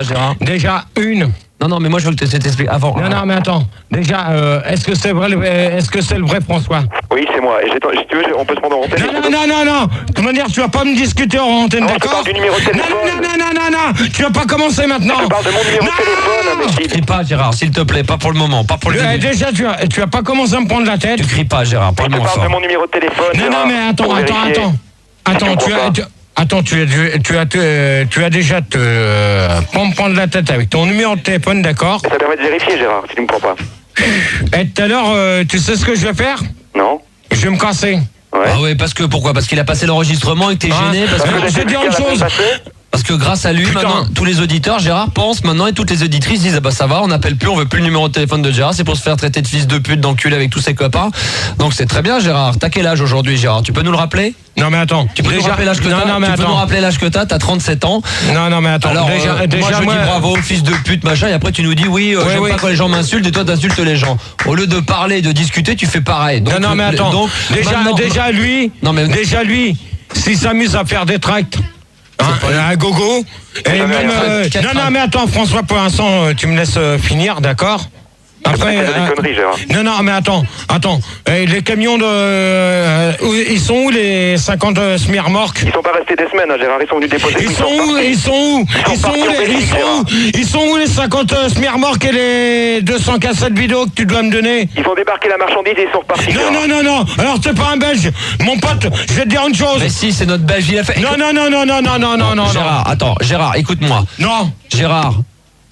Gérard. Déjà, une. Non, mais moi je veux que tu t'expliques avant. Non, mais attends. Déjà, est-ce que c'est vrai, le vrai François? Oui, c'est moi. Et si tu veux, on peut se prendre en antenne. Non. De toute manière, tu vas pas me discuter en antenne, d'accord? Je parle du numéro de téléphone. Non. Tu vas pas commencer maintenant. Je parle de mon numéro de téléphone, imbécile. Crie pas, Gérard, s'il te plaît, pas pour le moment, pas pour le début. Déjà, tu vas pas commencer à me prendre la tête. Tu cries pas, Gérard, parle-moi fort. Je parle de mon numéro de téléphone. Non, mais attends. Attends, tu as déjà pas me prendre la tête avec ton numéro de téléphone, d'accord? Ça permet de vérifier, Gérard, si tu me crois pas. Et tout à l'heure, tu sais ce que je vais faire? Non. Je vais me casser. Ouais. Ah ouais, pourquoi? Parce qu'il a passé l'enregistrement et que t'es gêné parce que... Je vais dire une chose. Parce que grâce à lui, maintenant, tous les auditeurs, Gérard, pensent maintenant et toutes les auditrices disent, ah bah ça va, on n'appelle plus, on veut plus le numéro de téléphone de Gérard, c'est pour se faire traiter de fils de pute, d'enculé avec tous ses copains. Donc c'est très bien, Gérard. T'as quel âge aujourd'hui, Gérard? Tu peux nous le rappeler? Non, mais attends. Tu peux nous rappeler l'âge que t'as? Tu peux nous rappeler l'âge que t'as? T'as 37 ans. Non, mais attends. Alors, moi je dis bravo, fils de pute, machin, et après tu nous dis, j'aime pas quand les gens m'insultent, et toi t'insultes les gens. Au lieu de parler et de discuter, tu fais pareil. Donc, non, mais attends. Donc, déjà lui, s'il s'amuse à faire des tracts, un gogo. Et même, non, mais attends, François, pour l'instant, tu me laisses finir, d'accord? Après, non, mais attends. Les camions ils sont où les 50 semi-remorques? Ils sont pas restés des semaines, hein, Gérard. Ils sont venus déposer. Ils sont où les 50 semi-remorques et les 200 cassettes vidéo que tu dois me donner? Ils ont débarqué la marchandise et ils sont repartis. Non. Alors t'es pas un Belge, mon pote. Je vais te dire une chose. Mais si, c'est notre Belge. Il a fait. Non. Gérard, attends, Gérard, écoute-moi. Non.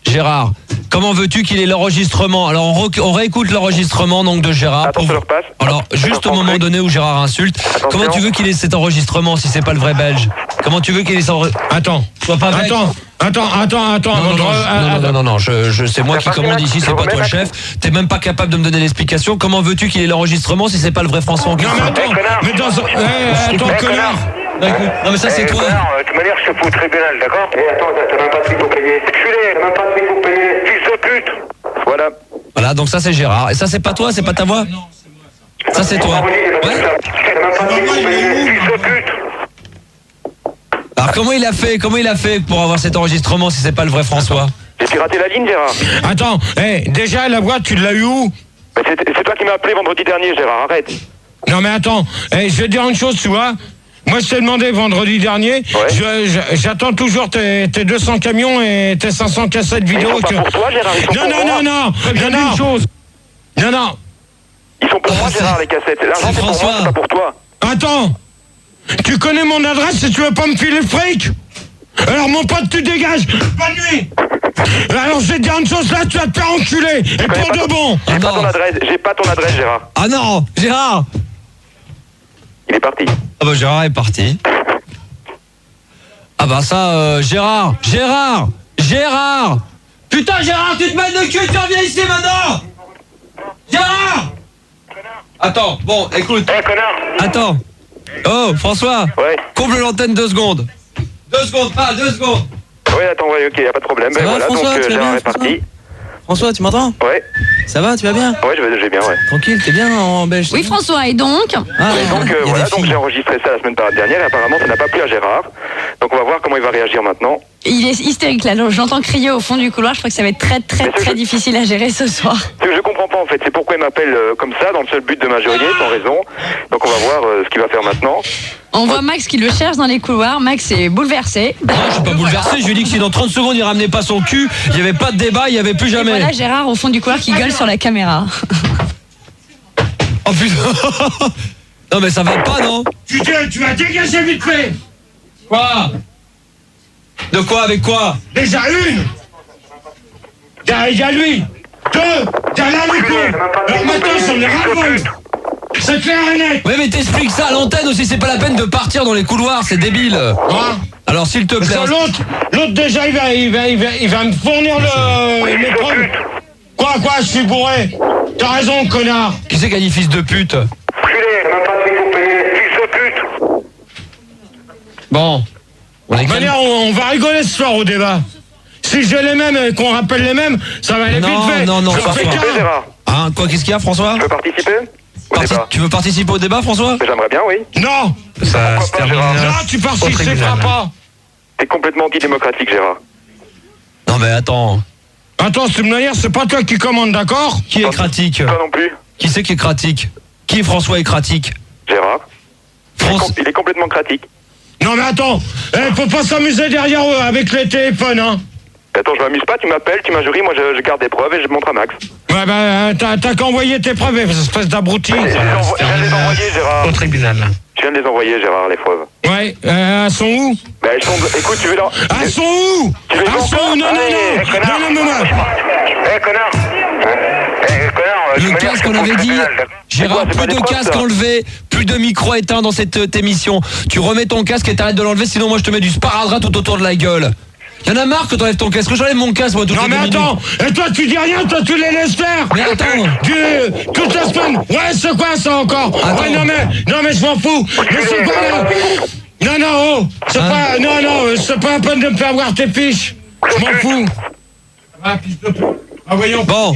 Gérard, comment veux-tu qu'il ait l'enregistrement? Alors on réécoute l'enregistrement donc de Gérard. Attends, ça le repasse. Alors juste au moment donné où Gérard insulte, comment tu veux qu'il ait cet enregistrement si c'est pas le vrai Belge? Comment tu veux qu'il ait cet enregistrement? Attends. Sois pas bête. Non, c'est moi qui commande ici, c'est pas toi le chef. T'es même pas capable de me donner l'explication. Comment veux-tu qu'il ait l'enregistrement si c'est pas le vrai François en question? Non, mais attends, connard. Non mais ça c'est toi. De toute manière, je te fous au tribunal, d'accord? Attends, t'as même pas de fric pour payer. Culé, t'as même pas de fric pour payer. Fils de pute. Voilà, donc ça c'est Gérard. Et ça c'est pas toi, c'est pas ta voix? Ça c'est toi. Ouais. T'as même pas de fric pour payer. Fils de pute. Alors comment il a fait pour avoir cet enregistrement si c'est pas le vrai François? J'ai piraté la ligne, Gérard. Attends, déjà la voix, tu l'as eu où? C'est toi qui m'as appelé vendredi dernier, Gérard, arrête. Non mais attends, je vais te dire une chose, tu vois. Moi je t'ai demandé vendredi dernier, j'attends toujours tes 200 camions et tes 500 cassettes vidéo. Ils sont pas pour toi, Gérard, ils sont pour moi. Non. Ils sont pour moi, Gérard, les cassettes. L'argent c'est pour moi, c'est pas pour toi. Attends, tu connais mon adresse et tu veux pas me filer le fric? Alors mon pote, tu dégages, bonne nuit. Alors je vais te dire une chose, là tu vas te faire enculer, et pour de bon. J'ai pas ton adresse, Gérard. Ah non, Gérard. Il est parti. Ah bah Gérard est parti. Ah bah ça, Gérard. Putain Gérard, tu te mets de cul, tu reviens ici maintenant. Gérard. Attends, bon, écoute. Connard. Attends. Oh, François. Ouais. Comble l'antenne 2 secondes. 2 secondes. Oui, attends, ok, y a pas de problème. Ça va, voilà, François, donc tu vas Gérard bien, est parti. François, tu m'entends? Ouais. Ça va, tu vas bien? Ouais, j'ai bien, ouais. Tranquille, t'es bien en Belge? Oui, François, et donc? Donc j'ai enregistré ça la semaine dernière et apparemment ça n'a pas plu à Gérard. Donc on va voir comment il va réagir maintenant. Il est hystérique là, je l'entends crier au fond du couloir, je crois que ça va être très difficile à gérer ce soir. Ce que je comprends pas en fait, c'est pourquoi il m'appelle comme ça, dans le seul but de m'injurier, sans raison. Donc on va voir ce qu'il va faire maintenant. On voit Max qui le cherche dans les couloirs, Max est bouleversé. Non, je suis pas bouleversé, je lui ai dit que si dans 30 secondes il ramenait pas son cul, il y avait pas de débat, il y avait plus jamais. Et voilà Gérard au fond du couloir qui gueule sur la caméra. Oh putain. Non mais ça va pas, non? Tu vas dégager vite fait. Quoi? De quoi? Avec quoi? Déjà une. Derrière lui. 2. Derrière le coup. Alors maintenant j'en ai ras-le-bol. C'est clair et net. Oui mais t'expliques ça à l'antenne aussi, c'est pas la peine de partir dans les couloirs, c'est débile. Alors s'il te plaît. L'autre déjà il va me fournir les preuves. Quoi, je suis bourré. T'as raison, connard. Qui c'est qui a dit fils de pute? Même pas de fric pour payer. Fils de pute. Bon. On va rigoler ce soir au débat. Si j'ai les mêmes et qu'on rappelle les mêmes, ça va aller vite fait. Non, Gérard. Hein, quoi, qu'est-ce qu'il y a, François? Tu veux participer Tu veux participer au débat, François? J'aimerais bien, oui. Non. Ça se termine. Non, tu participeras pas. T'es complètement antidémocratique, Gérard. Non mais attends. Attends, de toute manière, c'est pas toi qui commande, d'accord? Qui est Kratik? Toi non plus. Qui c'est qui est Kratik? Qui est François et Kratik? Gérard. Il est complètement cratique. Non mais attends, faut pas s'amuser derrière eux avec les téléphones, hein. Attends, je m'amuse pas, tu m'appelles, tu m'injuries, moi je garde des preuves et je montre à Max. Ouais bah t'as qu'à envoyer tes preuves, espèce d'abruti. Je viens de les envoyer, Gérard. Au tribunal. Je viens de les envoyer, Gérard, les preuves. Ouais, elles sont où? Bah elles sont... Écoute, tu veux leur... Elles sont où? Elles sont où? Non, connard. Le casque, on avait dit, Gérard, plus de casque enlevé, plus de micro éteint dans cette émission. Tu remets ton casque et t'arrêtes de l'enlever, sinon moi je te mets du sparadrap tout autour de la gueule. Y'en a marre que t'enlèves ton casque, que j'enlève mon casque moi toutes les 2 minutes. Non mais attends, et toi tu dis rien, toi tu les laisses faire. Mais attends, toute la semaine. Ouais, c'est quoi ça encore? Attends. Ouais, non mais je m'en fous. Mais c'est quoi là? Non, c'est pas, c'est pas la peine de me faire voir tes fiches. Je m'en fous. Ah, voyons. bon.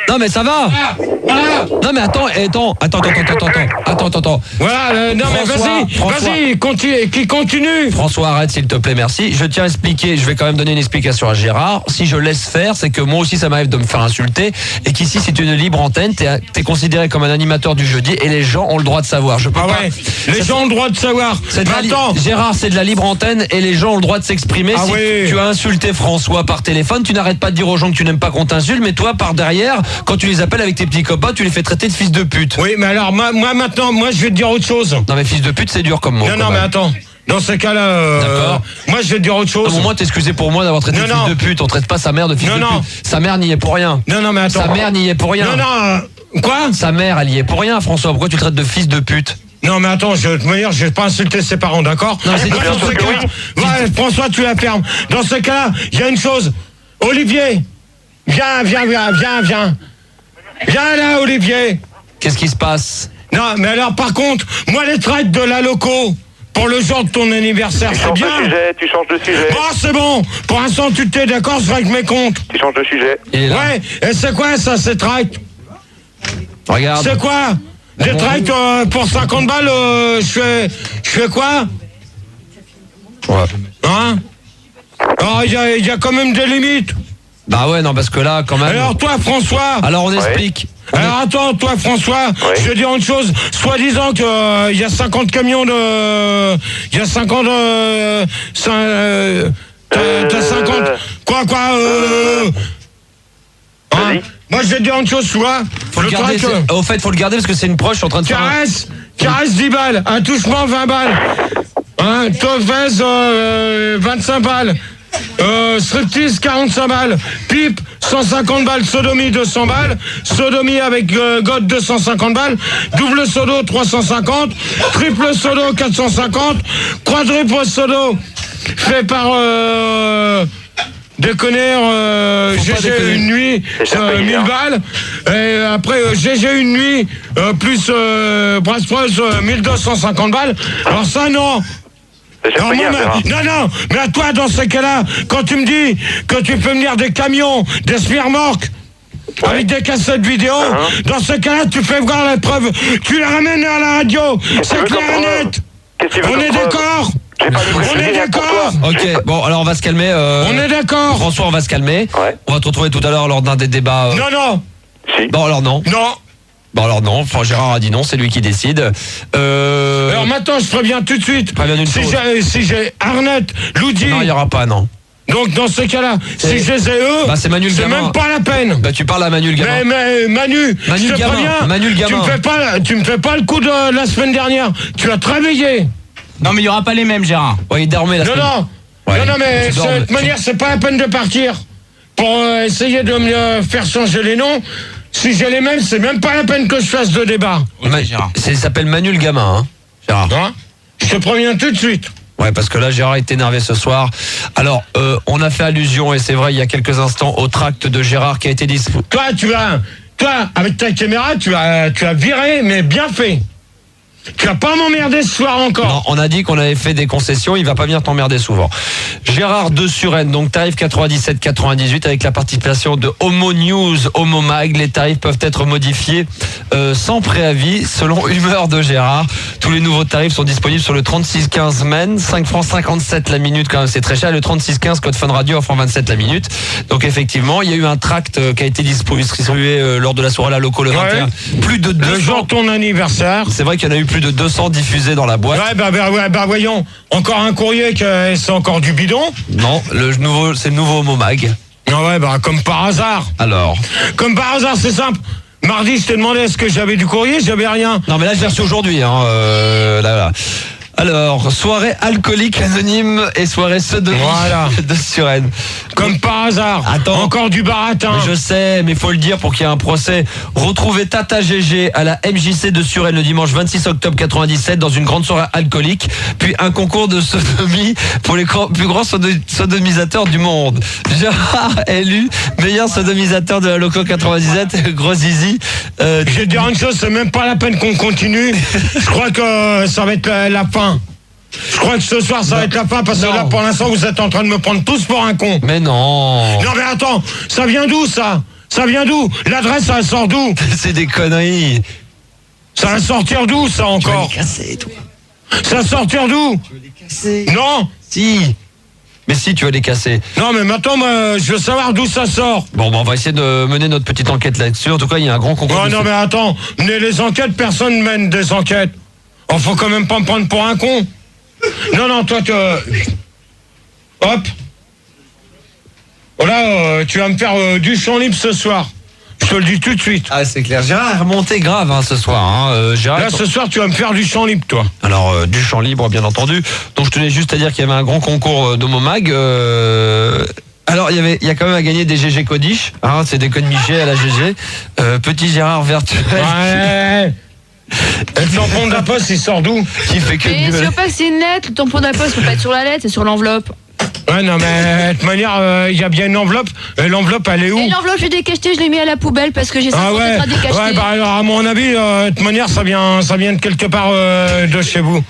Non mais ça va. Voilà. Non mais attends. Voilà, non mais vas-y, continue. François, arrête s'il te plaît, merci. Je tiens à expliquer, je vais quand même donner une explication à Gérard. Si je laisse faire, c'est que moi aussi ça m'arrive de me faire insulter et qu'ici c'est une libre antenne, t'es considéré comme un animateur du jeudi et les gens ont le droit de savoir. Je peux pas. Les gens ont le droit de savoir. Gérard, c'est de la libre antenne et les gens ont le droit de s'exprimer. Ah si tu as insulté François par téléphone, tu n'arrêtes pas de dire aux gens que tu n'aimes pas qu'on t'insulte, mais toi par derrière, quand tu les appelles avec tes petits copains, tu les fais traiter de fils de pute. Oui, mais alors moi maintenant, je vais te dire autre chose. Non mais fils de pute c'est dur comme mot. Non mais attends. Dans ce cas-là, d'accord. Moi je vais te dire autre chose. Non, moi t'excuser pour moi d'avoir traité de fils de pute. On traite pas sa mère de fils de pute. Sa mère n'y est pour rien. Non mais attends. Sa mère n'y est pour rien. Quoi? Sa mère elle y est pour rien, François. Pourquoi tu le traites de fils de pute? Non mais attends, de toute manière, je vais pas insulter ses parents, d'accord? Non, c'est ouais, François, tu la fermes. Dans ce cas-là, il y a une chose. Olivier, viens. Viens là, Olivier. Qu'est-ce qui se passe? Non, mais alors par contre, moi les traites de la loco pour le jour de ton anniversaire, c'est bien. Tu changes de sujet. Bon, c'est bon. Pour l'instant, tu t'es d'accord, je règle mes comptes. Tu changes de sujet. Ouais, et c'est quoi ça, ces traites? Regarde. C'est quoi? Des traites pour 50 balles, je fais quoi? Ouais. Hein? Alors, il y a quand même des limites. Bah ouais, non, parce que là, quand même... Alors toi, François... Alors on explique. Alors attends, toi, François, je vais dire une chose. Soi-disant que il y a 50 camions de... Il y a 50... T'as 50... Quoi hein? Moi, je vais te dire une chose, tu vois. Faut le garder, au fait, faut le garder parce que c'est une proche, je suis en train de faire... Caresse 10 balles, un touchement 20 balles. Hein, Tofez 25 balles. Striptease 45 balles, pipe 150 balles, sodomie 200 balles, sodomie avec God 250 balles, double sodo 350, triple sodo 450, quadruple sodo fait par GG une nuit 1000 balles et après GG une nuit plus Brass 1250 balles. Alors ça non. Non, mais à toi, dans ce cas-là, quand tu me dis que tu peux venir des camions, des smirmorques, avec des cassettes vidéo, dans ce cas-là, tu fais voir la preuve, tu la ramènes à la radio, c'est clair et net. On est d'accord? On est d'accord? Ok, bon, alors on va se calmer. On est d'accord? François, on va se calmer. On va te retrouver tout à l'heure lors d'un des débats. Non. Si. Bon, alors non. Non. Bon alors non, Gérard a dit non, c'est lui qui décide. Alors maintenant je préviens tout de suite. Si j'ai Arnett, Loudi. Non, il n'y aura pas, non. Donc dans ce cas-là, si je les ai eux, c'est Manu le c'est gamin. Même pas la peine. Bah tu parles à Manu le gamin. Mais Manu je te préviens, Manu le gamin. Tu me fais pas le coup de la semaine dernière. Tu as travaillé. Non mais il n'y aura pas les mêmes, Gérard. Ouais, il dormait la semaine. Non, mais de toute manière, c'est pas la peine de partir pour essayer de me faire changer les noms. Si j'ai les mêmes, c'est même pas la peine que je fasse de débat. Gérard. Ça s'appelle Manu le gamin, hein, Gérard. Hein? Je te préviens tout de suite. Ouais, parce que là, Gérard est énervé ce soir. Alors, on a fait allusion, et c'est vrai, il y a quelques instants, au tract de Gérard qui a été distribué. Toi, avec ta caméra, tu as viré, mais bien fait. Tu vas pas m'emmerder ce soir encore. Non, on a dit qu'on avait fait des concessions, il va pas venir t'emmerder souvent. Gérard de Suresnes, donc tarif 97,98 avec la participation de Homo News, Homo Mag. Les tarifs peuvent être modifiés sans préavis selon humeur de Gérard. Tous les nouveaux tarifs sont disponibles sur le 3615 Men, 5 francs 57 la minute, quand même c'est très cher. Le 3615 code Fun Radio offre 27 la minute. Donc effectivement, il y a eu un tract qui a été distribué lors de la soirée à la Loco le 21. Plus de 200. Le jour de ton anniversaire. C'est vrai qu'il y en a eu plus de 200 diffusés dans la boîte. Ouais, voyons, encore un courrier que c'est encore du bidon. Non, c'est le nouveau Homo Mag. Ah ouais, comme par hasard. Alors. Comme par hasard, c'est simple. Mardi, je t'ai demandé est-ce que j'avais du courrier, j'avais rien. Non mais là je l'ai reçu aujourd'hui. Là. Alors, soirée alcoolique anonyme et soirée sodomie de Suresnes. Comme par hasard. Attends. Encore du baratin. Mais je sais, mais il faut le dire pour qu'il y ait un procès. Retrouvez Tata GG à la MJC de Suresnes le dimanche 26 octobre 97 dans une grande soirée alcoolique. Puis un concours de sodomie pour les plus grands sodomisateurs du monde. Gérard élu meilleur sodomisateur de la Loco 97. Gros zizi. Je vais te dire une chose, c'est même pas la peine qu'on continue. Je crois que ça va être la fin. Je crois que ce soir ça va être la fin parce que là pour l'instant vous êtes en train de me prendre tous pour un con. Mais non. Non mais attends, ça vient d'où ça? Ça vient d'où? L'adresse ça sort d'où? C'est des conneries. Ça va sortir d'où ça encore? Tu vas les casser toi. Ça va sortir d'où? Tu vas les casser. Non. Si. Mais si, tu vas les casser. Non mais maintenant je veux savoir d'où ça sort. Bon, on va essayer de mener notre petite enquête là-dessus. En tout cas, il y a un grand concours. Non mais attends, les enquêtes, personne mène des enquêtes. Oh, faut quand même pas me prendre pour un con. Non, toi, hop. Voilà, tu vas me faire du champ libre ce soir. Je te le dis tout de suite. Ah, c'est clair. Gérard est remonté grave ce soir. Gérard, là, ce soir, tu vas me faire du champ libre, toi. Alors, du champ libre, bien entendu. Donc, je tenais juste à dire qu'il y avait un grand concours d'Homo Mag. Alors, il y a quand même à gagner des GG Codish. C'est des codes Miché à la GG. Petit Gérard virtuel. Ouais. Et le tampon de la poste, il sort d'où? Qui fait que mais sur pas que c'est une lettre, le tampon de la poste peut pas être sur la lettre, c'est sur l'enveloppe. Ouais, non, mais de toute manière, il y a bien une enveloppe. L'enveloppe, elle est où? Et l'enveloppe, j'ai décacheté, je l'ai mis à la poubelle parce que j'ai 50 lettres à décacheter. Ouais, alors, à mon avis, de toute manière, ça vient de quelque part de chez vous.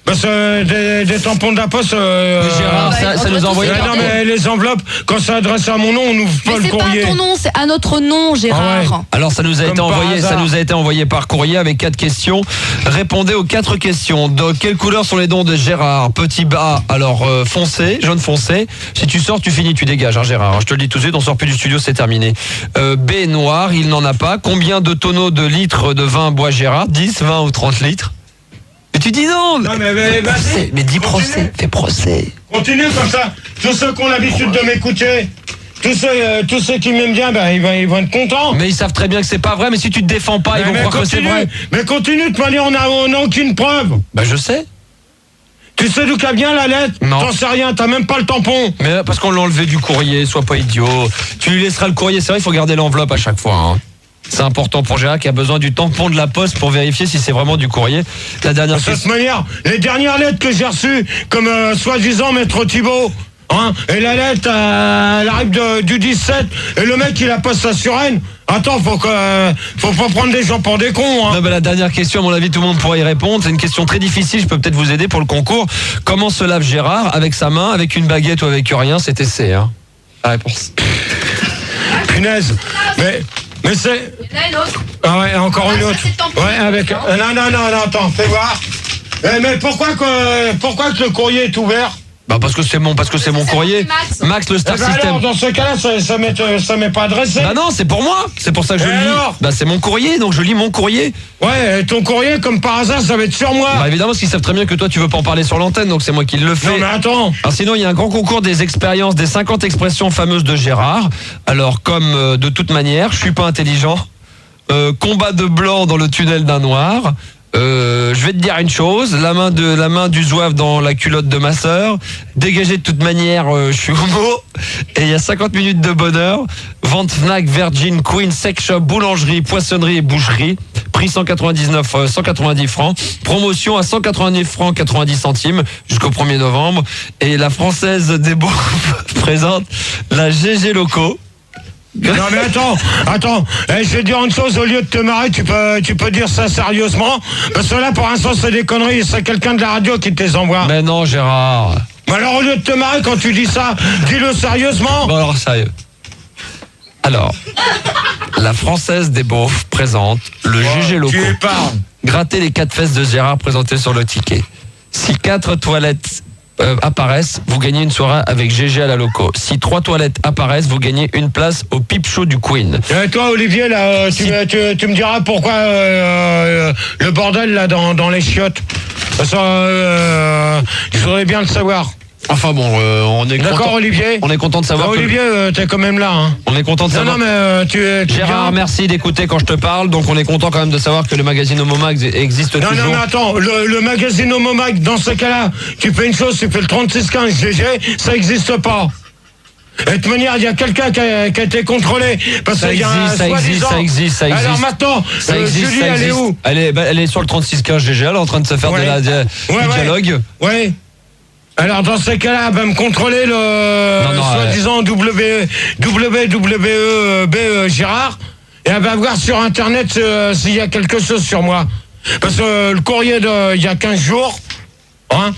Parce que des tampons de la poste. Gérard, ça nous a envoyé. Non, mais les enveloppes, quand ça adresse à mon nom, on n'ouvre pas le courrier. Mais c'est pas à ton nom, c'est à notre nom, Gérard. Ah ouais. Alors ça nous a été envoyé par courrier avec 4 questions. Répondez aux 4 questions. De quelle couleur sont les dents de Gérard? Petit A, alors foncé, jaune foncé. Si tu sors, tu finis, tu dégages, Gérard. Je te le dis tout de suite, on sort plus du studio, c'est terminé. B, noir, il n'en a pas. Combien de tonneaux de litres de vin boit Gérard? 10, 20 ou 30 litres? Mais tu dis non. Non mais dis procès, fais procès. Continue comme ça. Tous ceux qui ont l'habitude de m'écouter, tous ceux qui m'aiment bien, ils vont être contents. Mais ils savent très bien que c'est pas vrai, mais si tu te défends pas, ils vont croire que c'est vrai. Mais continue, de toute manière, on n'a aucune preuve. Je sais. Tu sais d'où qu'a bien la lettre? Non. T'en sais rien, t'as même pas le tampon. Mais parce qu'on l'a enlevé du courrier, sois pas idiot. Tu lui laisseras le courrier, c'est vrai, il faut garder l'enveloppe à chaque fois. C'est important pour Gérard qui a besoin du tampon de la poste pour vérifier si c'est vraiment du courrier. La dernière de toute manière, les dernières lettres que j'ai reçues, comme soi-disant Maître Thibault, et la lettre, elle arrive du 17, et le mec il la poste à Suresnes. Attends, faut pas prendre des gens pour des cons. Non, la dernière question, à mon avis, tout le monde pourra y répondre. C'est une question très difficile, je peux peut-être vous aider pour le concours. Comment se lave Gérard? Avec sa main, avec une baguette ou avec rien? C'était C. La réponse. Punaise. Mais c'est... Il y en a une autre. Ah ouais, encore une autre. Ouais, avec... Non, attends, fais voir. Mais pourquoi que le courrier est ouvert? Parce que c'est mon courrier. Max, le Star System. Alors, dans ce cas-là, ça m'est pas adressé. Non, c'est pour moi. C'est pour ça que je le lis. C'est mon courrier, donc je lis mon courrier. Ouais, ton courrier, comme par hasard, ça va être sur moi. Évidemment, parce qu'ils savent très bien que toi, tu veux pas en parler sur l'antenne, donc c'est moi qui le fais. Non, mais attends. Alors sinon, il y a un grand concours des expériences, des 50 expressions fameuses de Gérard. Alors, comme de toute manière, je suis pas intelligent. Combat de blanc dans le tunnel d'un noir. Je vais te dire une chose, la main du zouave dans la culotte de ma sœur, dégagé de toute manière, je suis homo, et il y a 50 minutes de bonheur, vente Fnac, Virgin, Queen, Sex Shop, boulangerie, poissonnerie et boucherie, prix 190 francs, promotion à 189 francs 90 centimes jusqu'au 1er novembre, et la Française des Bouffes présente la GG Loco. Non mais attends, je vais dire une chose, au lieu de te marrer, tu peux dire ça sérieusement, parce que là pour l'instant c'est des conneries, c'est quelqu'un de la radio qui te les envoie. Mais non Gérard. Mais alors au lieu de te marrer quand tu dis ça, dis-le sérieusement. Bon alors sérieux. Alors, la Française des Beaufs présente le GG Loco. Tu parles. Gratter les 4 fesses de Gérard présentées sur le ticket. Si 4 toilettes apparaissent, vous gagnez une soirée avec GG à la Loco. Si 3 toilettes apparaissent, vous gagnez une place au Peep Show du Queen. Et toi Olivier, là, tu me diras pourquoi le bordel là dans les chiottes. Ça, je voudrais bien le savoir. Enfin bon, on est d'accord, content. Olivier. On est content de savoir. Olivier, t'es quand même là. Hein. On est content de savoir. Non, mais tu Gérard, merci d'écouter quand je te parle. Donc on est content quand même de savoir que le magazine Homomag existe toujours. Non, mais attends, le magazine Homomag, dans ce cas-là, tu fais une chose, tu fais le 3615 GG, ça n'existe pas. Et de toute manière, il y a quelqu'un qui a été contrôlé. Parce ça qu'il y a ça existe. Alors maintenant, Julie, elle est où? Elle est sur le 3615 GG, elle est en train de se faire du dialogue. Ouais. Alors dans ces cas-là, elle va me contrôler le soi-disant WWE Gérard, et elle va voir sur internet s'il y a quelque chose sur moi. Parce que le courrier il y a 15 jours, hein,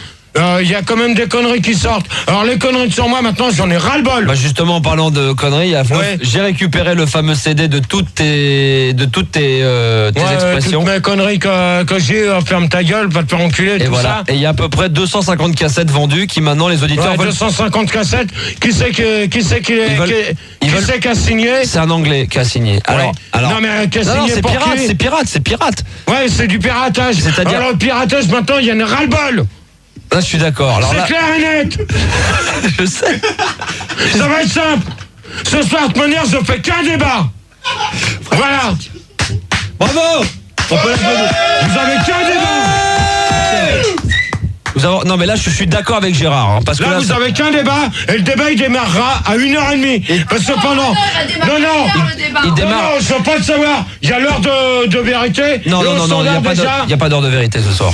il y a quand même des conneries qui sortent. Alors les conneries sur moi maintenant, j'en ai ras-le-bol. Bah justement, en parlant de conneries, j'ai récupéré le fameux CD de toutes tes expressions. Toutes mes conneries que j'ai, ferme ta gueule, va te faire enculer, et tout voilà. ça. Et il y a à peu près 250 cassettes vendues qui maintenant les auditeurs veulent... 250 cassettes. Qui c'est qui a signé? C'est un Anglais qui a signé. Alors, non mais qui a signé c'est pour pirate, qui? c'est pirate. Ouais, c'est du piratage. C'est-à-dire... Alors le piratage maintenant, il y en a ras-le-bol. Là, je suis d'accord. C'est clair et net. Je sais. Ça va être simple. Ce soir, de toute manière, je fais qu'un débat. Voilà. Bravo. Vous avez qu'un débat. Non mais là je suis d'accord avec Gérard hein, parce que là vous avez qu'un débat et le débat il démarrera à 1h30 parce que pendant il démarre. Non, je veux pas le savoir. Il y a l'heure de vérité. Non, il n'y a pas d'heure de vérité ce soir.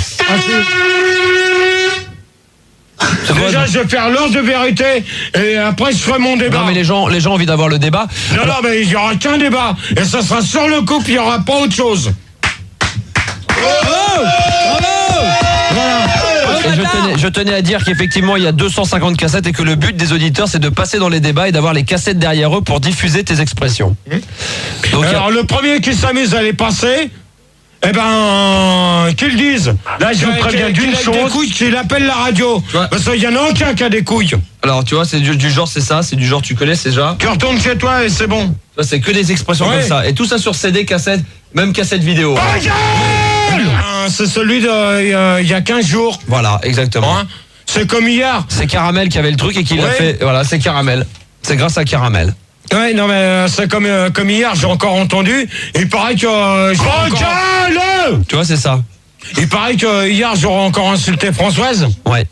Déjà, je vais faire l'heure de vérité et après je ferai mon débat. Non mais les gens ont envie d'avoir le débat. Non, mais il n'y aura qu'un débat et ça sera sur le coup, il n'y aura pas autre chose. Je tenais à dire qu'effectivement il y a 250 cassettes et que le but des auditeurs c'est de passer dans les débats et d'avoir les cassettes derrière eux pour diffuser tes expressions. Donc, alors le premier qui s'amuse à les passer, qu'ils disent. Là je vous préviens d'une chose, des couilles, qu'il appelle la radio. Parce qu'il y en a aucun qui a des couilles. Alors tu vois c'est du genre c'est ça, c'est du genre tu connais c'est déjà. Tu retournes chez toi et c'est bon. C'est que des expressions comme ça. Et tout ça sur CD, cassette, même cassette vidéo. C'est celui il y a 15 jours. Voilà, exactement. Hein, c'est comme hier. C'est Caramel qui avait le truc et qui l'a fait. Voilà, c'est Caramel. C'est grâce à Caramel. Ouais, non mais c'est comme hier, j'ai encore entendu. Il paraît que tu vois, c'est ça. Il paraît que hier j'aurais encore insulté Françoise. Ouais.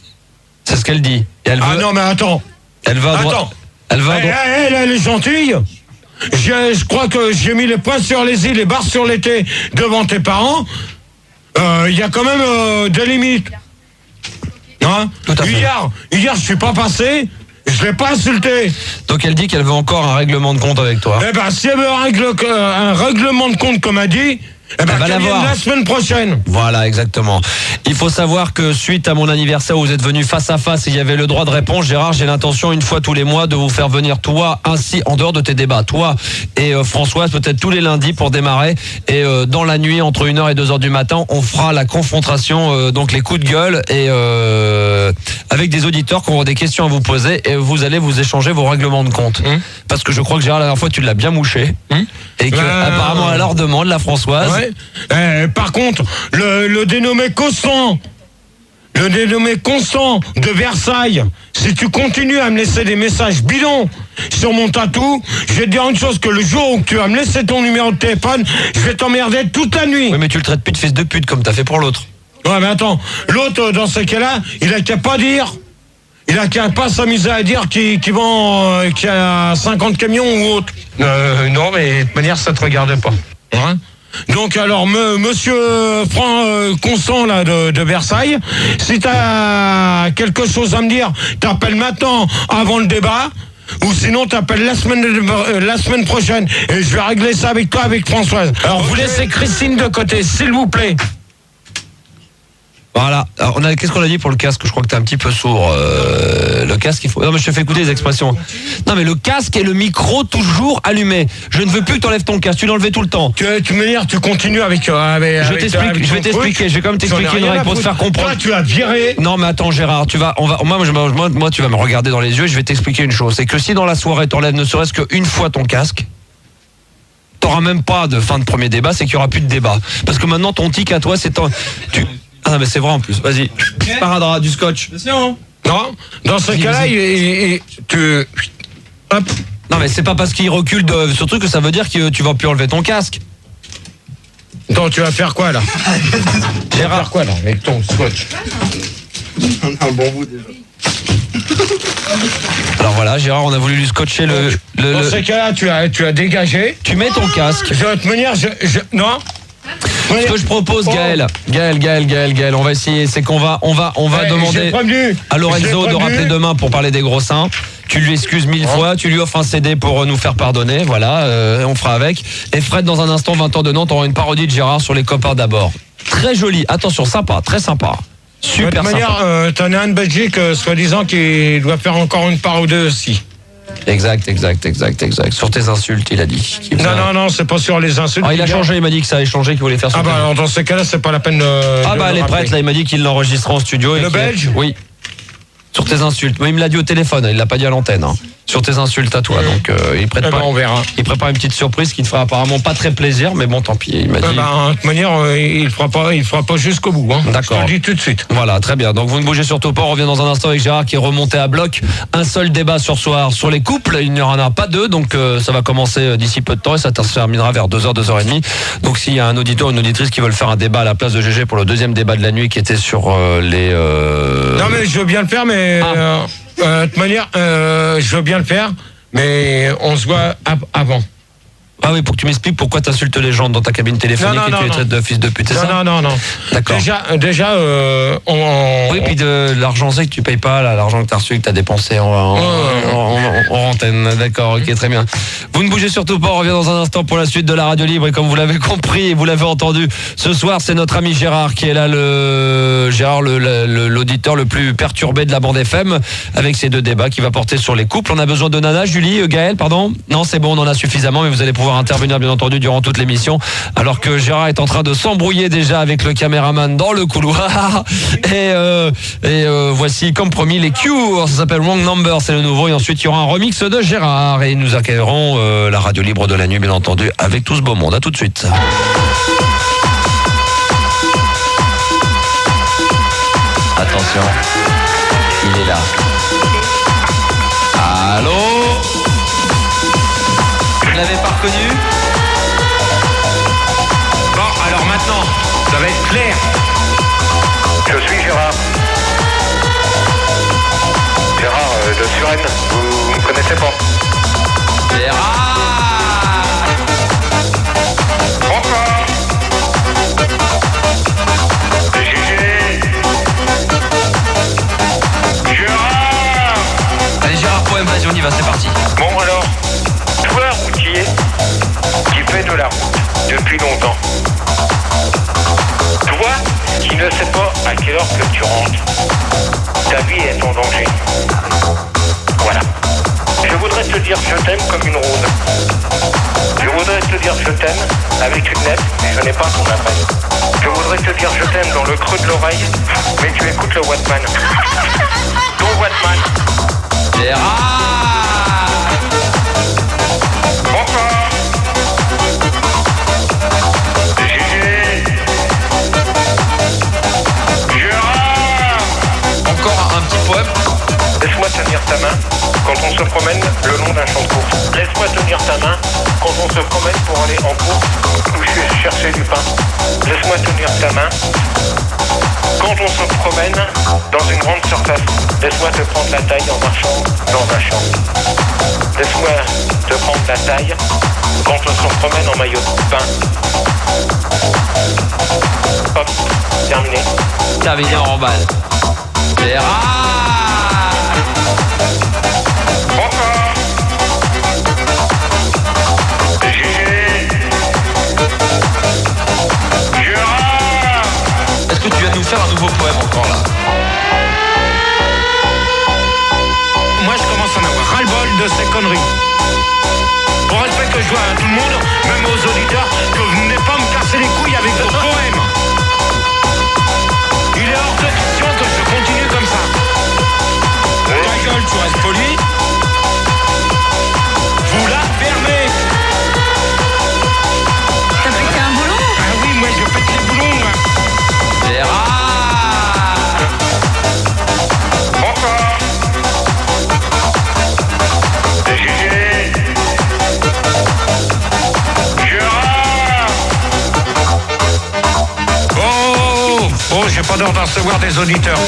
C'est ce qu'elle dit. Et elle veut... non mais attends. Elle va elle est gentille. Je crois que j'ai mis les points sur les i, les barres sur les t devant tes parents. Il y a quand même des limites. Hein? Hier, je suis pas passé, je l'ai pas insulté. Donc elle dit qu'elle veut encore un règlement de compte avec toi. Si elle veut un règlement de compte comme elle dit, qu'elle vienne la semaine prochaine. Voilà, exactement. Il faut savoir que suite à mon anniversaire où vous êtes venus face à face et il y avait le droit de réponse, Gérard, j'ai l'intention une fois tous les mois de vous faire venir toi ainsi en dehors de tes débats, toi et Françoise peut-être tous les lundis pour démarrer et dans la nuit entre 1h et 2h du matin, on fera la confrontation donc les coups de gueule et avec des auditeurs qui auront des questions à vous poser et vous allez vous échanger vos règlements de compte. Parce que je crois que Gérard la dernière fois tu l'as bien mouché et que apparemment elle leur demande la Françoise. Par contre, le dénommé Constant de Versailles, si tu continues à me laisser des messages bidons sur mon tatou, je vais te dire une chose, que le jour où tu vas me laisser ton numéro de téléphone, je vais t'emmerder toute la nuit. Oui, mais tu le traites plus de fils de pute comme t'as fait pour l'autre. Ouais, mais attends, l'autre, dans ce cas-là, il a qu'à pas dire. Il a qu'à pas s'amuser à dire qu'il a 50 camions ou autre. Non, mais de toute manière, ça te regarde pas. Hein? Donc alors monsieur Constant là de Versailles, si t'as quelque chose à me dire, t'appelles maintenant avant le débat. ou sinon t'appelles la semaine prochaine et je vais régler ça avec toi, avec Françoise. Alors vous laissez Christine de côté, s'il vous plaît. Voilà. Alors, qu'est-ce qu'on a dit pour le casque? Je crois que t'es un petit peu sourd. Le casque, il faut. Non, mais je te fais écouter les expressions. Non, mais le casque et le micro toujours allumé. Je ne veux plus que t'enlèves ton casque. Tu l'enlevais tout le temps. Tu veux dire, tu continues avec. Je vais t'expliquer. Je vais quand même t'expliquer une règle pour te faire comprendre. Toi, tu as viré. Non, mais attends, Gérard, moi, tu vas me regarder dans les yeux. Je vais t'expliquer une chose. C'est que si dans la soirée t'enlèves ne serait-ce qu'une fois ton casque, t'auras même pas de fin de premier débat. C'est qu'il y aura plus de débat. Parce que maintenant, ton tic à toi, c'est Ah mais c'est vrai en plus, vas-y. Sparadrap, du scotch. Non, dans ce cas-là, tu... Hop. Non mais c'est pas parce qu'il recule sur truc que ça veut dire que tu vas plus enlever ton casque. Donc tu vas faire quoi là? Gérard, faire quoi là avec ton scotch? On a un bon bout déjà. Alors voilà, Gérard, on a voulu lui scotcher Dans ce cas-là, tu as dégagé. Tu mets ton casque. Je vais te manière, non. Ce que je propose, Gaël, on va essayer, c'est qu'on va demander à Lorenzo de rappeler demain pour parler des gros seins. Tu lui excuses 1000 fois, tu lui offres un CD pour nous faire pardonner, voilà, on fera avec. Et Fred, dans un instant, 20h de Nantes, on aura une parodie de Gérard sur les copains d'abord. Très joli, attention, sympa, très sympa. Super sympa. De toute manière, t'en as un de Belgique, soi-disant, qui doit faire encore une part ou deux aussi. Exact. Sur tes insultes, il a dit. Non, c'est pas sur les insultes. Il a changé, il m'a dit que ça avait changé, qu'il voulait faire ça. Ah bah alors dans ces cas-là, c'est pas la peine de... elle est prête, là, il m'a dit qu'il l'enregistrera en studio. Le Belge ? Oui. Sur tes insultes. Moi, il me l'a dit au téléphone, il l'a pas dit à l'antenne. Sur tes insultes à toi. Donc, il prépare. On verra. Il prépare une petite surprise qui ne fera apparemment pas très plaisir, mais bon, tant pis. Il m'a dit. De toute manière, il fera pas jusqu'au bout. D'accord. Je te le dis tout de suite. Voilà, très bien. Donc, vous ne bougez surtout pas. On revient dans un instant avec Gérard qui est remonté à bloc. Un seul débat sur soir sur les couples. Il n'y en a pas deux. Donc, ça va commencer d'ici peu de temps et ça se terminera vers 2h, 2h30. Donc, s'il y a un auditeur ou une auditrice qui veulent faire un débat à la place de GG pour le deuxième débat de la nuit qui était sur les. Non, mais je veux bien le faire, mais. De toute manière, je veux bien le faire, mais on se voit avant. Ah oui, pour que tu m'expliques pourquoi tu insultes les gens dans ta cabine téléphonique et tu les traites de fils de pute, c'est ça? Non. D'accord. Déjà, Oui, puis de l'argent que tu payes pas, là, l'argent que tu as reçu, que tu as dépensé en antenne. D'accord, ok, très bien. Vous ne bougez surtout pas, on revient dans un instant pour la suite de la radio libre. Et comme vous l'avez compris et vous l'avez entendu, ce soir, c'est notre ami Gérard qui est là, l'auditeur le plus perturbé de la bande FM, avec ces deux débats qui va porter sur les couples. On a besoin de Nana, Julie, Gaël, pardon? Non, c'est bon, on en a suffisamment, mais vous allez pouvoir intervenir bien entendu durant toute l'émission, alors que Gérard est en train de s'embrouiller déjà avec le caméraman dans le couloir. Et voici, comme promis, les Cure. Ça s'appelle Wrong Number, c'est le nouveau. Et ensuite, il y aura un remix de Gérard. Et nous accueillerons la radio libre de la nuit, bien entendu, avec tout ce beau monde. À tout de suite. Attention, il est là. Allô? Vous l'avez pas reconnu? Bon, alors maintenant, ça va être clair. Je suis Gérard. Gérard de Suresnes, vous me connaissez pas? Gérard! Encore. Gérard. Allez Gérard, poème, vas-y, on y va, c'est parti. Bon alors, toi routier qui fais de la route depuis longtemps. Toi qui ne sais pas à quelle heure que tu rentres. Ta vie est en danger. Voilà. Je voudrais te dire je t'aime comme une rose. Je voudrais te dire je t'aime avec une lettre, mais je n'ai pas ton adresse. Je voudrais te dire je t'aime dans le creux de l'oreille, mais tu écoutes le Wattman. Ton Wattman. Gérard! Encore. Gérard. Encore un petit poème. Laisse-moi tenir ta main quand on se promène le long d'un champ de course. Laisse-moi tenir ta main quand on se promène pour aller en course ou chercher du pain. Laisse-moi tenir ta main quand on se promène dans une grande surface. Laisse-moi te prendre la taille en marchant dans un champ. Laisse-moi te prendre la taille quand on se promène en maillot de bain. Hop, terminé. Terminé en remballe. Gérard! Encore. conneries. Au respect que je dois à tout le monde, même aux auditeurs, que vous venez pas me casser les couilles avec vos poèmes. Il est hors de question que je continue comme ça. Ta gueule, tu restes poli. Vous la fermez. T'as pété un boulon? Ah oui, moi je pète les boulons, moi. Bonsoir. C'est Gégé. Gérard. Oh, j'ai pas d'ordre à recevoir des auditeurs.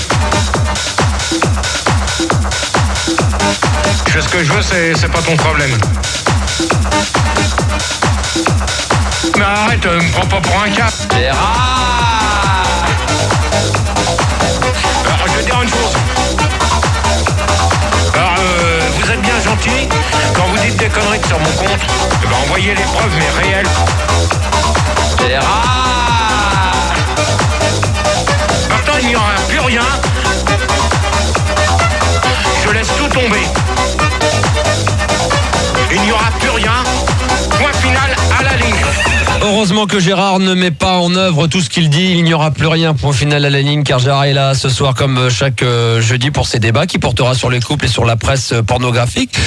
Je fais ce que je veux, c'est pas ton problème. Mais arrête, me prends pas pour un cap. Alors, je vais dire une chose. Alors, vous êtes bien gentil. Quand vous dites des conneries sur mon compte, eh ben, envoyez les preuves, mais réelles. Maintenant, il n'y aura plus rien. Je laisse tout tomber. Il n'y aura plus rien. Point final à la ligne. Heureusement que Gérard ne met pas en œuvre tout ce qu'il dit. Il n'y aura plus rien, point final à la ligne, car Gérard est là ce soir comme chaque jeudi pour ses débats qui portera sur les couples et sur la presse pornographique.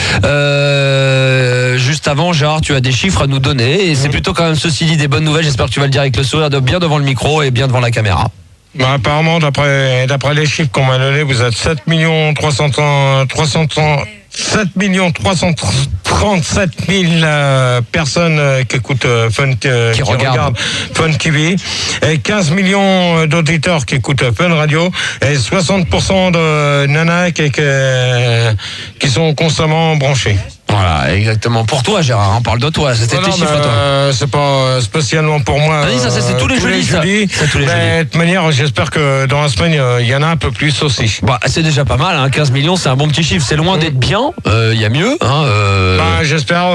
Juste avant, Gérard, tu as des chiffres à nous donner et c'est plutôt quand même, ceci dit, des bonnes nouvelles. J'espère que tu vas le dire avec le sourire, bien devant le micro et bien devant la caméra. Bah, apparemment, d'après les chiffres qu'on m'a donnés, vous êtes 7 337 000 personnes qui écoutent qui regardent Fun TV, et 15 millions d'auditeurs qui écoutent Fun Radio, et 60% de nanas qui sont constamment branchés. Voilà, exactement. Pour toi, Gérard, on parle de toi. C'était tes chiffres à toi. C'est pas spécialement pour moi. Ah oui, ça, c'est tous les jeudis. C'est tous les jeudis. De toute manière, j'espère que dans la semaine, il y en a un peu plus aussi. Bah, c'est déjà pas mal, hein. 15 millions, c'est un bon petit chiffre. C'est loin d'être bien. Il y a mieux. Hein, Bah, j'espère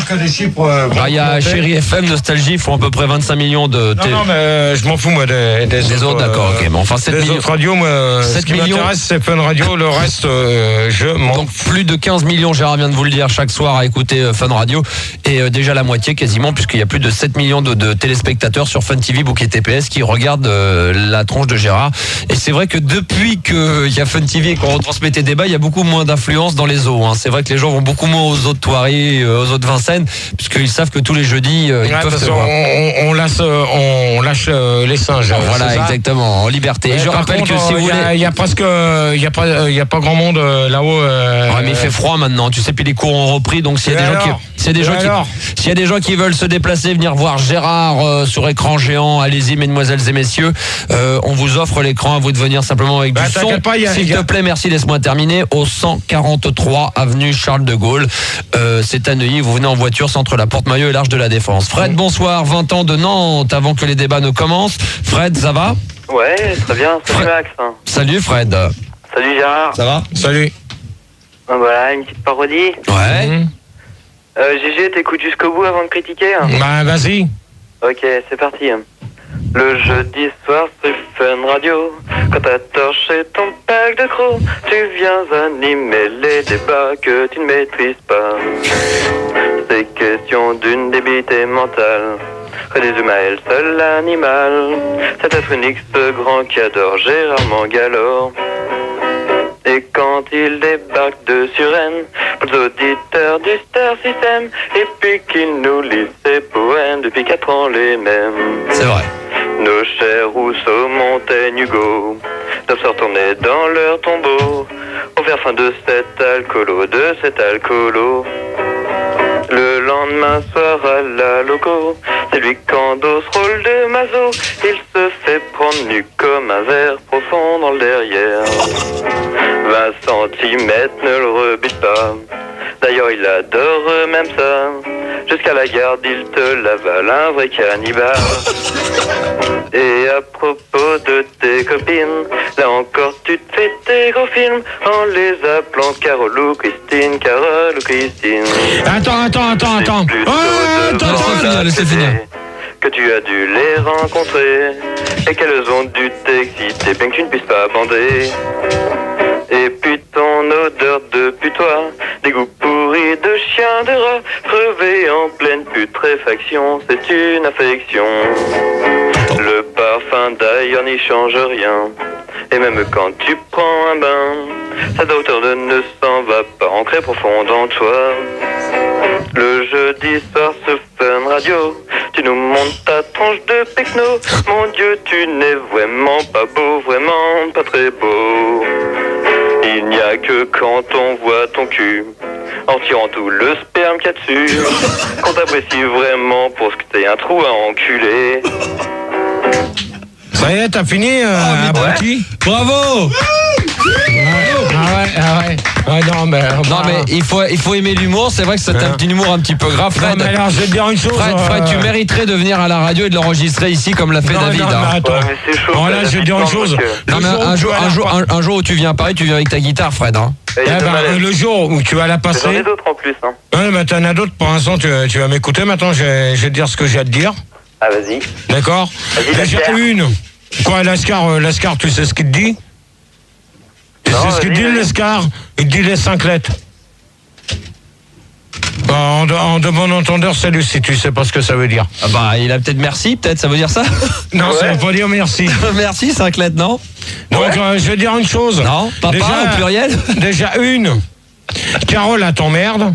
que les chiffres. Il y a Chéri FM, Nostalgie, font à peu près 25 millions de. Non, mais je m'en fous, moi, des autres. D'accord, ok. Mais enfin, 7 millions. Autres radios, moi, 7 ce qui m'intéresse, c'est Fun Radio. Le reste, je m'en. Donc, plus de 15 millions, Gérard vient de vous le dire, chaque soir à écouter Fun Radio. Et déjà la moitié quasiment, puisqu'il y a plus de 7 millions de téléspectateurs sur Fun TV, Book et TPS qui regardent la tronche de Gérard. Et c'est vrai que depuis qu'il y a Fun TV et qu'on retransmet tes débats, il y a beaucoup moins d'influence dans les eaux. Hein. C'est vrai que les gens vont beaucoup moins aux eaux de Thoiry, aux eaux de Vincennes, puisqu'ils savent que tous les jeudis, ils peuvent se voir. On lâche les singes. Voilà, exactement, en liberté. Et je rappelle que si vous voulez. Il y a pas grand monde là-haut. Ouais, mais il fait froid maintenant. Tu sais, puis les cours ont repris, donc s'il y a des gens qui veulent se déplacer, venir voir Gérard sur écran géant, allez-y, mesdemoiselles et messieurs. On vous offre l'écran, à vous de venir simplement avec du son. S'il te plaît, merci, laisse-moi terminer. Au 143 avenue Charles de Gaulle. C'est à Neuilly. Vous venez en voiture, centre la Porte-Maillot et l'Arche de la Défense. Fred, bonsoir. 20 ans de Nantes avant que les débats ne commencent. Fred, ça va? Ouais, très bien. Salut Max. Salut Fred. Salut Gérard. Ça va? Salut. Voilà, une petite parodie. Ouais. Gégé, t'écoutes jusqu'au bout avant de critiquer? Bah, vas-y. Ok, c'est parti. Le jeudi soir, c'est Fun Radio. Quand t'as torché ton pack de crocs, tu viens animer les débats que tu ne maîtrises pas. C'est question d'une débité mentale. Des humains est le seul animal. Cet être unique, ce grand qui adore Gérard Mangalore. Et quand il débarque de Suresnes, pour les auditeurs du Star System, et puis qu'il nous lit ses poèmes depuis 4 ans les mêmes. C'est vrai. Nos chers Rousseau, Montaigne, Hugo doivent se retourner dans leur tombeau pour faire fin de cet alcoolo, Le lendemain soir à la loco, c'est lui qu'endosse rôle de maso. Il se fait prendre nu comme un verre profond dans le derrière. 20 centimètres ne le rebute pas. D'ailleurs il adore même ça. Jusqu'à la garde il te l'avale, un vrai cannibale. Et à propos de tes copines, là encore tu te fais tes gros films en les appelant Carole ou Christine, Carole ou Christine. Attends. Laissez finir. Que tu as dû les rencontrer. et qu'elles ont dû t'exciter, bien que tu ne puisses pas bander. Et puis ton odeur de putois, des goûts pourris de chien de rat, crevé en pleine putréfaction, c'est une affection. Le parfum d'ailleurs n'y change rien, et même quand tu prends un bain, cette odeur ne s'en va pas ancrée profond en toi. Le jeudi soir sur Fun Radio, tu nous montes ta tronche de pecno. Mon Dieu, tu n'es vraiment pas beau, vraiment pas très beau. Il n'y a que quand on voit ton cul, en tirant tout le sperme qu'il y a dessus, qu'on t'apprécie vraiment pour ce que t'es un trou à enculer. Ça y est, t'as fini, Abruti? Bravo. Ah ouais. Non, mais il faut aimer l'humour. C'est vrai que c'est un petit humour un petit peu grave. Fred, non, mais alors, je vais te dire une chose. Fred, tu mériterais de venir à la radio et de l'enregistrer ici comme l'a fait David. Non, mais attends. Ouais, mais c'est chaud. Bon, là, je vais te dire une chose. Non, mais un jour où tu viens à Paris, tu viens avec ta guitare, Fred. Hein. Le jour où tu vas la passer. J'en ai d'autres en plus. Hein. Ouais, mais t'en as d'autres. Pour l'instant, tu vas m'écouter. Maintenant, je vais te dire ce que j'ai à te dire. Ah, vas-y. D'accord. Déjà une. Quoi, Lascar, tu sais ce qu'il te dit? Tu sais ce qu'il dit, Lascar? Il te dit les 5 lettres. En de bon entendeur, c'est lui, si tu sais pas ce que ça veut dire. Ah bah, il a peut-être merci, peut-être, ça veut dire ça? Non, ça veut pas dire merci. Merci, 5 lettres, non? Donc, je vais dire une chose. Non, papa au pluriel? Déjà une. Carole, elle t'emmerde.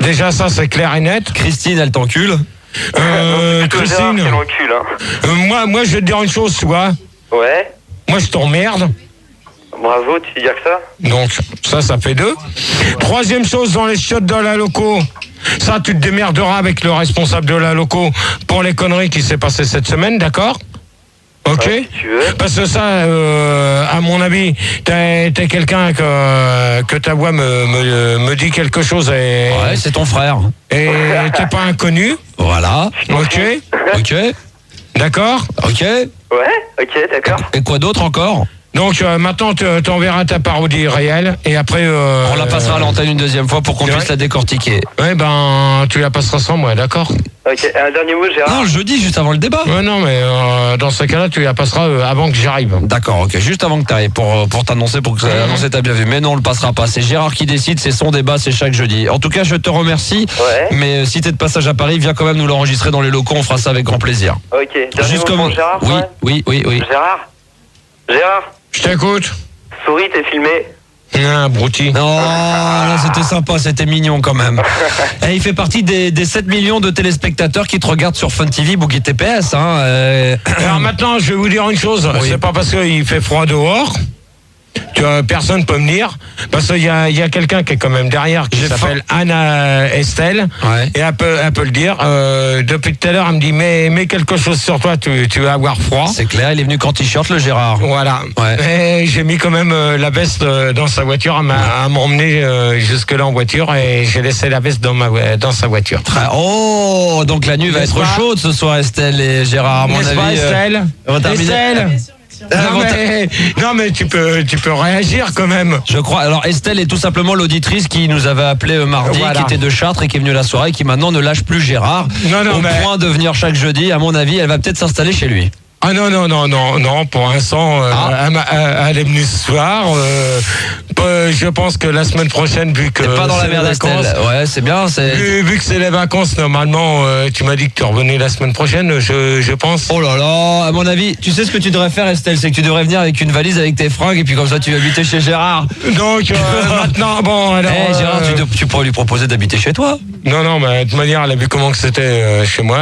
Déjà, ça, c'est clair et net. Christine, elle t'encule. Christine. Moi, je vais te dire une chose, tu vois. Ouais. Moi, je t'emmerde. Bravo, tu dis que ça. Donc, ça fait 2. Troisième chose, dans les chiottes de la loco. Ça, tu te démerderas avec le responsable de la loco pour les conneries qui s'est passées cette semaine, d'accord? Ok. Si tu veux. Parce que ça, à mon avis, t'es quelqu'un que ta voix me dit quelque chose et. Ouais, c'est ton frère. Et t'es pas inconnu. Voilà. Ok. D'accord. Ok. Ouais, ok, d'accord. Et quoi d'autre encore? Donc maintenant, t'enverras ta parodie réelle et après... on la passera à l'antenne une deuxième fois pour qu'on puisse la décortiquer. Ouais, ben, tu la passeras sans moi, d'accord? Ok, un dernier mot, Gérard. Non, jeudi, juste avant le débat. Ouais, non, mais dans ce cas-là, tu la passeras avant que j'arrive. D'accord, ok, juste avant que tu arrives pour t'annoncer, pour que annoncer ta bienvenue. Mais non, on le passera pas. C'est Gérard qui décide, c'est son débat, c'est chaque jeudi. En tout cas, je te remercie. Ouais. Mais si t'es de passage à Paris, viens quand même nous l'enregistrer dans les locaux, on fera ça avec grand plaisir. Ok, dernier Juste mot comment... pour Gérard. Oui. Gérard, Je t'écoute. souris, t'es filmé. Ah, brouti. Non, là, c'était sympa, c'était mignon quand même. Et il fait partie des 7 millions de téléspectateurs qui te regardent sur Fun TV, Boogie TPS. Hein, Alors maintenant, je vais vous dire une chose. Oui. C'est pas parce qu'il fait froid dehors que personne peut venir. Parce qu'il y a quelqu'un qui est quand même derrière, qui s'appelle Anna Estelle. Ouais. Et elle peut le dire. Depuis tout à l'heure, elle me dit, mets quelque chose sur toi, tu vas avoir froid. C'est clair, il est venu qu'en t-shirt, le Gérard. Voilà. Ouais. Et j'ai mis quand même la veste dans sa voiture. Elle m'a emmené jusque-là en voiture et j'ai laissé la veste dans sa voiture. Oh, donc la nuit va N'est-ce être pas chaude ce soir, Estelle et Gérard, à mon N'est-ce avis. pas, Estelle? on va terminer. Estelle non mais tu peux réagir quand même. Je crois. Alors Estelle est tout simplement l'auditrice qui nous avait appelé mardi, Voilà. qui était de Chartres et qui est venue la soirée, qui maintenant ne lâche plus Gérard. Non, au mais... point de venir chaque jeudi. À mon avis, elle va peut-être s'installer chez lui. Ah non, pour l'instant, elle est venue ce soir. Je pense que la semaine prochaine, vu que T'es pas dans la c'est merde, les vacances, Estelle. Ouais, c'est bien. vu que c'est les vacances, normalement, tu m'as dit que tu revenais la semaine prochaine, je pense. Oh là là, à mon avis, tu sais ce que tu devrais faire, Estelle, c'est que tu devrais venir avec une valise avec tes fringues et puis comme ça tu vas habiter chez Gérard. Donc maintenant, bon, alors... Gérard, tu pourrais lui proposer d'habiter chez toi. Non, mais de toute manière, elle a vu comment que c'était chez moi.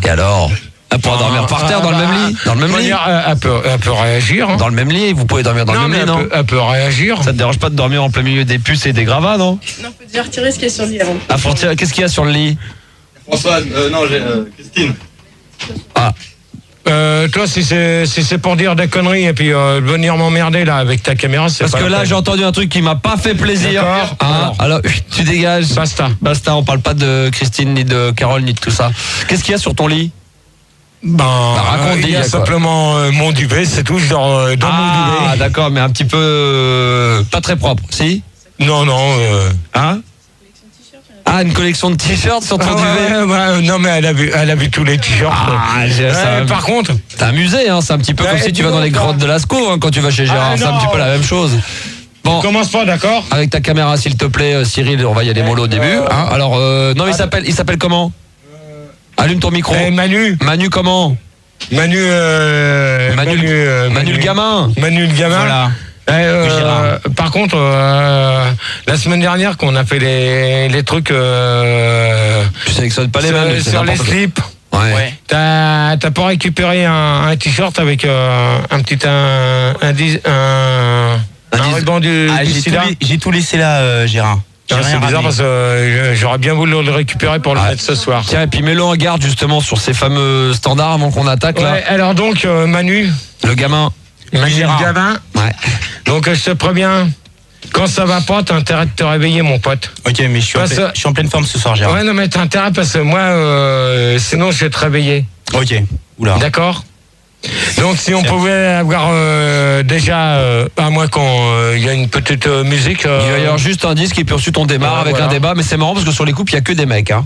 Et alors? Elle pourra dormir par terre dans le même lit. Dans le même lit. Elle peut réagir. Hein. Dans le même lit, vous pouvez dormir dans le même lit, non? Elle peut réagir. Ça te dérange pas de dormir en plein milieu des puces et des gravats, non? Non, faut déjà retirer ce qu'il y a sur le lit avant. Ah, faut retirer. Qu'est-ce qu'il y a sur le lit? Françoise, Christine. Ah. Toi, si c'est pour dire des conneries et puis venir m'emmerder là avec ta caméra, c'est Parce pas que la là, peine. j'ai entendu un truc qui m'a pas fait plaisir. D'accord. Ah, alors, tu dégages. Basta. On parle pas de Christine, ni de Carole, ni de tout ça. Qu'est-ce qu'il y a sur ton lit? Raconte, il y a quoi. simplement mon duvet, c'est tout. Je dors dans mon duvet. Ah, d'accord, mais un petit peu pas très propre, si? Non. Hein? Ah, une collection de t-shirts sur ton duvet. Ouais, non, mais elle a vu tous les t-shirts. Par contre... T'es amusé, hein, c'est un petit peu comme si tu vas dans les grottes de Lascaux, hein, quand tu vas chez Gérard, c'est un petit peu la même chose. Bon, commence pas, d'accord? Avec ta caméra, s'il te plaît, Cyril, on va y aller mollo au début. Hein. Alors, non, il s'appelle comment? Allume ton micro. Manu. Manu comment? Manu le gamin. Manu le gamin. Voilà. Par contre, la semaine dernière, qu'on a fait les trucs... tu sélectionnes pas les mêmes. Sur les slips. Ouais. T'as pas récupéré un t-shirt avec un petit ruban du sida? J'ai tout laissé là, Gérard. C'est bizarre parce que j'aurais bien voulu le récupérer pour le mettre ce soir. Tiens, et puis mets-le en garde justement sur ces fameux standards avant qu'on attaque là. Ouais, alors donc, Manu. Le gamin. Manu le gamin. Ouais. Donc je te préviens, quand ça va pas, t'as intérêt de te réveiller, mon pote. Ok, mais je suis en pleine forme ce soir, Gérard. Ouais, non, mais t'as intérêt parce que moi, sinon je vais te réveiller. Ok, oula. D'accord. Donc si on pouvait avoir déjà, à moins qu'il y a une petite musique... Il va y avoir juste un disque et puis ensuite on démarre avec un débat, mais c'est marrant parce que sur les coupes, il n'y a que des mecs. Hein.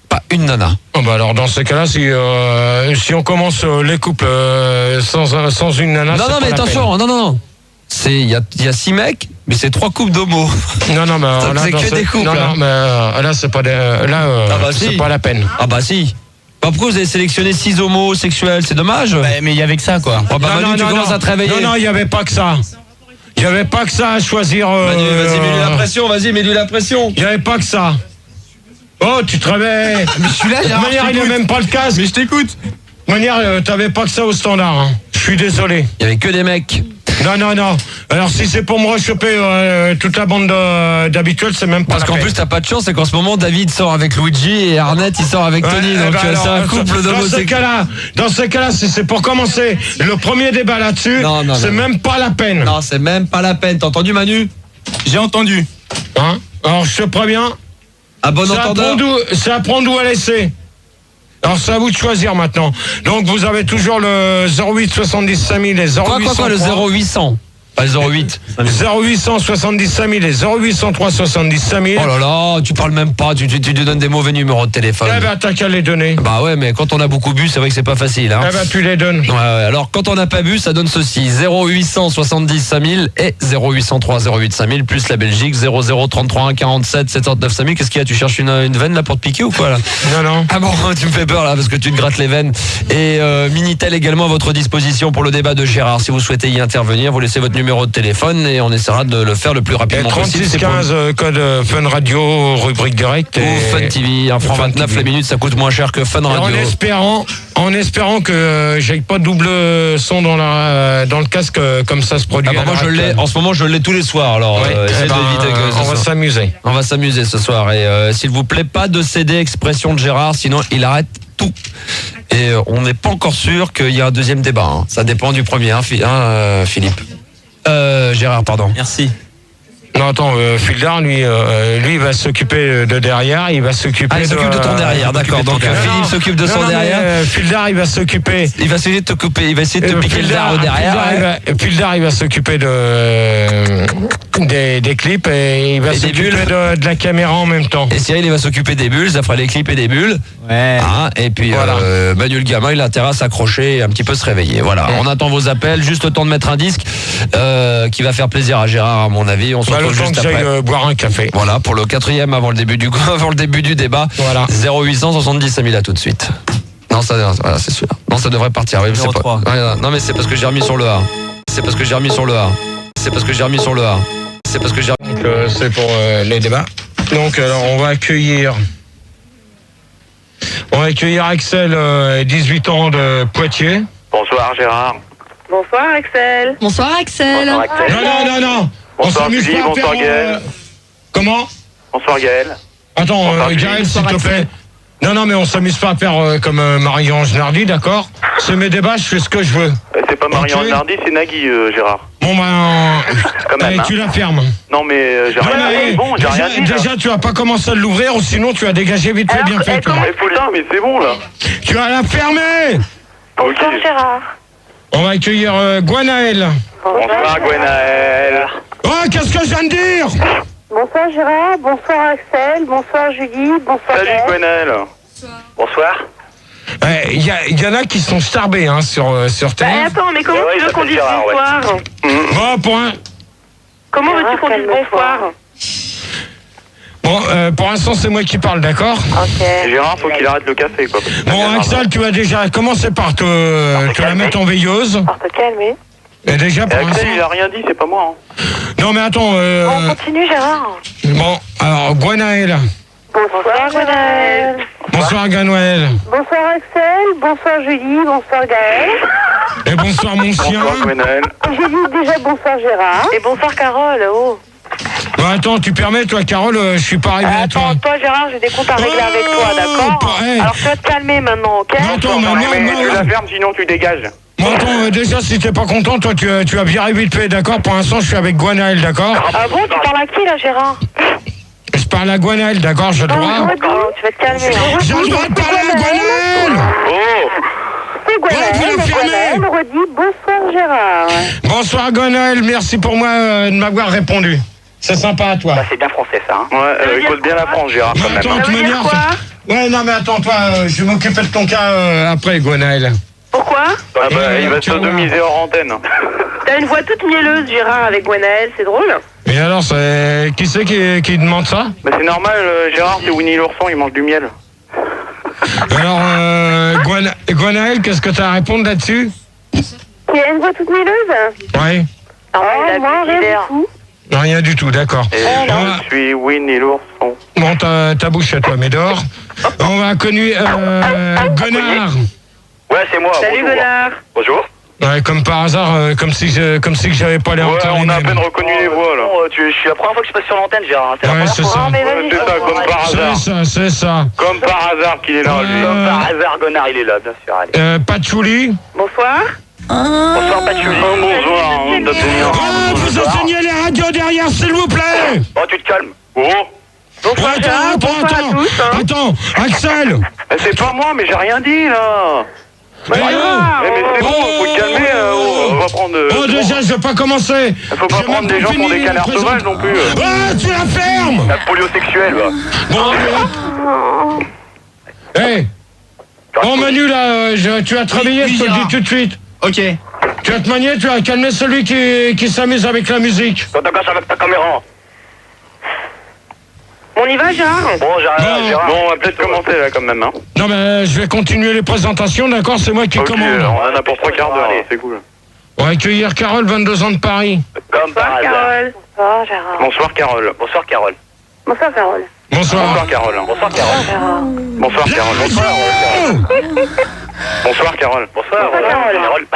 Pas une nana. Oh bah alors dans ce cas-là, si on commence les couples sans une nana... Non, mais attention, non. Il y a 6 mecs, mais c'est 3 couples d'homo. Non, mais là, c'est que des couples. Non, mais là, c'est pas, c'est pas la peine. Ah bah si. Pourquoi vous avez sélectionné 6 homosexuels? C'est dommage. Mais il y avait que ça, quoi. Oh bah Manu, tu commences à te réveiller. Non, il n'y avait pas que ça. Il n'y avait pas que ça à choisir. Manu, vas-y, mets-lui la pression, mets-lui la pression. Il n'y avait pas que ça. Oh, tu te réveilles. Mais je suis là, Gérard. De manière, il n'y a même pas le casque. Mais je t'écoute. De manière, t'avais pas que ça au standard. Hein. Je suis désolé. Il n'y avait que des mecs. Non. Alors si c'est pour me rechoper toute la bande d'habituels, c'est même pas. Parce qu'en plus t'as pas de chance, c'est qu'en ce moment David sort avec Luigi et Arnett il sort avec Tony, donc c'est un couple d'homosexuels. Dans ce cas-là, si c'est pour commencer le premier débat là-dessus, c'est même pas la peine. Non, c'est même pas la peine. T'as entendu, Manu? J'ai entendu. Hein? Alors je te préviens. À bon entendeur. C'est à prendre ou à laisser. Alors c'est à vous de choisir maintenant. Donc vous avez toujours le 08 70 5000 et 0803. Quoi, le 0800? Pas le 08. 0800 70 5000 et 0803 70 5000. Oh là là, tu parles même pas, tu donnes des mauvais numéros de téléphone. Eh ben t'as qu'à les donner. Bah ouais, mais quand on a beaucoup bu, c'est vrai que c'est pas facile. Hein. Eh ben tu les donnes. Ouais, alors quand on n'a pas bu, ça donne ceci: 0800 70 5000 et 0803 08 5000 plus la Belgique 00 33 1 47 79 5000. Qu'est-ce qu'il y a? Tu cherches une veine là pour te piquer ou quoi là? Non. Ah bon, tu me fais peur là parce que tu te grattes les veines. Et Minitel également à votre disposition pour le débat de Gérard. Si vous souhaitez y intervenir, vous laissez votre numéro de téléphone et on essaiera de le faire le plus rapidement possible. 3615 code Fun Radio, rubrique direct. Ou Fun TV, 1 franc 29 TV. La minute, ça coûte moins cher que Fun Radio. En espérant que j'aille pas double son dans le casque comme ça se produit. Moi en ce moment je l'ai tous les soirs. Alors essayez d'éviter que on va s'amuser. On va s'amuser ce soir et s'il vous plaît pas de céder expression de Gérard, sinon il arrête tout. Et on n'est pas encore sûr qu'il y a un deuxième débat. Hein. Ça dépend du premier, Philippe. Gérard, pardon. Merci. Non, attends, Fildar, lui, il va s'occuper de derrière, il va s'occuper il s'occupe de ton derrière, d'accord. Donc Philippe s'occupe de son derrière. Fildar, il va s'occuper. Il va essayer de te couper, il va essayer de te piquer le derrière au derrière. Fildar, il va s'occuper des clips et il va s'occuper de la caméra en même temps. Et Cyril, il va s'occuper des bulles, ça fera les clips et des bulles. Ouais. Et puis voilà. Manu le gamin, il a intérêt à s'accrocher et un petit peu se réveiller. Voilà. On attend vos appels, juste le temps de mettre un disque qui va faire plaisir à Gérard, à mon avis. On se retrouve juste après. Boire un café. Voilà, pour le 4e avant le début du débat. Voilà. 0800 70 5000, à tout de suite. Non, voilà, c'est sûr. Non, ça devrait partir. Oui, c'est pas. Non, mais c'est parce que j'ai remis sur le A. C'est parce que j'ai remis sur le A. Donc, c'est pour les débats. Donc, alors, on va accueillir Axel, 18 ans de Poitiers. Bonsoir Gérard. Bonsoir Axel. Bonsoir Axel. Non. Bonsoir Julie, bonsoir Gaël. Comment? Bonsoir Gaël. Attends, Gaël, s'il te plaît. Non, mais on s'amuse pas à faire comme Marie-Ange Nardi, d'accord? C'est mes débats, je fais ce que je veux. C'est pas Marie-Ange Nardi, c'est Nagui, Gérard. Bon, quand même, tu la fermes. Non, mais j'ai rien dit. Bon, j'ai rien dit. Déjà, tu vas pas commencer à l'ouvrir, ou sinon tu vas dégager vite fait, bien fait. Mais putain, mais c'est bon, là. Tu vas la fermer. Bonsoir Gérard. On va accueillir Gwenaël. Bonsoir Gwenaël. Oh, qu'est-ce que je viens de dire? Bonsoir Gérard, bonsoir Axel, bonsoir Julie, bonsoir Salut Gwenaël. Bonsoir. Il y en a qui sont starbés sur Terre. attends, mais comment tu veux qu'on dise bonsoir Bon, point. Comment veux-tu qu'on dise bonsoir? Bon, pour l'instant, c'est moi qui parle, d'accord? Ok. Gérard, faut qu'il arrête le café, quoi. Bon, Axel, tu as déjà commencé par te la mettre en veilleuse. Par te calmer. Et déjà, pour Axel, l'instant... il a rien dit, c'est pas moi. Non, mais attends... On continue Gérard. Bon, alors, Gwenaël. Bonsoir Gwenaël. Bonsoir, Gwenaël. Bonsoir Axel, bonsoir Julie, bonsoir Gaël. Et bonsoir, mon chien. Bonsoir Gwenaël. J'ai dit déjà bonsoir Gérard. Et bonsoir Carole, oh. Bon, attends, tu permets, toi, Carole, je suis pas arrivé à toi. Attends, toi Gérard, j'ai des comptes à régler avec toi, d'accord? hey. Alors tu vas te calmer maintenant, ok? Mais attends, mais Tu la fermes, sinon tu dégages. Bon, attends, déjà, si t'es pas content, toi, tu vas virer vite fait, d'accord? Pour l'instant, je suis avec Gwenaël, d'accord? Ah bon, tu parles à qui là Gérard? Je parle à Gwenaël, d'accord? J'ai le droit? Tu vas te calmer. J'ai le droit de parler à Gwenaël! Oh! C'est Gwenaël, redit bonsoir Gérard. Bonsoir, Gwenaël, merci pour moi de m'avoir répondu. C'est sympa à toi. C'est bien français, ça, hein? Ouais, écoute bien la France, Gérard, quand même. Attends, tu m'énerves. Ouais, non, mais attends, toi, je vais m'occuper de ton cas après, Gwenaël. Pourquoi? Ah bah, il va te sodomiser hors antenne. T'as une voix toute mielleuse, Gérard, avec Gwenaël, c'est drôle. Et alors, qui c'est qui demande ça? Bah, c'est normal, Gérard, c'est Winnie l'ourson, il mange du miel. Alors, Gwenaël, qu'est-ce que t'as à répondre là-dessus? Il a une voix toute mielleuse? Ouais. Moi, rien du tout. Rien du tout, d'accord. Et je suis Winnie l'ourson. Bon, ta bouche à toi, Médor. On va connu Gonard. Ouais, c'est moi. Salut, bonjour. Gonard. Bonjour. Ouais, comme par hasard, comme si j'avais pas l'air Ouais, encore on a à peine reconnu les voix, là. Je suis la première fois que je passe sur l'antenne, Gérard. Ouais, c'est ça. C'est ça, comme par hasard. C'est ça. Comme par hasard qu'il est là, lui. Comme par hasard, Gonard, il est là, bien sûr. Allez. Patchouli. Bonsoir. Bonsoir, Patchouli. Bonsoir, Vous enseignez les radios derrière, s'il vous plaît. Oh, tu te calmes. Oh. Bonsoir, Attends, Axel. C'est pas moi, mais j'ai rien dit, là. Mais c'est bon, faut te calmer, on va prendre... Oh, déjà, je vais pas commencer. Faut pas prendre des gens pour des canards sauvages non plus. Ah, tu la fermes. La polio sexuelle, va. Bon, hey. Bon, Manu, là, tu vas travailler, je te le dis tout de suite. Ok. Tu vas te manier, tu vas calmer celui qui s'amuse avec la musique. Quand t'as avec ta caméra. On y va, Gérard? Bon, Gérard. Bon, on va peut-être commencer, là, quand même, hein. Non, mais je vais continuer les présentations, d'accord? C'est moi qui commande. On en a pour 3 quarts d'heure, c'est cool. On va accueillir Carole, 22 ans de Paris. Comme par hasard. Bonsoir, Gérard. Bonsoir, Carole. Bonsoir, Carole. Bonsoir, Carole. Bonsoir. Bonsoir, Carole. Bonsoir, Carole. Bonsoir, Carole. Bonsoir, Carole. Bonsoir, Carole.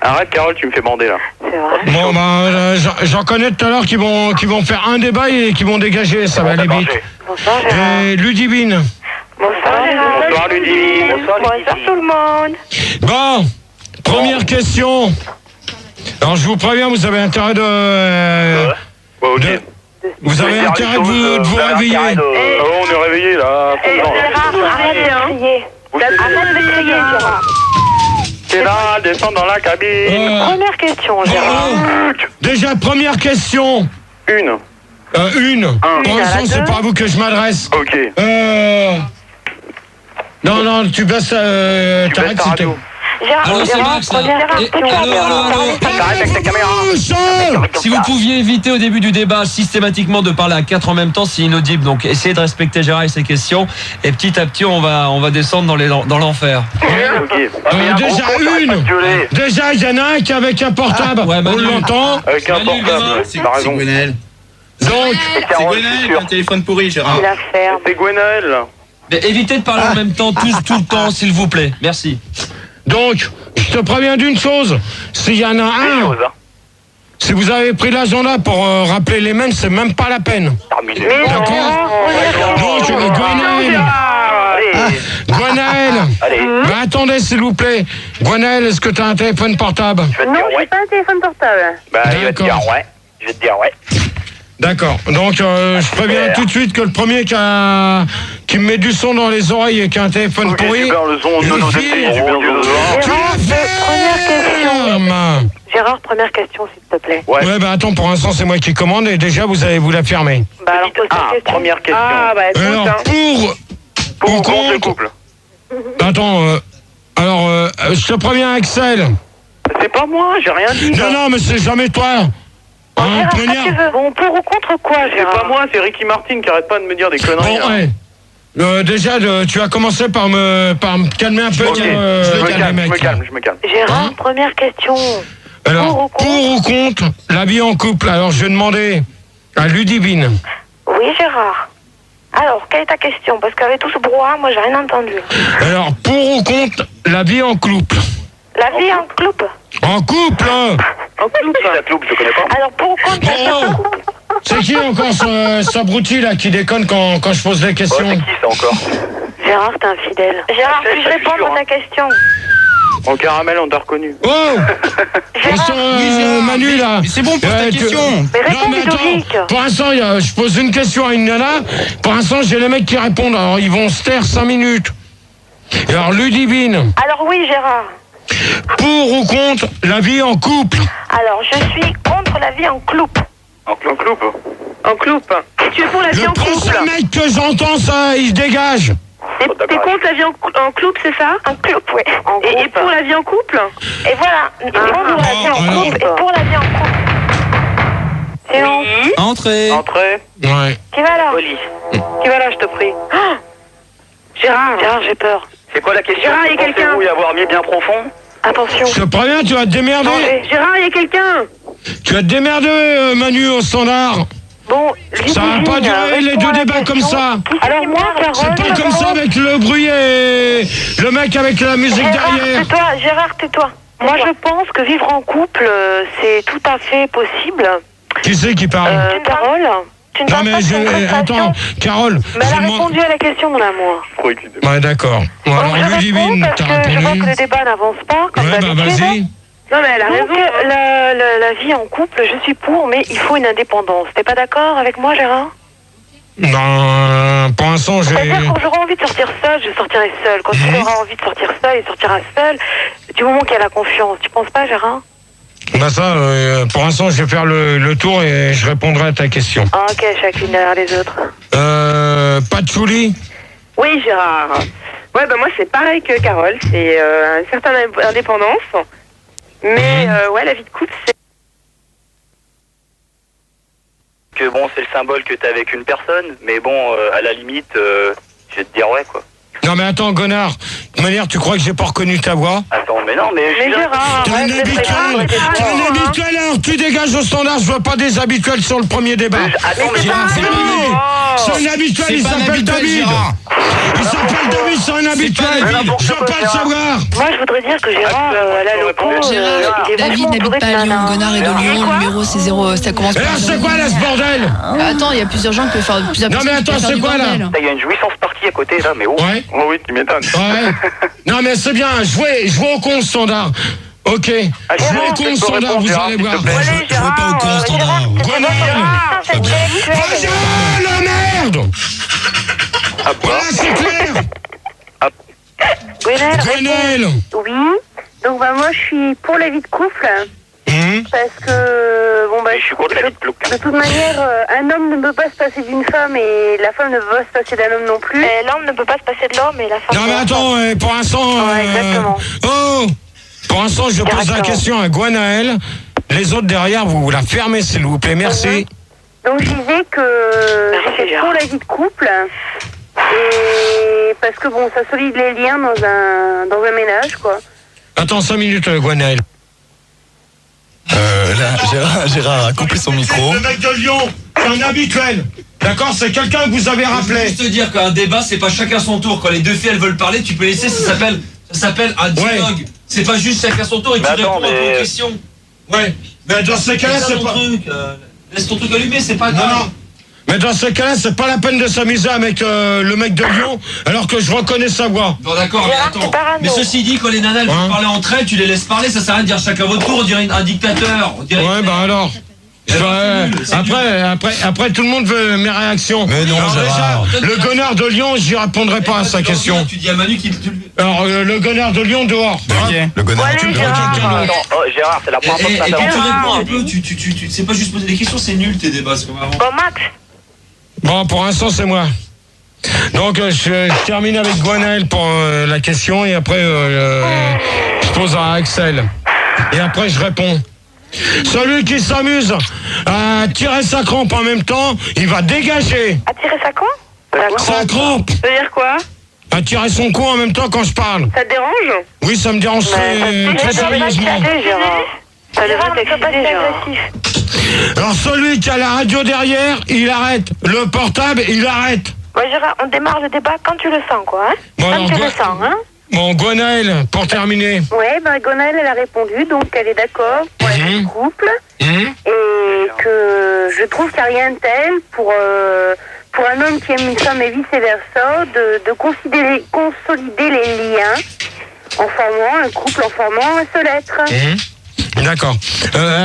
Arrête, Carole, tu me fais bander, là. C'est vrai. Bon, bah, j'en connais tout à l'heure qui vont faire un débat et qui vont dégager, ça va aller vite. Bonsoir, Gérard. Et Ludivine. Bonsoir, Gérard. Bonsoir, Ludivine. Bonsoir, tout le monde. Bon, première question. Alors, je vous préviens, vous avez intérêt vous avez intérêt de vous réveiller. On est réveillés, là. Gérard, arrêtez, hein. Arrête de crier, Gérard. C'est là, descends dans la cabine. Première question, Gérard. Déjà, première question. Une. Pour l'instant, c'est pas à vous que je m'adresse. Ok. Non, tu baisses t'arrêtes ta radio. Allô, c'est Max, là. Allô. T'arrêtes avec ta caméra. Si vous pouviez éviter au début du débat systématiquement de parler à 4 en même temps, c'est inaudible. Donc essayez de respecter Gérard et ses questions. Et petit à petit, on va descendre dans l'enfer. Déjà, il y en a un qui est avec un portable. Ouais, on l'entend. Avec un portable. C'est Gwenaël. Donc, C'est Gwenaël qui a un téléphone pourri, Gérard. C'est Gwenaël, là. Mais évitez de parler en même temps, tous, tout le temps, s'il vous plaît. Merci. Donc, je te préviens d'une chose. S'il y en a un, si vous avez pris l'agenda pour rappeler les mêmes, c'est même pas la peine. D'accord? Donc, Gwenaël. Bah, attendez, s'il vous plaît. Gwenaël, est-ce que tu as un téléphone portable? Non, j'ai pas un téléphone portable. Bah, il va te dire ouais. Je vais te dire ouais. D'accord. Donc, je préviens tout de suite que le premier qui me met du son dans les oreilles et qui a un téléphone pourri. Le son de nos Tu la fermes. Gérard, première question, s'il te plaît. Ouais, bah attends, pour l'instant, c'est moi qui commande et déjà, vous allez vous la fermer. Bah alors, pose ta question. Première question. Ah, bah écoute, Alors, Pour ou contre le couple? Attends, je te préviens, Axel. C'est pas moi, j'ai rien dit. Non, mais c'est jamais toi. Gérard, première. quand tu veux. Bon, pour ou contre quoi, C'est Gérard? pas moi, c'est Ricky Martin qui arrête pas de me dire des conneries. Bon, là. ouais. Déjà, tu as commencé par me calmer un peu. Ok, je me calme. Gérard, Hein première question. Alors, pour ou contre la vie en couple? Alors, je vais demander à Ludivine. Oui, Gérard. Alors, quelle est ta question? Parce qu'avec tout ce brouhaha, moi, j'ai rien entendu. Alors, pour ou contre la vie en couple? La vie en couple? En couple, hein? En couple? La couple, je connais pas. Alors, pour ou contre la vie en couple? C'est qui encore ce abruti là qui déconne quand je pose des questions? C'est qui ça encore? Gérard, t'es infidèle. Gérard, puis-je répondre à ta question? En caramel, on t'a reconnu. Oh Gérard, Manu là. C'est bon pour ta question. mais réponds, Non mais Ludovic. attends, pour l'instant je pose une question à une nana, pour l'instant j'ai les mecs qui répondent, alors ils vont se taire 5 minutes. Et alors Ludivine, Alors oui, Gérard. pour ou contre la vie en couple? Alors, je suis contre la vie en couple. En couple. En couple. Et tu es pour la vie Le en couple? prochain mec que j'entends ça, il se dégage. T'es contre la vie en couple, c'est ça? En couple, oui. Et pour la vie en couple? Et voilà. Et pour la vie en couple. Et pour la vie en couple. C'est bon. Entrez. Ouais. Qui va là? Qui va là, je te prie? Gérard, j'ai peur. C'est quoi la question? Gérard, il y a quelqu'un. Pensez-vous y avoir mis bien profond? Attention. Je te préviens, tu vas te démerder. Gérard, il y a quelqu'un. Tu vas te démerder, Manu, au standard. Bon, Ça va pas durer les deux débats comme ça. Alors moi, Carole... C'est pas comme ça avec le bruit et le mec avec la musique derrière. Tais-toi, Gérard, tais-toi. Moi, je pense que vivre en couple, c'est tout à fait possible. Qui c'est qui parle? Carole, tu ne Non parles mais pas de je... concentration. Attends, Carole. Mais elle a je demande- répondu à la question, mon amour. Ouais, d'accord. Bon, Donc, alors je réponds Ludivine, parce t'as que je vois répondu. que le débat n'avance pas, comme Ouais, bah d'habitude. vas-y. Non, mais elle a raison. La vie en couple, je suis pour, mais il faut une indépendance. T'es pas d'accord avec moi, Gérard? Non, pour l'instant, j'ai... C'est-à-dire, quand j'aurai envie de sortir seule, je sortirai seule. Quand tu auras envie de sortir seule, il sortira seule. Du moment qu'il y a la confiance. Tu penses pas, Gérard? Bah ça, pour l'instant, je vais faire le tour et je répondrai à ta question. Ah, ok, chacune derrière les autres. Patchouli? Oui, Gérard. Ouais, bah moi, c'est pareil que Carole. C'est une certaine indépendance. Mais, ouais, la vie de couple, c'est... Que bon, c'est le symbole que t'as avec une personne, mais bon, à la limite, je vais te dire ouais, quoi. Non mais attends, Gonard, de toute manière, tu crois que j'ai pas reconnu ta voix? Attends, mais non, mais... Mais Gérard, T'es un habituel, alors tu dégages au standard, je vois pas des habituels sur le premier débat. Attends, mais Gérard, c'est un habituel, il s'appelle David. Il s'appelle David, c'est un habituel. Je veux pas le savoir. moi, je voudrais dire que Gérard, à la loco, Gérard, il est David vachement n'habite entouré pas de à Lyon, nanas. Gonard est de Lyon, le numéro c'est 0, ça commence Et par là, un c'est zéro. quoi là, ce bordel? Attends, il y a plusieurs gens qui peuvent faire plusieurs Non, mais personnes qui attends, peuvent faire c'est du quoi, là? bordel. il y a une jouissance partie à côté, là, mais oh. Ouais. Oh oui, tu m'étonnes. Ouais. Non mais c'est bien, jouez au con standard. Ok. Jouez au con standard, vous allez voir. Allez, Gérard, pas au con, standard. Grenelle. c'est intellectuel. Vas-y, la merde. Ah, Voilà, c'est clair. Grenelle. Oui. Donc, bah, moi, je suis pour la vie de couple. Parce que, bon, bah, Je suis contre la vie de couple. de toute manière, un homme ne peut pas se passer d'une femme et la femme ne peut pas se passer d'un homme non plus. L'homme ne peut pas se passer de l'homme et la femme... Non mais attends, pour l'instant... Ouais, exactement. Oh. Pour l'instant, je pose la Exactement. question à Gwenaël. Les autres derrière, vous la fermez s'il vous plaît, merci. Donc, je disais que Merci, j'étais pour la vie de couple. Et parce que, bon, ça solide les liens dans un ménage, quoi. Attends 5 minutes, Gwenaël. Là, Gérard a coupé son micro. Le mec de Lyon, c'est un habituel. D'accord, c'est quelqu'un que vous avez Je veux rappelé. juste te dire qu'un débat, c'est pas chacun son tour. Quand les deux filles elles veulent parler, tu peux laisser, ça s'appelle un dialogue. C'est pas juste chacun son tour et tu Mais attends, réponds à mais- une question. Ouais. Mais dans ces cas-là, C'est c'est ton pas... truc. Laisse ton truc allumé, c'est pas Non, grave. non. Mais dans ces cas-là, c'est pas la peine de s'amuser avec le mec de Lyon, alors que je reconnais sa voix. Bon d'accord, mais Gérard, attends. t'es parano. Mais ceci dit, quand les nanas elles veulent Hein parler entre elles, tu les laisses parler, ça sert à rien de dire chacun votre tour, on dirait un dictateur. On dirait... Ouais, bah alors. Après, tout le monde veut mes réactions. Mais non, alors Gérard. déjà, le Gonard de Lyon, j'y répondrai pas à sa question. Tu dis à Manu qu'il. Alors, le Gonard de Lyon dehors. Le Gonard. Ouais, Tu prends Gérard. quelqu'un d'autre. Gérard, c'est la première fois que ça Et tu t'arrive. réponds un peu, tu sais pas juste poser des questions, c'est nul tes débats, c'est comme avant. Bon, Max. Bon, pour l'instant, c'est moi. Donc, je termine avec Gwenaël pour la question et après, je pose à Axel. Et après, je réponds. Celui qui s'amuse à tirer sa crampe en même temps, il va dégager. À tirer sa quoi? Sa crampe. Ça veut dire quoi? À tirer son cou en même temps quand je parle. Ça te dérange? Oui, ça me dérange très sérieusement. Ça devrait t'exciter, Gérard. Alors, celui qui a la radio derrière, il arrête. Le portable, il arrête. Ouais, Gérard, on démarre le débat quand tu le sens, quoi. Hein? Bon, Quand alors, tu le sens, hein? Bon, Gwenaël, pour terminer. Ouais, ben Gonal, elle a répondu, donc elle est d'accord pour la vie de couple. Et que je trouve qu'il n'y a rien de tel pour un homme qui aime une femme et vice-versa, de consolider les liens en formant un couple, en formant un seul être. D'accord.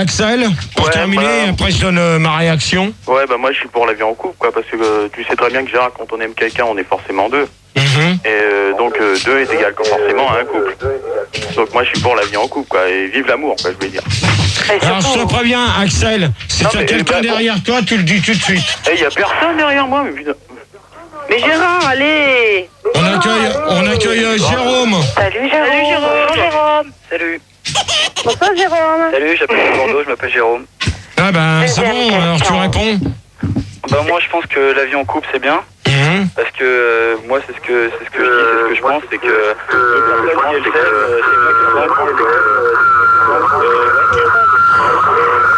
Axel, pour terminer, après je donne ma réaction. Ouais, bah moi je suis pour la vie en couple, quoi, parce que tu sais très bien que Gérard, quand on aime quelqu'un, on est forcément deux. Et donc 2 est égal forcément à un couple. Donc moi je suis pour la vie en couple, quoi, et vive l'amour, quoi, je veux dire. Alors je te préviens, Axel, si tu as quelqu'un derrière toi, tu le dis tout de suite. Il y a personne derrière moi, mais putain. Mais Gérard, allez! On accueille Jérôme. Salut Jérôme! Salut Jérôme! Salut. Bonsoir Jérôme! Salut, j'appelle Bordeaux, je m'appelle Jérôme. Ah ben c'est bon, alors tu réponds. Bah moi je pense que la vie en couple c'est bien. Parce que moi c'est ce que je dis, c'est ce que je pense, c'est que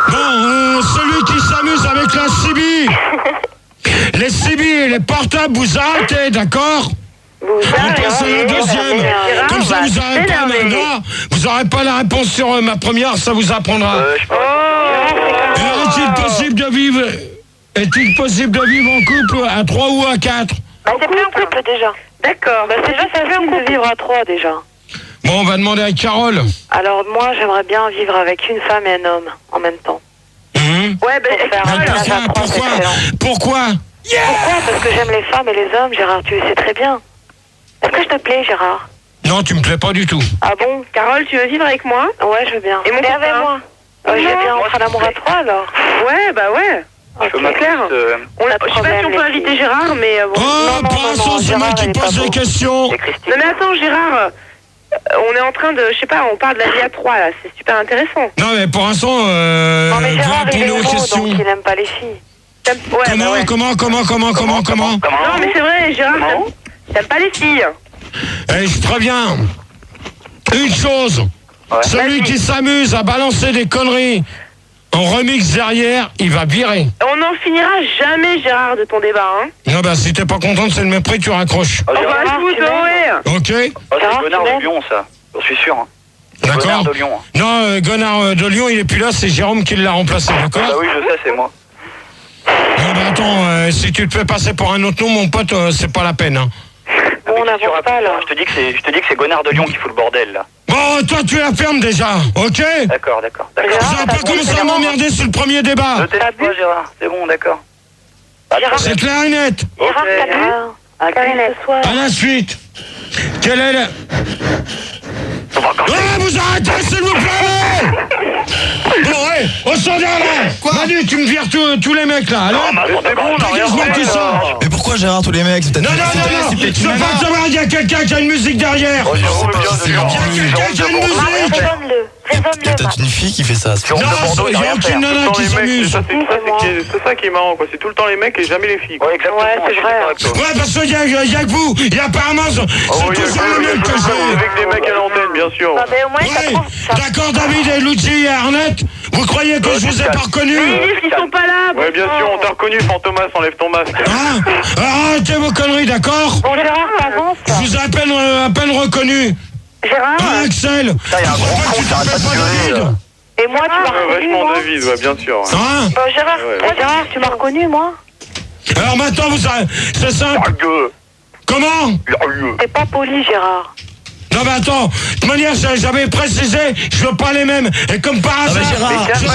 Bon, celui qui s'amuse avec la CB. Les CB et les portables, vous arrêtez, d'accord? On passe à la deuxième. Comme ça, vous n'aurez pas maintenant. Vous n'aurez pas la réponse sur ma première, ça vous apprendra. Est-il possible de vivre en couple à 3 ou à 4? Bah, c'est plus un couple déjà. D'accord. Bah, c'est juste facile de vivre à 3 déjà. Bon, on va demander à Carole. Alors, moi, j'aimerais bien vivre avec une femme et un homme en même temps. Ouais, ben, Pourquoi? Pourquoi? Parce que j'aime les femmes et les hommes, Gérard, tu le sais très bien. Est-ce que je te plais, Gérard? Non, tu me plais pas du tout. Ah bon? Carole, tu veux vivre avec moi? Ouais, je veux bien. Et mon avec moi? Je veux bien entrer en amour à 3 alors. Ouais, bah ouais. C'est clair. Je sais pas si on peut inviter Gérard, mais bon. Oh, pour l'instant, c'est moi qui pose les questions. Non, mais attends, Gérard. On est en train de, je sais pas, on parle de la vie à 3 là, c'est super intéressant. Non, mais pour l'instant, non, mais Gérard, il est aux questions. donc il n'aime pas les filles. Comment? Non, mais c'est vrai, Gérard, t'aimes pas les filles. Et je préviens une chose. Celui qui s'amuse à balancer des conneries en remix derrière, il va virer. On n'en finira jamais, Gérard, de ton débat, hein. Non, bah, si t'es pas contente, c'est le mépris, tu raccroches. On va se foutre, ouais. Ok. C'est Gonard de Lyon, ça. Je suis sûr. D'accord. Gonard de Lyon. Non, Gonard de Lyon, il est plus là, c'est Jérôme qui l'a remplacé, d'accord? Ah oui, je sais, c'est moi. Non, bah attends, si tu te fais passer pour un autre nom, mon pote, c'est pas la peine, hein. Bon, on n'avance pas, là. Je te dis que c'est Gonard de Lyon qui fout le bordel, là. Bon, toi, tu la fermes déjà, ok? D'accord. Vous avez pas commencé à m'emmerder sur le premier débat. Je t'ai pas, Gérard. C'est bon, d'accord. C'est clair et net. Gérard, t'as bu? À la suite. Quelle est la... vous arrêtez, s'il vous plaît! Bon, ouais, au standard, là! Manu, tu me vires tous les mecs, là, allez! Dégage-moi tout ça! Mais pourquoi Gérard, tous les mecs? Non, je veux pas savoir, il y a quelqu'un qui a une musique derrière! Il y a Quelqu'un qui a une musique! Il y a peut-être une fille qui fait ça. Non, il n'y a aucune nana qui s'amuse! C'est ça qui est marrant, quoi. C'est tout le temps les mecs et jamais les filles. Ouais, exactement. Ouais, c'est vrai. Ouais, parce qu'il y a que vous! Il y a apparemment, c'est toujours le même que j'ai! Avec des mecs à l'antenne, bien sûr. Bah, mais au moins, ça Ouais, prouve ça. d'accord, David et Luigi et Arnett, vous croyez que je vous ai pas reconnu? Ils disent qu'ils sont pas là. Ouais, bien sûr, on t'a reconnu, Fantomas, enlève ton masque. Hein? Arrêtez vos conneries, d'accord? Bon, Gérard, avance. Je vous ai à peine reconnu. Gérard. Hein, Axel? Putain, il y a un gros con, t'arrêtes pas de gueuler. Et moi, tu m'as reconnu, Vachement moi. David, ouais, bien sûr. Hein? Bon, Gérard, tu m'as reconnu, moi. Alors maintenant, c'est simple. Comment? T'es pas poli, Gérard. Non, mais attends. De toute manière, j'avais précisé, je veux pas les mêmes. Et comme par hasard. Gérard, c'est pas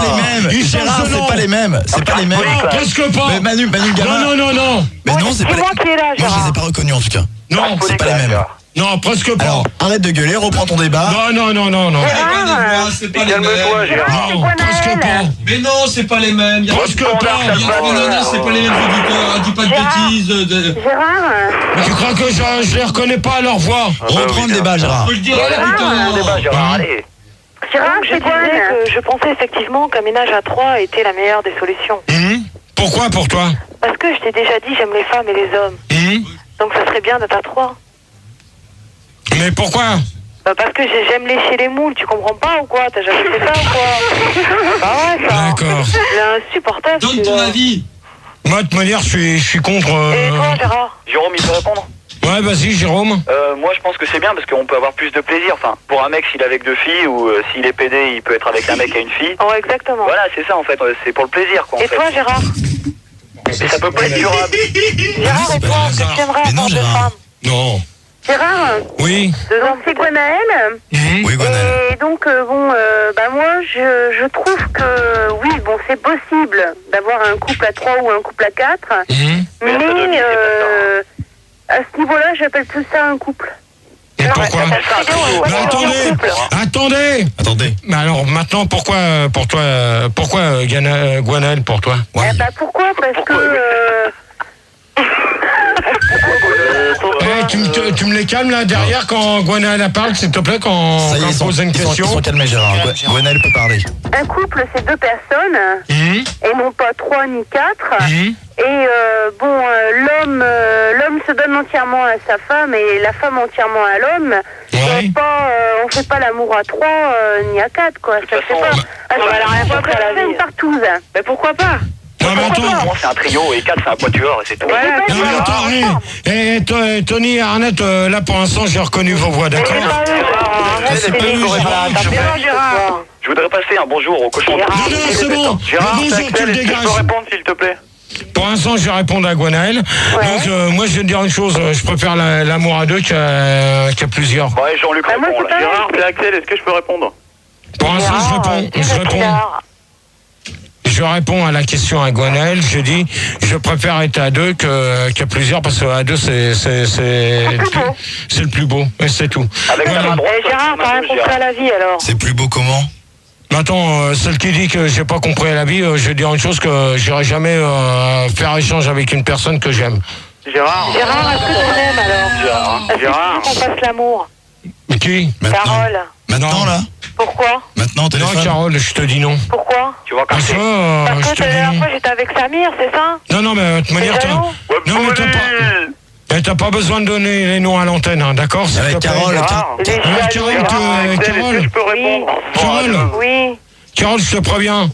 les mêmes. Gérard, c'est pas les mêmes. C'est pas les mêmes. Non, presque pas. Mais Manu Gamin. Non. Mais non, c'est pas les mêmes. qui est là, Moi, je les ai pas reconnus en tout cas. Non, c'est pas les mêmes. Non, presque pas. Alors, arrête de gueuler, reprends ton débat. Non. C'est pas les mêmes. Calme-toi, Gérard. Non, presque pas. Mais non, c'est pas les mêmes. Presque pas. C'est pas les mêmes auditeurs. Dis pas de bêtises. Gérard, Tu crois que je les reconnais pas à leur voix? Reprends le débat, Gérard. Je le dirai là, putain. Gérard, allez. Gérard, Je disais que je pensais effectivement qu'un ménage à 3 était la meilleure des solutions. Pourquoi pour toi? Parce que je t'ai déjà dit, j'aime les femmes et les hommes. Donc ça serait bien d'être à 3. Mais pourquoi? Bah parce que j'aime lécher les moules, tu comprends pas ou quoi? T'as jamais fait ça ou quoi? Bah ouais, ça. D'accord. C'est insupportable. Donne ton avis. Moi, de toute manière, je suis contre. Et toi, Gérard? Jérôme, il peut répondre? Ouais, vas-y, Jérôme. Moi, je pense que c'est bien parce qu'on peut avoir plus de plaisir. Enfin, pour un mec, s'il est avec 2 filles ou s'il est PD, il peut être avec un mec et une fille. Ouais, exactement. Voilà, c'est ça en fait. C'est pour le plaisir, quoi. Et toi, Gérard? Mais ça peut pas être durable. Gérard, et toi, est-ce que tu aimerais avoir 2 femmes? Non. Gérard, Oui. donc c'est Gwenaël. Oui, Gwenaël. Et donc, moi, je trouve que, oui, bon, c'est possible d'avoir un couple à 3 ou un couple à 4. Mais à ce niveau-là, j'appelle tout ça un couple. Et pourquoi? Mais attendez. Mais alors, maintenant, pourquoi pour toi, pourquoi Gwenaël pour toi? Pourquoi? Parce que... Tu me les calmes là derrière quand Gwenaël parle, s'il te plaît, quand on pose une question. Ils sont calmés, Gérard. Gwenaël peut parler. Un couple, c'est 2 personnes, et non pas 3 ni 4. Et l'homme se donne entièrement à sa femme et la femme entièrement à l'homme. On fait pas l'amour à 3 ni à 4, quoi. Ça se fait pas. Elle a rien fait à la vie. Partouze. Mais pourquoi pas? Non, mais attends. C'est un trio et 4 c'est un quatuor et c'est tout. Non, mais attends, Tony et Arnett, là pour l'instant j'ai reconnu vos voix, d'accord? C'est pas eux, Gérard. Je voudrais passer un bonjour au cochon. Non, c'est bon. Gérard, Bonjour, tu le dégages. tu peux répondre s'il te plaît? Pour l'instant, je vais répondre à Gwenaël. Donc, moi, je vais te dire une chose. Je préfère l'amour à 2 qu'à plusieurs. Ouais, Jean-Luc répond. Gérard, c'est Axel. Est-ce que je peux répondre? Pour l'instant, je réponds à la question à Gwenaël. Je dis, je préfère être à 2 qu'à plusieurs parce qu'à 2, c'est le plus beau. Et c'est tout. Gérard, t'as rien compris à la vie alors? C'est plus beau comment? Attends, celle qui dit que j'ai pas compris à la vie, je vais dire une chose, que j'irai jamais faire échange avec une personne que j'aime. Gérard, est-ce que tu l'aimes alors? Gérard. Est-ce que tu veux qu'on fasse l'amour? Qui? Carole. Maintenant, là? Pourquoi? Maintenant, au téléphone? Non, Carole, je te dis non. Pourquoi? Tu vois comme ça, Parce je que te la dis dernière non. fois j'étais avec Samir, c'est ça? Non, mais de toute manière, t'as pas besoin de donner les noms à l'antenne, hein, d'accord? Carole, Carole, je peux répondre? Carole, oui. Carole, je te préviens.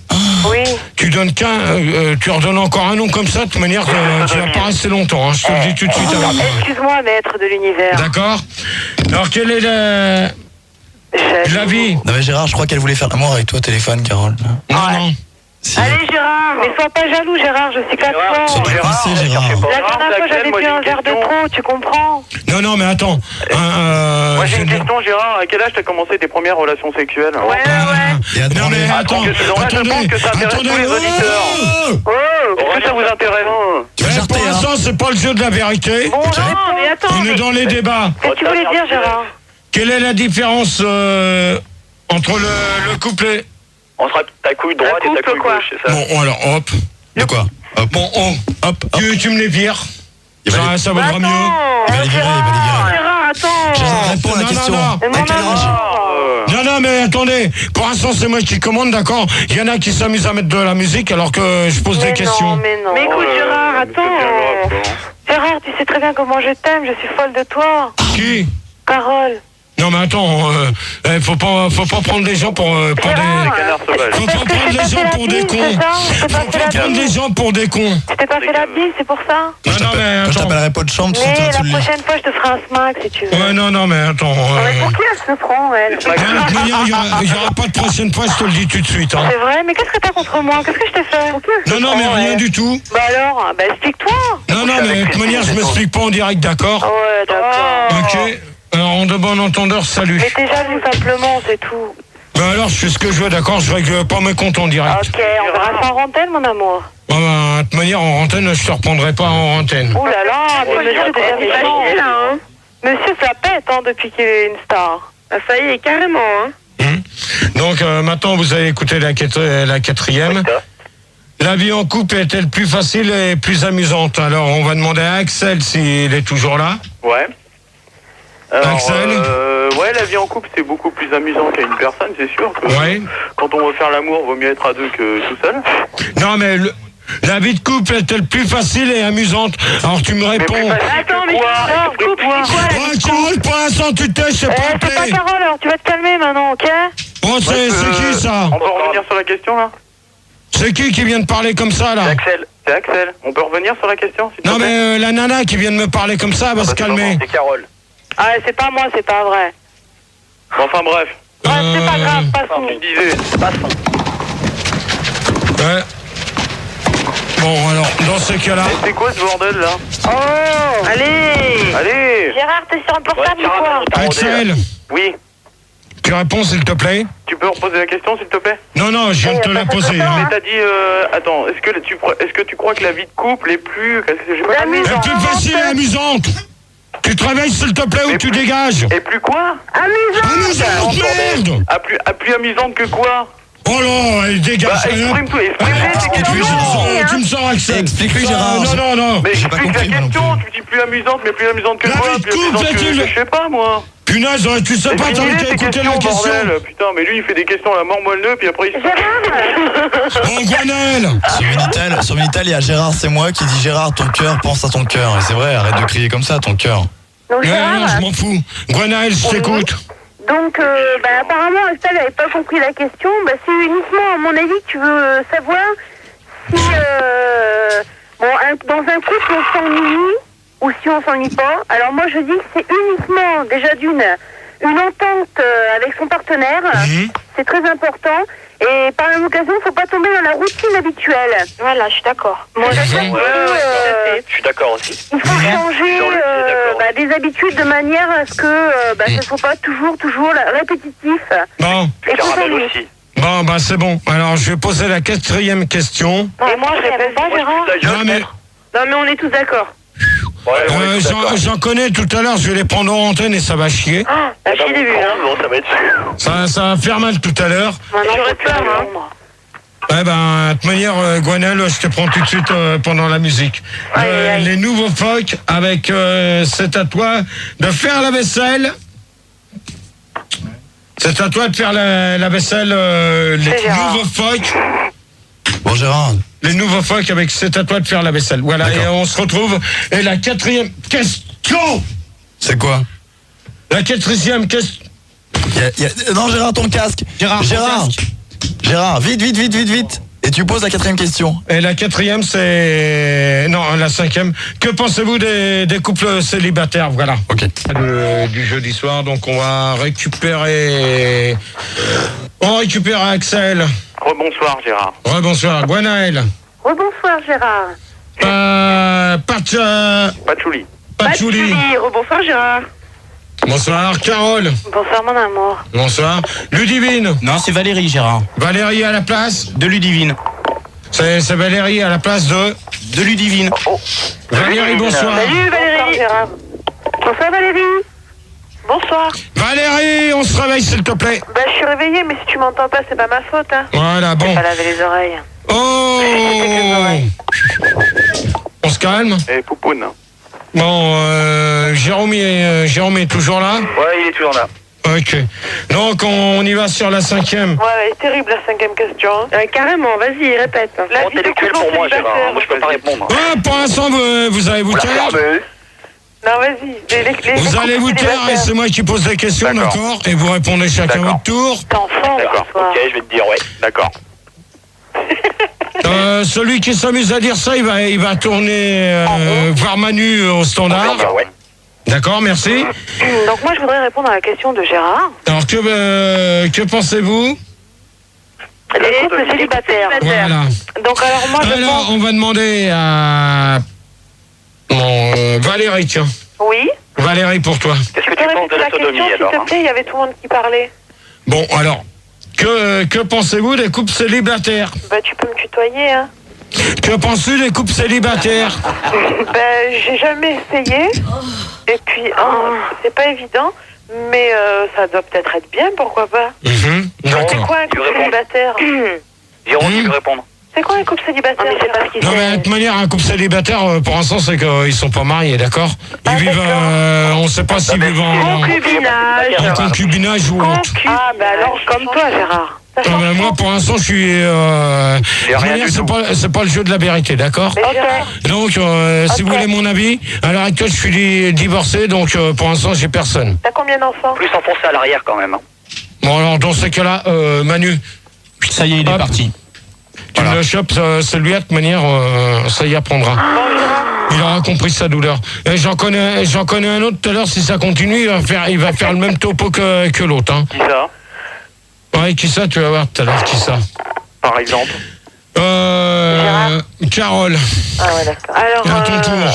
Oui. Tu donnes tu redonnes encore un nom comme ça, de toute manière, tu vas pas rester longtemps, hein, je te le dis tout de suite. Excuse-moi, maître de l'univers. D'accord? Alors, quelle est l'avis? Non mais Gérard, je crois qu'elle voulait faire l'amour avec toi au téléphone, Carole. Non. Si. Allez Gérard, mais sois pas jaloux Gérard, je suis qu'à toi. Sois pas coincé, Gérard. La dernière fois j'avais bu un verre de trop, tu comprends? Non, mais attends. Moi j'ai une question, Gérard. À quel âge t'as commencé tes premières relations sexuelles? Ouais. Non mais attends. Attendez. Que ça intéresse tous les auditeurs. Est-ce que ça vous intéresse? Pour l'instant, c'est pas le jeu de la vérité. Bon, non, mais attends. On est dans les débats. Qu'est-ce que tu voulais dire Gérard? Quelle est la différence entre le couple et... On sera ta couille droite et ta couille gauche, c'est ça? Bon, alors, hop. De quoi? Hop. Bon, hop. Tu me les vires. Ça vaudra mieux. Il va les virer. Gérard, attends. Gérard, réponds à la question. À quel âge? Non, mais attendez. Pour l'instant, c'est moi qui commande, d'accord? Il y en a qui s'amusent à mettre de la musique alors que je pose des questions. Mais écoute, Gérard, attends. Gérard, tu sais très bien comment je t'aime, je suis folle de toi. Qui? Carole. Non mais attends, faut pas prendre les gens pour des... Faut pas prendre les gens pour des cons. Faut pas prendre les gens pour des cons. Tu t'es pas fait la bise, c'est pour ça? Quand je t'appellerai pas de chambre, tu mais sauteras la prochaine fois, je te ferai un smack si tu veux. Ouais, non, mais attends. Mais pour qui elle se prend, elle? Il y aura pas de prochaine fois, je te le dis tout de suite. Hein. C'est vrai, mais qu'est-ce que t'as contre moi? Qu'est-ce que je t'ai fait? Non, mais rien du tout. Bah alors, explique-toi. Non, mais de toute manière, je m'explique pas en direct, d'accord? Ouais, d'accord. Ok. Alors, de bon entendeur, salut. Mais t'es jaloux simplement, c'est tout. Ben alors, je fais ce que je veux, d'accord? Je règle pas mes comptes en direct. Ok, on verra ça en antenne, mon amour. De toute manière, en antenne, je te reprendrai pas en antenne. Ouh là là, mais monsieur, c'est méchant, là, hein. Monsieur, ça pète, hein, depuis qu'il est une star. Ah, ça y est, carrément, hein. Donc, maintenant, vous allez écouter la quatrième. La vie en couple est-elle plus facile et plus amusante? Alors, on va demander à Axel s'il est toujours là. Ouais. Alors, Axel ouais, la vie en couple, c'est beaucoup plus amusant qu'à une personne, c'est sûr. Ouais. Quand on veut faire l'amour, vaut mieux être à deux que tout seul. Non, mais la vie de couple est-elle plus facile et amusante? Alors, tu me réponds. Attends, mais Carole, pour l'instant, tu t'es, je sais pas. C'est pas Carole, alors tu vas te calmer maintenant, ok? Bon, c'est qui, ça? On peut revenir sur la question, là? C'est qui vient de parler comme ça, là? C'est Axel. On peut revenir sur la question, s'il te Non, plaît? mais la nana qui vient de me parler comme ça, va se calmer. C'est Carole. Ah, c'est pas moi, c'est pas vrai. Bon, enfin, bref. Ouais, c'est pas grave, passons. Tu disais, passons. Ouais. Bon, alors, dans ce cas-là... C'est quoi ce bordel, là? Oh, Allez. Gérard, t'es sur un portable ou quoi? Axel, Oui. tu réponds, s'il te plaît? Tu peux reposer la question, s'il te plaît? Non, je viens de te la poser. Hein. Mais t'as dit, attends, est-ce que tu crois que la vie de couple est plus... J'ai pas compris. Elle est plus facile et amusante. Tu te réveilles, s'il te plaît, ou tu dégages. Et plus quoi? Amusante, merde. Plus amusante que quoi? Oh là, elle dégage. Bah, exprime-toi, Tu me sors, Axel. Explique-lui, Gérard. Non. Mais J'ai pas explique compris, la moi non question, tu dis plus amusante, mais plus amusante que La quoi? vie de Plus couple, amusante que... Je sais pas, moi. Punaise, tu sais pas, t'as qu'à écouter la question. Bordel. Putain, mais lui, il fait des questions à la mort moelleux, puis après, il se... Bon, Gwenel. Sur Minitel, il y a Gérard, c'est moi, qui dit Gérard, ton cœur pense à ton cœur. Et c'est vrai, arrête de crier comme ça, ton cœur. Donc, Gérard, Non, je m'en fous. Gwenel, je t'écoute. donc, apparemment, Axel n'avait pas compris la question. Bah, c'est uniquement, à mon avis, que tu veux savoir si, dans un couple, on s'ennuie ou si on s'ennuie pas. Alors, moi, je dis que c'est uniquement, déjà une entente avec son partenaire. C'est très important. Et par la même occasion, il ne faut pas tomber dans la routine habituelle. Voilà, je suis d'accord. Moi, je suis d'accord aussi. il faut changer des habitudes de manière à ce que ça ne soit pas toujours répétitif. Bon. Et qu'on s'ennuie. Bon, bah c'est bon. Alors, je vais poser la quatrième question. Et moi, je réponds pas, Gérard. Non, mais on est tous d'accord. J'en connais tout à l'heure, je vais les prendre en antenne et ça va chier. Ah, la chier début, hein. Ça va être... Ça va faire mal tout à l'heure. J'aurais peur, hein. Ouais, de toute manière, Gwenel, je te prends tout de suite pendant la musique. Les nouveaux phoques avec c'est à toi de faire la vaisselle. C'est à toi de faire la vaisselle, les nouveaux phoques. Bon, Gérard. Les nouveaux phoques avec c'est à toi de faire la vaisselle. Voilà, et on se retrouve. Et la quatrième question. C'est quoi? La quatrième question. Non, Gérard, ton casque. Gérard, vite. Et tu poses la quatrième question. Et la quatrième, c'est... Non, la cinquième. Que pensez-vous des couples célibataires? Voilà. Ok. Du jeudi soir, donc on va récupérer... Axel. Rebonsoir, Gérard. Rebonsoir, Gwenaël. Rebonsoir, Gérard. Patchouli. Rebonsoir, Gérard. Bonsoir, Carole. Bonsoir, mon amour. Bonsoir. Ludivine. Non, c'est Valérie, Gérard. Valérie à la place de Ludivine. C'est Valérie à la place de Ludivine. Valérie, bonsoir. Salut, Valérie. Bonsoir, Gérard. Bonsoir, Valérie. Bonsoir. Valérie, on se réveille, s'il te plaît. Je suis réveillée, mais si tu m'entends pas, c'est pas ma faute, hein. Voilà, bon. J'ai pas lavé les oreilles. Oh. On se calme. Et Poupoune. Bon, Jérôme est toujours là? Ouais, il est toujours là. Ok. Donc, on y va sur la cinquième. Ouais, elle est terrible, la cinquième question. Carrément, vas-y, répète. Intellectuel pour moi, Gérard. Moi, je peux pas répondre. Pour l'instant, vous allez vous taire. Non, vas-y. Vous allez vous taire et c'est moi qui pose la question, d'accord? Et vous répondez chacun votre tour. D'accord, ok, je vais te dire, ouais, d'accord. Celui qui s'amuse à dire ça, il va tourner voir Manu au standard. D'accord, merci. Donc moi, je voudrais répondre à la question de Gérard. Alors, que pensez-vous? Les couples célibataires. Voilà. Donc alors moi, je pense... on va demander à Valérie, tiens. Oui. Valérie, pour toi. Qu'est-ce que tu penses de la sodomie, alors? S'il te plaît, il y avait tout le monde qui parlait. Bon, alors, que pensez-vous des couples célibataires? Bah, tu peux me tutoyer, hein. Que penses-tu des couples célibataires? J'ai jamais essayé. Et puis, c'est pas évident. Mais ça doit peut-être être bien, pourquoi pas. C'est quoi un couple célibataire? Jérôme, tu veux répondre? C'est quoi un couple célibataire? Non, mais de toute manière, un couple célibataire, pour l'instant, c'est qu'ils sont pas mariés, d'accord? Ils vivent, on ne sait pas s'ils vivent en concubinage ou autre. Ah, bah alors, comme toi, Gérard. Non, mais moi, pour l'instant, je suis. De toute manière, c'est pas le jeu de la vérité, d'accord? Donc, si vous voulez mon avis, à l'heure actuelle, je suis divorcé, donc pour l'instant, j'ai personne. T'as combien d'enfants? Plus enfoncé à l'arrière, quand même. Hein. Bon, alors, dans ces cas-là, Manu. Ça y est, il est parti. Tu me le chopes, celui-là, de toute manière, ça y apprendra. Il aura compris sa douleur. Et j'en connais un autre tout à l'heure, si ça continue, il va faire le même topo que l'autre. Hein. Qui ça? Ouais, qui ça, tu vas voir tout à l'heure, qui ça? Par exemple? Carole. Ah ouais, d'accord. Alors, à ton tour.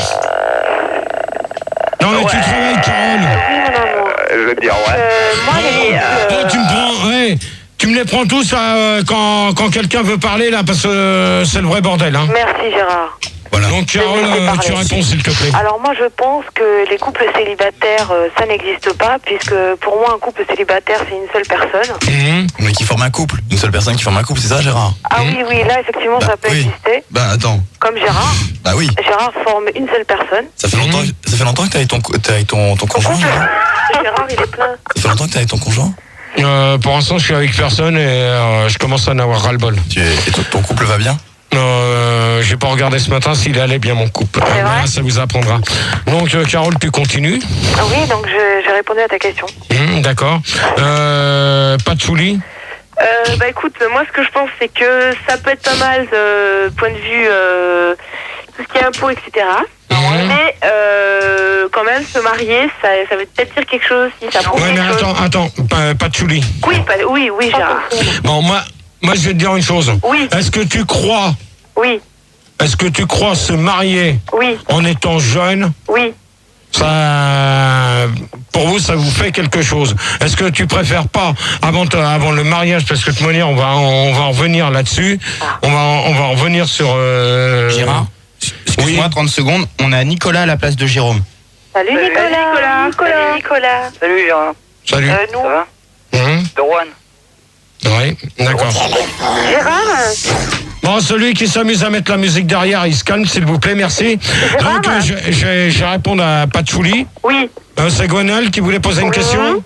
Non, mais tu travailles, Carole. Oui, mon amour. Je veux dire, ouais. Tu me prends, ouais. Tu me les prends tous quand quelqu'un veut parler, là, parce que c'est le vrai bordel. Hein. Merci, Gérard. Voilà. Donc, Carole, tu réponds, s'il te plaît. Alors, moi, je pense que les couples célibataires, ça n'existe pas, puisque pour moi, un couple célibataire, c'est une seule personne. Mais qui forme un couple. Une seule personne qui forme un couple, c'est ça, Gérard? Ah oui, là, effectivement, ça peut exister. Bah, attends. Comme Gérard. Bah oui. Gérard forme une seule personne. Ça fait longtemps que t'es avec ton conjoint, Gérard? Gérard, il est plein. Ça fait longtemps que t'es avec ton conjoint? Pour l'instant, je suis avec personne et je commence à en avoir ras-le-bol. Et ton couple va bien? J'ai pas regardé ce matin s'il allait bien, mon couple. Voilà, ça vous apprendra. Donc, Carole, tu continues? Oui, donc j'ai répondu à ta question. D'accord. Patchouli? Bah écoute, moi ce que je pense, c'est que ça peut être pas mal, point de vue tout ce qui est impôts, etc. Mais quand même, se marier, ça veut peut-être dire quelque chose si ça prouve quelque chose. Attends, Patchouli. Oui, Gérard. Bon, moi, je vais te dire une chose. Oui. Est-ce que tu crois... Oui. Est-ce que tu crois se marier en étant jeune? Oui. Ça, pour vous, ça vous fait quelque chose. Est-ce que tu préfères pas, avant le mariage, parce que de toute manière, on va en revenir là-dessus, on va en revenir sur... Gérard, excuse-moi, 30 secondes, on a Nicolas à la place de Jérôme. Salut Nicolas. Salut, Gérard. Salut. Ça va? De Rouen. Oui, d'accord. Gérard? Bon, celui qui s'amuse à mettre la musique derrière, il se calme, s'il vous plaît, merci. Donc, je vais répondre à Patchouli. Oui. C'est Gwenaël qui voulait poser une question. Non,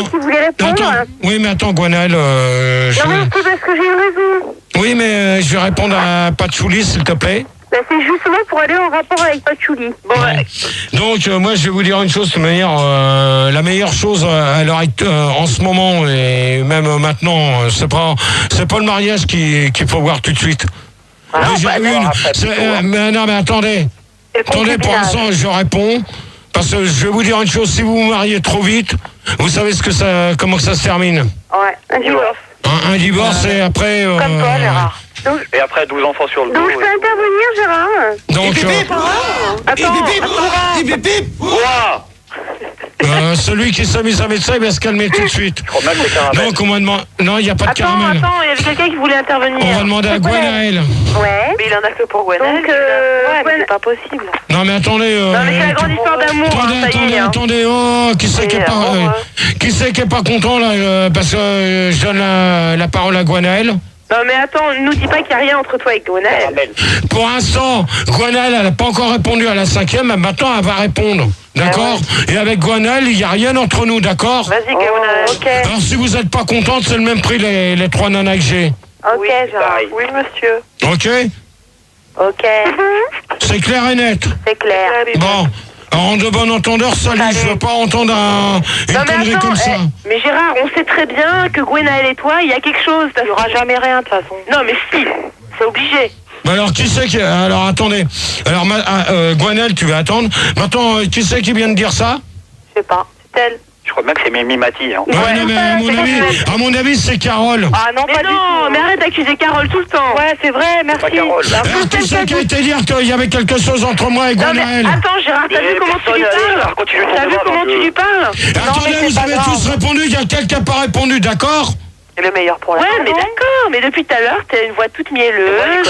qui voulait répondre. Oui, mais attends, Gwenaël. Non, mais c'est parce que j'ai une raison. Oui, mais je vais répondre à Patchouli, s'il te plaît. Bah, c'est justement pour aller en rapport avec Patchouli. Bon, Donc, moi, je vais vous dire une chose, de toute manière, la meilleure chose à l'heure en ce moment, et même maintenant, c'est pas le mariage qu'il faut voir tout de suite. Déjà mais non, mais attendez. Attendez, pour l'instant, je réponds. Parce que je vais vous dire une chose, si vous vous mariez trop vite, vous savez comment ça se termine. Ouais, un divorce. Un divorce, et après... Comme toi, Gérard. Et après 12 enfants sur le dos. Donc je peux intervenir, Gérard? Donc, celui qui s'amuse à mettre ça, il va se calmer tout de suite. Donc on m'a demandé... Non, il n'y a pas de caramel. Attends, il y avait quelqu'un qui voulait intervenir. On va demander à Gwenaël. Ouais. Mais il en a que pour Gwenaël. Donc, c'est pas possible. Non, mais attendez... non, mais c'est la grande histoire d'amour. Attendez, qui c'est qui est pas content, là, parce que je donne la parole à Gwenaël? Non mais attends, nous dis pas qu'il n'y a rien entre toi et Gwenaël. Pour l'instant, Gwenaël, elle n'a pas encore répondu à la 5e, mais maintenant elle va répondre. D'accord? Et avec Gwenaël, il n'y a rien entre nous, d'accord? Vas-y, Gwenaël. Okay. Alors si vous n'êtes pas contente, c'est le même prix les 3 nanas que j'ai. Ok, Gérard. Oui, monsieur. Ok? Ok. C'est clair et net? C'est clair. Bon. Alors, en de bon entendeur, salut, je veux pas entendre une connerie comme ça. Mais Gérard, on sait très bien que Gwenaël et toi, il y a quelque chose. Il n'y aura jamais rien, de toute façon. Non, mais si, c'est obligé. Alors, qui c'est qui... Alors, attendez. Alors, Gwenaël, tu vas attendre. Maintenant, qui c'est qui vient de dire ça? Je sais pas. C'est elle. Je crois bien que c'est Mimi Mati. Hein. Ouais, non, mais à mon avis, c'est Carole. Ah non, pas du tout. Mais arrête d'accuser Carole tout le temps. Ouais, c'est vrai, merci. Alors, tout ça qui a été dire qu'il y avait quelque chose entre moi et Gwenaël. Attends, Gérard, t'as vu comment tu lui parles? T'as vu comment tu lui parles? Attendez, vous avez tous répondu, il y a quelqu'un qui n'a pas répondu, d'accord? C'est le meilleur pour la Ouais, mais d'accord, mais depuis tout à l'heure, t'as une voix toute mielleuse,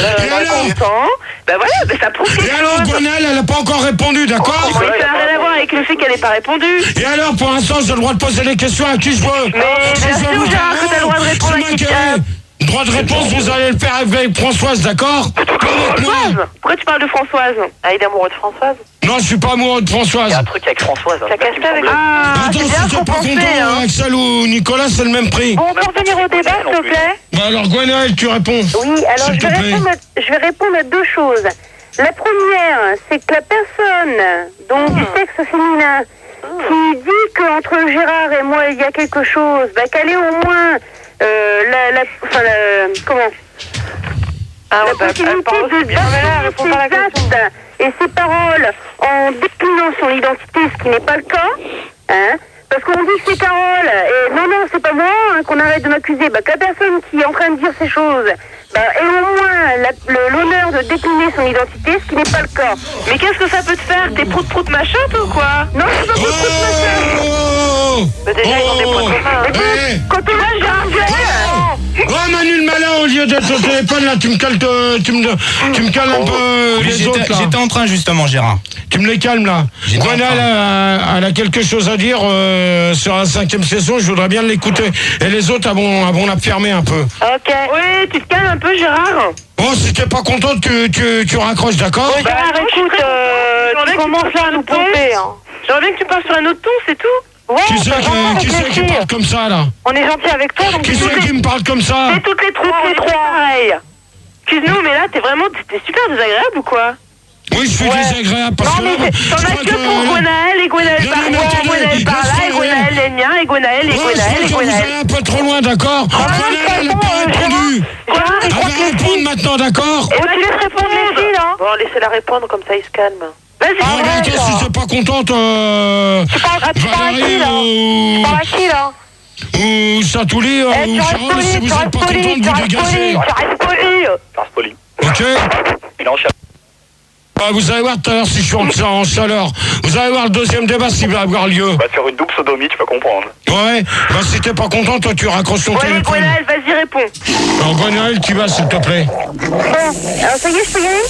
content. Ben voilà, ben ça prouve quelque chose. Et alors, Gwenaël, elle n'a pas encore répondu, d'accord? Ça n'a rien à voir avec le fait qu'elle n'ait pas répondu. Et alors, pour l'instant, j'ai le droit de poser les questions à qui je veux. Mais bien sûr, Gérard, que t'as le droit de répondre à qui tu veux. Droit de réponse, vous allez le faire avec Françoise, d'accord? Françoise? Pourquoi tu parles de Françoise? Ah, il est amoureux de Françoise? Non, je suis pas amoureux de Françoise. Il y a un truc avec Françoise. T'as cassé avec... Ah, attends, c'est bien si t'es pas content, Axel ou Nicolas, c'est le même prix. Bon, pour venir au débat, s'il te plaît. Bah alors, Gwenaël, tu réponds. Oui, alors je vais répondre à deux choses. La première, c'est que la personne, donc du sexe féminin, qui dit qu'entre Gérard et moi, il y a quelque chose, bah, qu'elle est au moins... comment la possibilité de décliner ses actes et ses paroles en déclinant son identité, ce qui n'est pas le cas, hein, parce qu'on dit que c'est Carole, et non, c'est pas moi, hein, qu'on arrête de m'accuser, bah, que la personne qui est en train de dire ces choses, bah, ait au moins l'honneur de décliner son identité, ce qui n'est pas le cas. Mais qu'est-ce que ça peut te faire? T'es prout machin, toi, ou quoi? Non, c'est pas prout machin. Mais déjà, ils ont des points communs. Quand on a Oh Manu le malin, au lieu d'être au téléphone là, tu me cales un peu les autres là. J'étais en train justement, Gérard. Tu me les calmes là. Gwenaël elle a quelque chose à dire sur la 5e session, je voudrais bien l'écouter. Et les autres vont la fermer un peu. Ok. Oui, tu te calmes un peu, Gérard. Bon, si t'es pas content, tu raccroches, d'accord? Oui, Gérard, écoute, tu commences là à nous pomper. J'aimerais bien que tu parles sur un autre ton, c'est tout. Ouais, qui c'est qui parle comme ça là? On est gentil avec toi, donc qui c'est qui me parle comme ça? C'est toutes les trois, pareil. Excuse-nous, mais là t'es super désagréable ou quoi? Oui, je suis désagréable parce que non, mais t'en as que pour Gwenaël et Gwenaël par là, Gwenaël par là, et Gwenaël les miens, et Gwenaël et Gwenaël et Gwenaël. Vous allez un peu trop loin, d'accord? Gwenaël, elle n'a pas répondu. Elle va répondre maintenant, d'accord? Et tu laisses répondre les filles, hein? Bon, laissez-la répondre, comme ça il se calme. Vas-y, si t'es pas contente, tu parles à qui là? Tu parles à qui là? Ou Satouli, ou Charles, si vous êtes pas contente, vous dégagez. Tu restes poli. Ok. Il est en chaleur. Vous allez voir tout à l'heure si je suis en chaleur. Vous allez voir le deuxième débat s'il va avoir lieu. On va te faire une double sodomie, tu vas comprendre. Ouais, bah si t'es pas content, toi tu raccroches ton téléphone. Gwenaël, vas-y, réponds. Alors Gwenaël, tu vas s'il te plaît. Bon, alors ça y est, je peux y aller?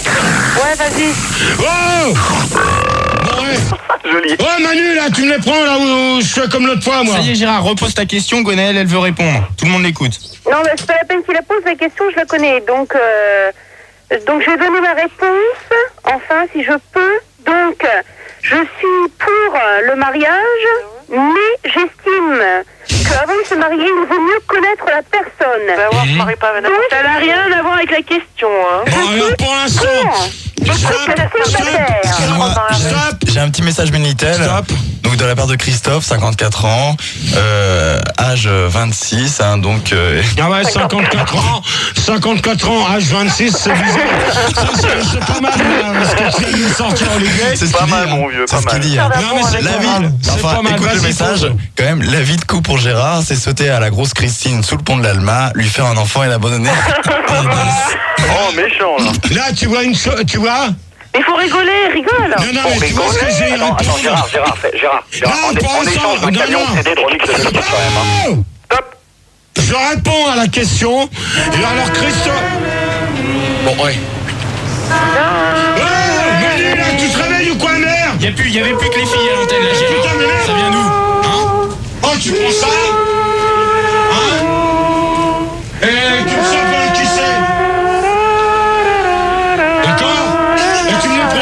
Ouais, vas-y. Oh! Ouais. Joli. Ouais Manu, là, tu me les prends là où je fais comme l'autre fois, moi. Ça y est, Gérard, repose ta question, Gwenaël, elle veut répondre. Tout le monde l'écoute. Non, mais c'est pas la peine qu'il la pose, la question, je la connais. Donc je vais donner ma réponse, enfin, si je peux. Donc, je suis pour le mariage, mais j'estime qu'avant de se marier, il vaut mieux connaître la personne. Bah ouais, je marie pas, madame. Ça n'a rien à voir avec la question, hein. Bon, alors pour l'instant... Stop. J'ai un petit message Minitel. Stop. Donc de la part de Christophe, 54 ans, âge 26, hein, donc... Ah ouais, 54 ans, âge 26, c'est bizarre. C'est pas mal, ce que tu viens de sortir, Olivier. C'est pas mal, mon vieux, c'est ce qu'il dit. Hein. Non, mais c'est la vie, enfin, écoute le message, quand même, la vie de couple pour Gérard, c'est sauter à la grosse Christine sous le pont de l'Alma, lui faire un enfant et l'abandonner. Oh, méchant, là. Là, tu vois une chose, tu vois? Mais faut rigoler, rigole. Non, mais tu vois ce que j'ai Attends, Gérard, en échange d'un camion CD de remix de musique, quand même. Hein. Stop. Je réponds à la question. Et alors, Christophe... Bon, ouais. Manu, là, tu te réveilles ou quoi, merde? Il y avait plus que les filles à l'antenne, là, Gérard. Putain, mais merde. Ça vient d'où? Hein? Oh, tu prends ça? Hein? Et tu me sais pas qui c'est? D'accord? Et tu me les prends.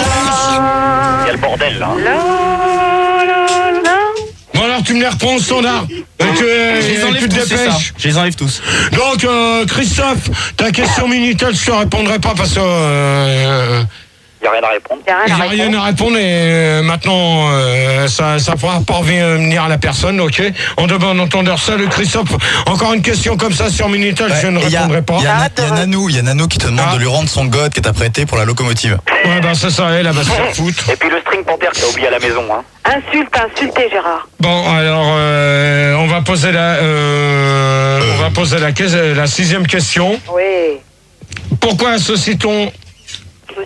Il y a le bordel, là. Bon, alors, tu me les reprends au standard. Je les enlève tous. Donc, Christophe, ta question Minitel, je te répondrai pas parce que... Il n'y a rien à répondre. Il n'y a rien à répondre et maintenant, ça fera parvenir à la personne, ok. On demande entendeur seul. Christophe, encore une question comme ça sur Minitel, je ne répondrai pas. Il y a Nanou qui te demande de lui rendre son god que t'as prêté pour la locomotive. Ouais, ben c'est ça, elle va se faire foutre. Et puis le string panthère que t'as oublié à la maison, hein. Insultez Gérard. Bon, alors, on va poser la 6e question. Oui. Pourquoi associe-t-on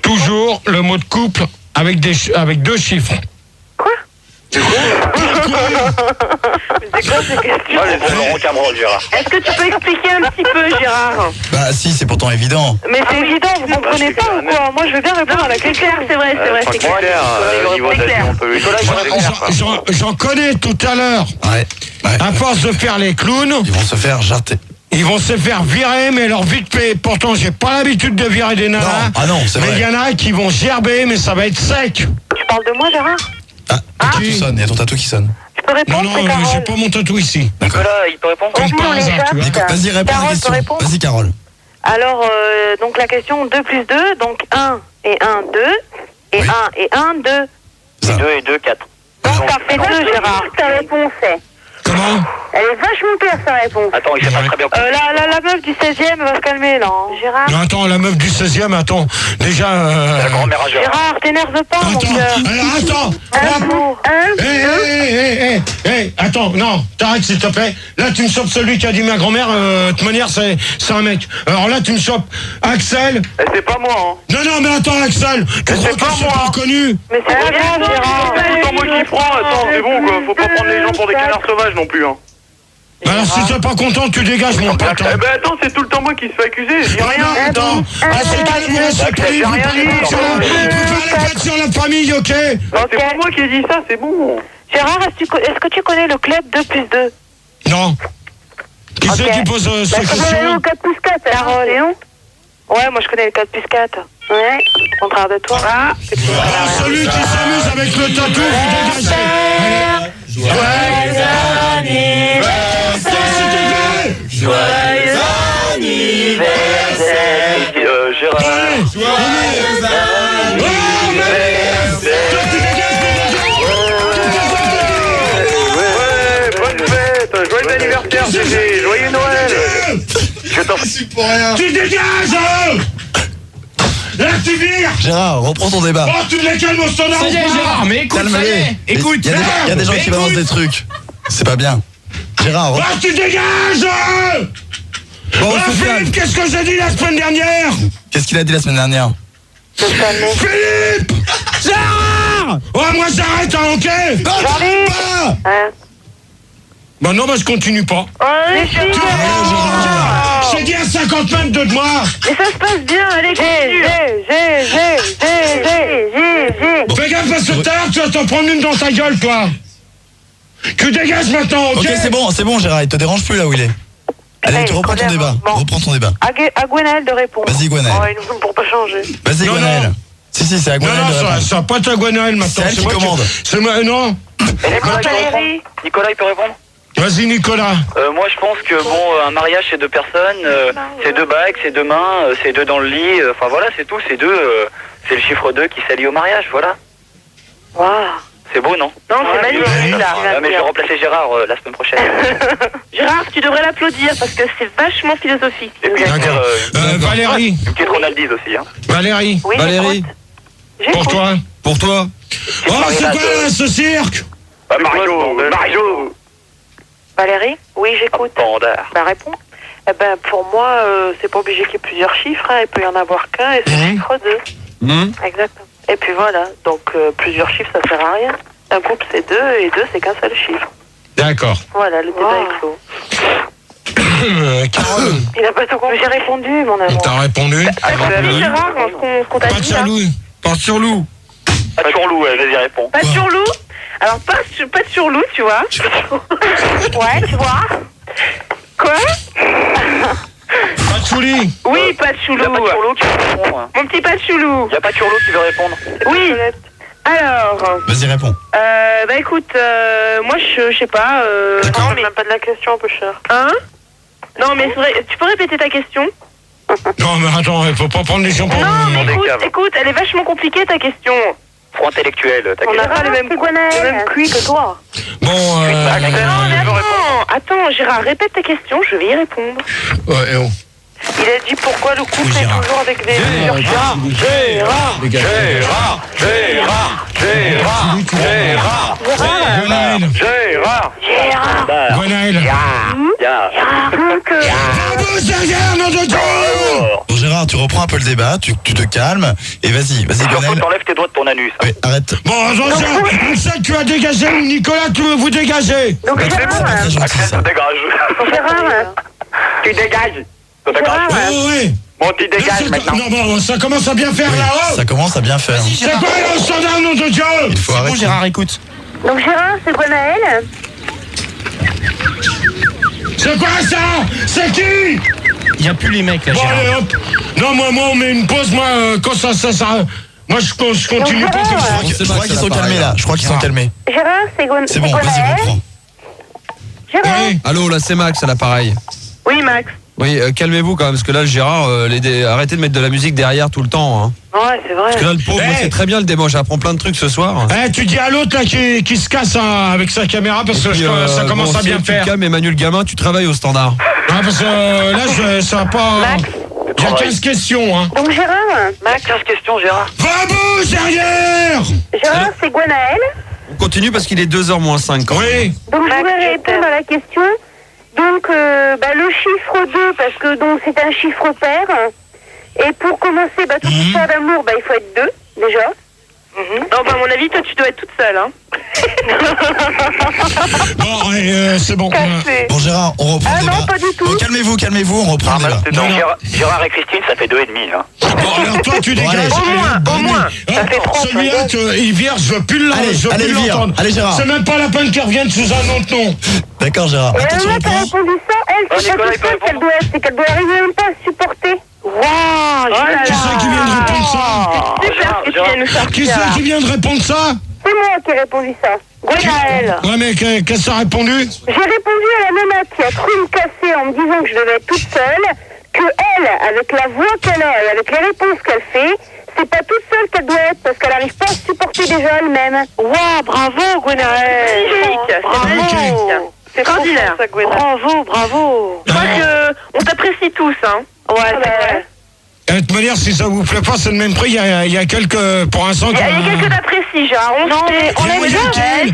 toujours le mot de couple avec 2 chiffres? C'est quoi ces questions? Gérard. Est-ce que tu peux expliquer un petit peu, Gérard? Bah si, c'est pourtant évident. Mais c'est évident, vous comprenez pas ou quoi? Moi je veux bien répondre à la question. C'est vrai, c'est clair. J'en connais tout à l'heure. Ouais. À force de faire les clowns, ils vont se faire jarter. Ils vont se faire virer, mais leur vite fait. Pourtant, j'ai pas l'habitude de virer des nanas. Non, c'est vrai. Mais il y en a qui vont gerber, mais ça va être sec. Tu parles de moi, Gérard? Tu sonnes, il y a ton tatou qui sonne. Tu peux répondre? Non, j'ai pas mon tatou ici. D'accord. Il peut répondre. Comme par hasard, tu vois. Vas-y, réponds à la question. Vas-y, Carole. Alors, donc la question 2 plus 2, donc 1 et 1, 2. Et 1 et 1, 2. Et 2 et 2, 4. Donc ça fait 2, Gérard. Ta réponse est. Comment? Elle est vachement claire, sa réponse. Attends, il fait pas très bien. La meuf du 16e va se calmer, là. Hein. Gérard. Non, attends, la meuf du 16e, attends. Déjà. La grand-mère à Gérard. Gérard, t'énerve pas, mon cœur. Attends. Attends, non, t'arrêtes s'il te plaît. Là, tu me chopes celui qui a dit ma grand-mère. De toute manière, c'est un mec. Alors là, tu me chopes Axel. C'est pas moi, hein. Non, mais attends, Axel. Tu crois que je suis pas connu? Mais c'est pas grave, Gérard. C'est tout le temps moi qui prends. Attends, c'est bon, quoi. Faut pas prendre les gens pour des canards sauvages non plus, hein. Alors si t'es pas content, tu dégages mon pote. Eh ben attends, c'est tout le temps moi qui se fait accuser. Je dis rien. Attends. C'est quand même la surprise. Vous parlez pas sur la famille, ok? Non, c'est pas moi qui ai dit ça, c'est bon. Gérard, est-ce que tu connais le club 2 plus 2? Non. Qui c'est qui pose cette question? 4 plus 4, Carole. Ouais, moi je connais le 4 plus 4. Ouais, au contraire de toi. Celui qui s'amuse avec le tatou, vous dégagez. Joyeux anniversaire. Joyeux anniversaire. Gérard. Joyeux anniversaire, Gégé. Joyeux Noël. Je t'en prie pour rien. Tu dégages. Là, tu vires. Gérard, reprends ton débat. Oh, tu les calmes au standard. Ça y est, Gérard, mais écoute, ça y est. Écoute. Il y a des gens qui balancent des trucs. C'est pas bien. Gérard, ah, tu dégages. Bon, Philippe, qu'est-ce que j'ai dit la semaine dernière? Qu'est-ce qu'il a dit la semaine dernière? Philippe. Gérard. Oh, moi j'arrête, hein, ok? J'arrive. Bah non, je continue pas. J'ai dit à 50 mètres de moi. Mais ça se passe bien, allez, continue. Fais gaffe parce que tout à l'heure, tu vas t'en prendre une dans ta gueule, toi. Tu dégages maintenant, ok? Ok, c'est bon, Gérard, il te dérange plus là où il est. Allez, tu reprends ton débat. Reprends ton débat. À Gwenaël de répondre. Vas-y, Gwenaël. Oh, ils nous font pour pas changer. Vas-y, Gwenaël. Si, c'est à Gwenaël de répondre. Non, ça va pas être à Gwenaël maintenant. C'est elle qui commande. C'est moi, non. Nicolas, il peut répondre? Vas-y, Nicolas. Moi, je pense que, un mariage, c'est 2 personnes, c'est 2 bagues, c'est 2 mains, c'est 2 dans le lit, enfin voilà, c'est tout, c'est 2, c'est le chiffre 2 qui s'allie au mariage, voilà. Waouh. C'est beau, non? Non, c'est magnifique, là. Mais je vais remplacer Gérard la semaine prochaine. Gérard, tu devrais l'applaudir parce que c'est vachement philosophique. Et puis, Valérie. Une petite Ronaldise aussi, hein. Valérie. Oui, Valérie. Pour toi. Pour toi. Oh, c'est quoi là, ce cirque? Mario. Valérie? Oui, j'écoute. Standard. Bah, réponds. Eh ben, pour moi, c'est pas obligé qu'il y ait plusieurs chiffres, hein. Il peut y en avoir qu'un et c'est le chiffre 2. Exactement. Et puis voilà, donc plusieurs chiffres, ça sert à rien. Un couple, c'est 2 et 2, c'est qu'un seul chiffre. D'accord. Voilà, le débat est clos. Carole. Il a pas tout compris. J'ai répondu, mon amour. T'as répondu? Gérard, qu'on t'a Pas de dit, sur loup. Pas sur loup. Pas de sur loup, vas-y, réponds. Pas de sur loup. Alors, pas de sur loup, tu vois. Ouais, tu vois. Quoi? Pas de chouli. Oui, pas de choulou. Y'a pas de sur loup qui veut répondre. Mon petit pas de choulou. Y'a pas de sur loup qui veut répondre. Oui. Alors. Vas-y, réponds. Bah écoute, moi je sais pas. Non, mais même pas de la question un peu cher. Hein? Non, mais tu peux répéter ta question? Non, mais attends, il faut pas prendre des gens pour... Non, mais écoute, elle est vachement compliquée ta question. Trop intellectuel, ta On n'a question. pas le même QI que toi. Bon, Non, mais attends, Gérard, répète ta question, je vais y répondre. Ouais, Il a dit pourquoi le couple est toujours avec des... Gérard. Gwenaël. Bon Gérard, tu reprends un peu le débat, tu te calmes et vas-y Gwenaël. T'enlèves tes doigts de ton anus. Oui, arrête. Bon, attention, Axel, tu as dégagé ou Nicolas, tu veux vous dégager? Donc Gérard, Ça dégage. Tu dégages. Ça dégage. Oui. Bon, tu dégages maintenant. Non, bon, ça commence à bien faire là-haut. Ça commence à bien faire. C'est quoi le standard, nom de Dieu? Il faut arrêter. Bon, Gérard, écoute. Donc Gérard, c'est Gwenaël. C'est quoi ça? C'est qui? Il n'y a plus les mecs là, Bon, Gérard. allez, hop. Non, moi, on met une pause, moi, quand ça. Moi, je continue pas comme ça. Je crois qu'ils sont calmés là. Je crois qu'ils sont calmés. Gérard, c'est Gwenaël. C'est bon, vas-y, reprends. Gérard. Allô, là c'est Max à l'appareil. Oui, Max. Oui, calmez-vous quand même, parce que là, le Gérard, arrêtez de mettre de la musique derrière tout le temps. Hein. Ouais, c'est vrai. Parce que là, le pauvre, moi, c'est très bien le démo, j'apprends plein de trucs ce soir. Tu dis à l'autre là qui se casse avec sa caméra parce que ça commence à bien faire. Tu calmes, Emmanuel Gamin, tu travailles au standard. Ah, parce que là, ça va pas... Il y a 15 questions, hein. Donc Gérard. Max, 15 questions, Gérard. Va-bouche derrière. Gérard, c'est Gwenaël. On continue parce qu'il est 2h moins 5. Oui. Donc je voulais répondre à la question. Donc le chiffre 2, parce que donc c'est un chiffre pair. Et pour commencer, toute histoire d'amour, il faut être 2, déjà. Non, à mon avis, toi, tu dois être toute seule, hein. Bon, c'est bon. Bon Gérard, on reprend le débat. Non, pas du tout. Bon, calmez-vous, on reprend le débat. Gérard et Christine, ça fait 2,5. Hein. Bon, alors toi, tu dégages. Au moins. Ça fait 30. Celui-là, il vire, je veux plus l'entendre. Allez, Gérard. C'est même pas la peine qu'il revienne sous un autre nom. D'accord, Gérard. Et Attends, tu elle n'a pas reprends. répondu ça. Elle, c'est pas toute seule qu'elle doit être. C'est qu'elle doit arriver même pas à supporter. Waouh, Qui c'est qui vient de répondre ça? Super ce que tu viens de nous sortir. Qui c'est qui vient de répondre ça? C'est moi qui ai répondu ça. Gwenaël. Ouais, mais qu'est-ce que ça a répondu? J'ai répondu à la nana qui a cru me casser en me disant que je devais être toute seule, que elle, avec la voix qu'elle a et avec les réponses qu'elle fait, c'est pas toute seule qu'elle doit être parce qu'elle arrive pas à se supporter déjà elle-même. Waouh, bravo, Gwenaël. Magnifique. C'est extraordinaire. Bravo. Je crois qu'on t'apprécie tous, hein. Ouais, c'est vrai. De toute manière, si ça vous plaît pas, c'est le même prix. Il y a quelques, pour l'instant... Il y a quelques d'apprécie, genre. On aime bien,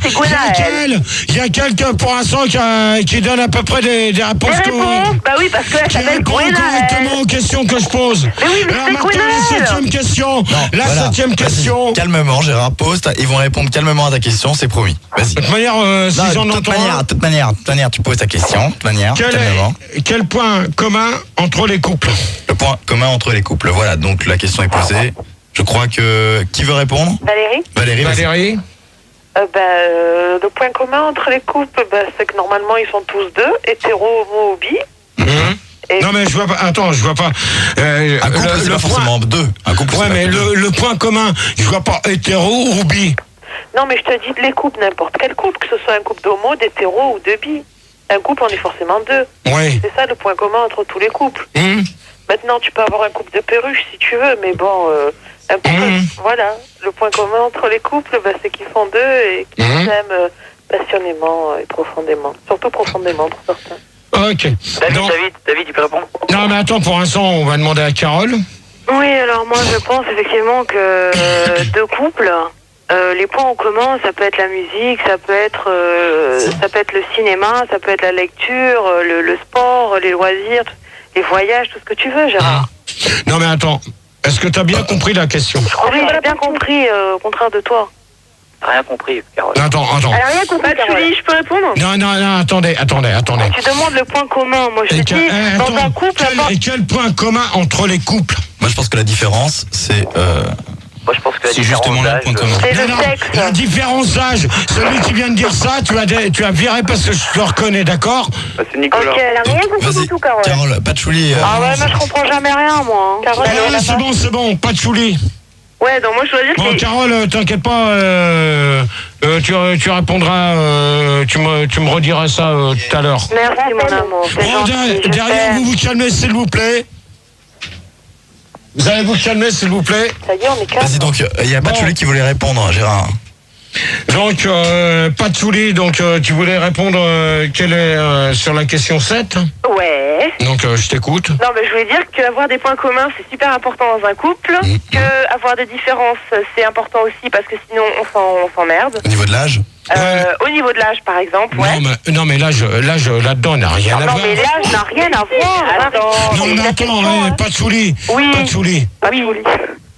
c'est Gwenaël. Il y a quelques, pour l'instant, qui donnent à peu près des réponses. Des réponses, bah oui, parce que elle s'appelle Gwenaël. Correctement aux questions que je pose. Mais oui, mais c'est Gwenaël. Non, voilà. Septième question. Calmement, Gérard, pose. Ils vont répondre calmement à ta question, c'est promis. Vas-y. De toute manière, si j'en entends... De toute manière, tu poses ta question. De toute manière, calmement. Quel point commun entre les couples? Le point commun entre les couples. Voilà, donc la question est posée. Je crois que... Qui veut répondre? Valérie. Valérie. Le point commun entre les couples, c'est que normalement ils sont tous deux, hétéro, homo ou bi. Non mais je vois pas. Attends, je vois pas. Un couple, c'est pas forcément deux. Un couple. Ouais, mais le point commun, je vois pas hétéro ou bi. Non, mais je te dis les couples, n'importe quel couple, que ce soit un couple d'homo, d'hétéro ou de bi. Un couple, on est forcément deux. Oui. C'est ça le point commun entre tous les couples. Maintenant, tu peux avoir un couple de perruches si tu veux, mais bon, un couple, voilà. Le point commun entre les couples, c'est qu'ils sont deux et qu'ils s'aiment passionnément et profondément. Surtout profondément pour certains. Ok. David, tu peux répondre? Non, mais attends, pour l'instant, on va demander à Carole. Oui, alors moi, je pense effectivement que deux couples, les points en commun, ça peut être la musique, ça peut être le cinéma, ça peut être la lecture, le sport, les loisirs, les voyages, tout ce que tu veux, Gérard. Non, mais attends. Est-ce que tu as bien compris la question? Oui, j'ai bien compris, au contraire de toi. Rien compris, Carole. Attends. Elle a rien compris, Carole. Je peux répondre? Non, attendez. Tu demandes le point commun. Moi, je te dis, dans un couple... Quel point commun entre les couples? Moi, je pense que la différence, c'est... Moi, je pense que c'est justement le point commun. C'est le sexe. La différence d'âge. Celui qui vient de dire ça, tu as viré parce que je te reconnais, d'accord? C'est Nicolas. Ok, elle a rien compris du tout, Carole. Carole, Patchouli... Ah ouais, moi je comprends jamais rien, moi. Carole, c'est bon, pas de chouli. Ouais, donc moi je dois dire que... Bon, Carole, t'inquiète pas, tu répondras, tu me rediras ça tout à l'heure. Merci, mon amour. Bon, derrière, vous calmez, s'il vous plaît. Vous allez vous calmer, s'il vous plaît. Ça y est, on est calme. Vas-y, donc, il y a Patchouli qui voulait répondre, Gérard. Donc, Patchouli, donc tu voulais répondre quelle est sur la question 7 ? Ouais. Donc, je t'écoute. Non, mais je voulais dire qu'avoir des points communs, c'est super important dans un couple. Que avoir des différences, c'est important aussi parce que sinon, on s'emmerde. Au niveau de l'âge Au niveau de l'âge, par exemple, ouais. Non, mais l'âge là-dedans n'a rien à voir. Non, mais l'âge n'a rien à voir. Attends. Non, mais attends, Patchouli. Oui. Patchouli. Oui.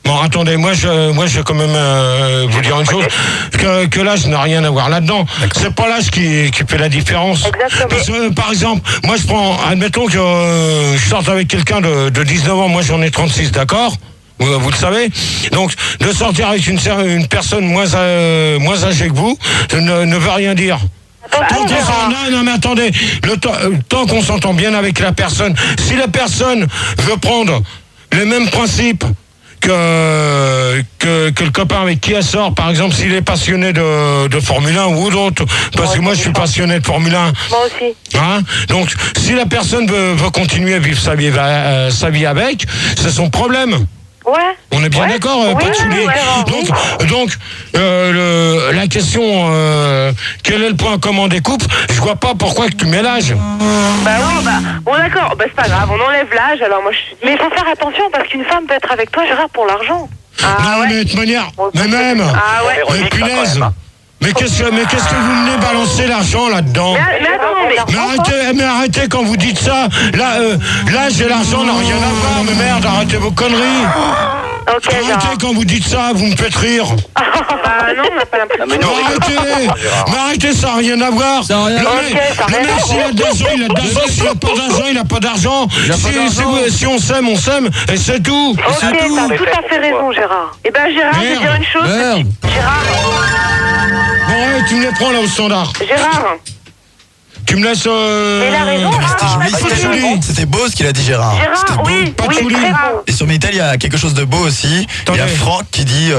Bon, attendez, moi je vais quand même vous dire une chose, que l'âge n'a rien à voir là-dedans. C'est pas l'âge qui fait la différence. Exactement. Parce que, par exemple, moi je prends, admettons que je sorte avec quelqu'un de 19 ans, moi j'en ai 36, d'accord ? Vous le savez. Donc, de sortir avec une personne moins âgée que vous, ne veut rien dire. Non, mais attendez, tant qu'on s'entend bien avec la personne, si la personne veut prendre les mêmes principes que le copain avec qui elle sort, par exemple, s'il est passionné de Formule 1 ou d'autres, parce que moi je suis passionné de Formule 1. Moi aussi. Hein? Donc, si la personne veut continuer à vivre sa vie avec, c'est son problème. Ouais. On est bien d'accord, Patchouli. Donc, la question, quel est le point commun des couples? Je vois pas pourquoi que tu mets l'âge. Bon d'accord, c'est pas grave, on enlève l'âge, alors moi je... Mais il faut faire attention parce qu'une femme peut être avec toi, Gérard, pour l'argent. Non, mais de toute manière, mais même, mais punaise. Mais qu'est-ce que vous venez balancer l'argent là-dedans? Mais arrêtez quand vous dites ça. L'âge et l'argent n'ont rien à voir, mais merde, arrêtez vos conneries. Arrêtez quand vous dites ça, vous me faites rire. Non, on n'a pas l'impression. Mais arrêtez, ça n'a rien à voir. Le mec, s'il a de l'argent, il a de l'argent. S'il n'a pas d'argent, il n'a pas d'argent. Si on s'aime, on s'aime, et c'est tout. Ok, t'as tout à fait raison, Gérard. Eh ben, Gérard, je vais dire une chose. Gérard. Bon, ouais, tu me les prends là au standard. Gérard. Tu me laisses. Mais il a raison. C'était beau ce qu'il a dit, Gérard. Gérard, oui, très beau. Et sur Minitel, il y a quelque chose de beau aussi. Il y a Franck qui dit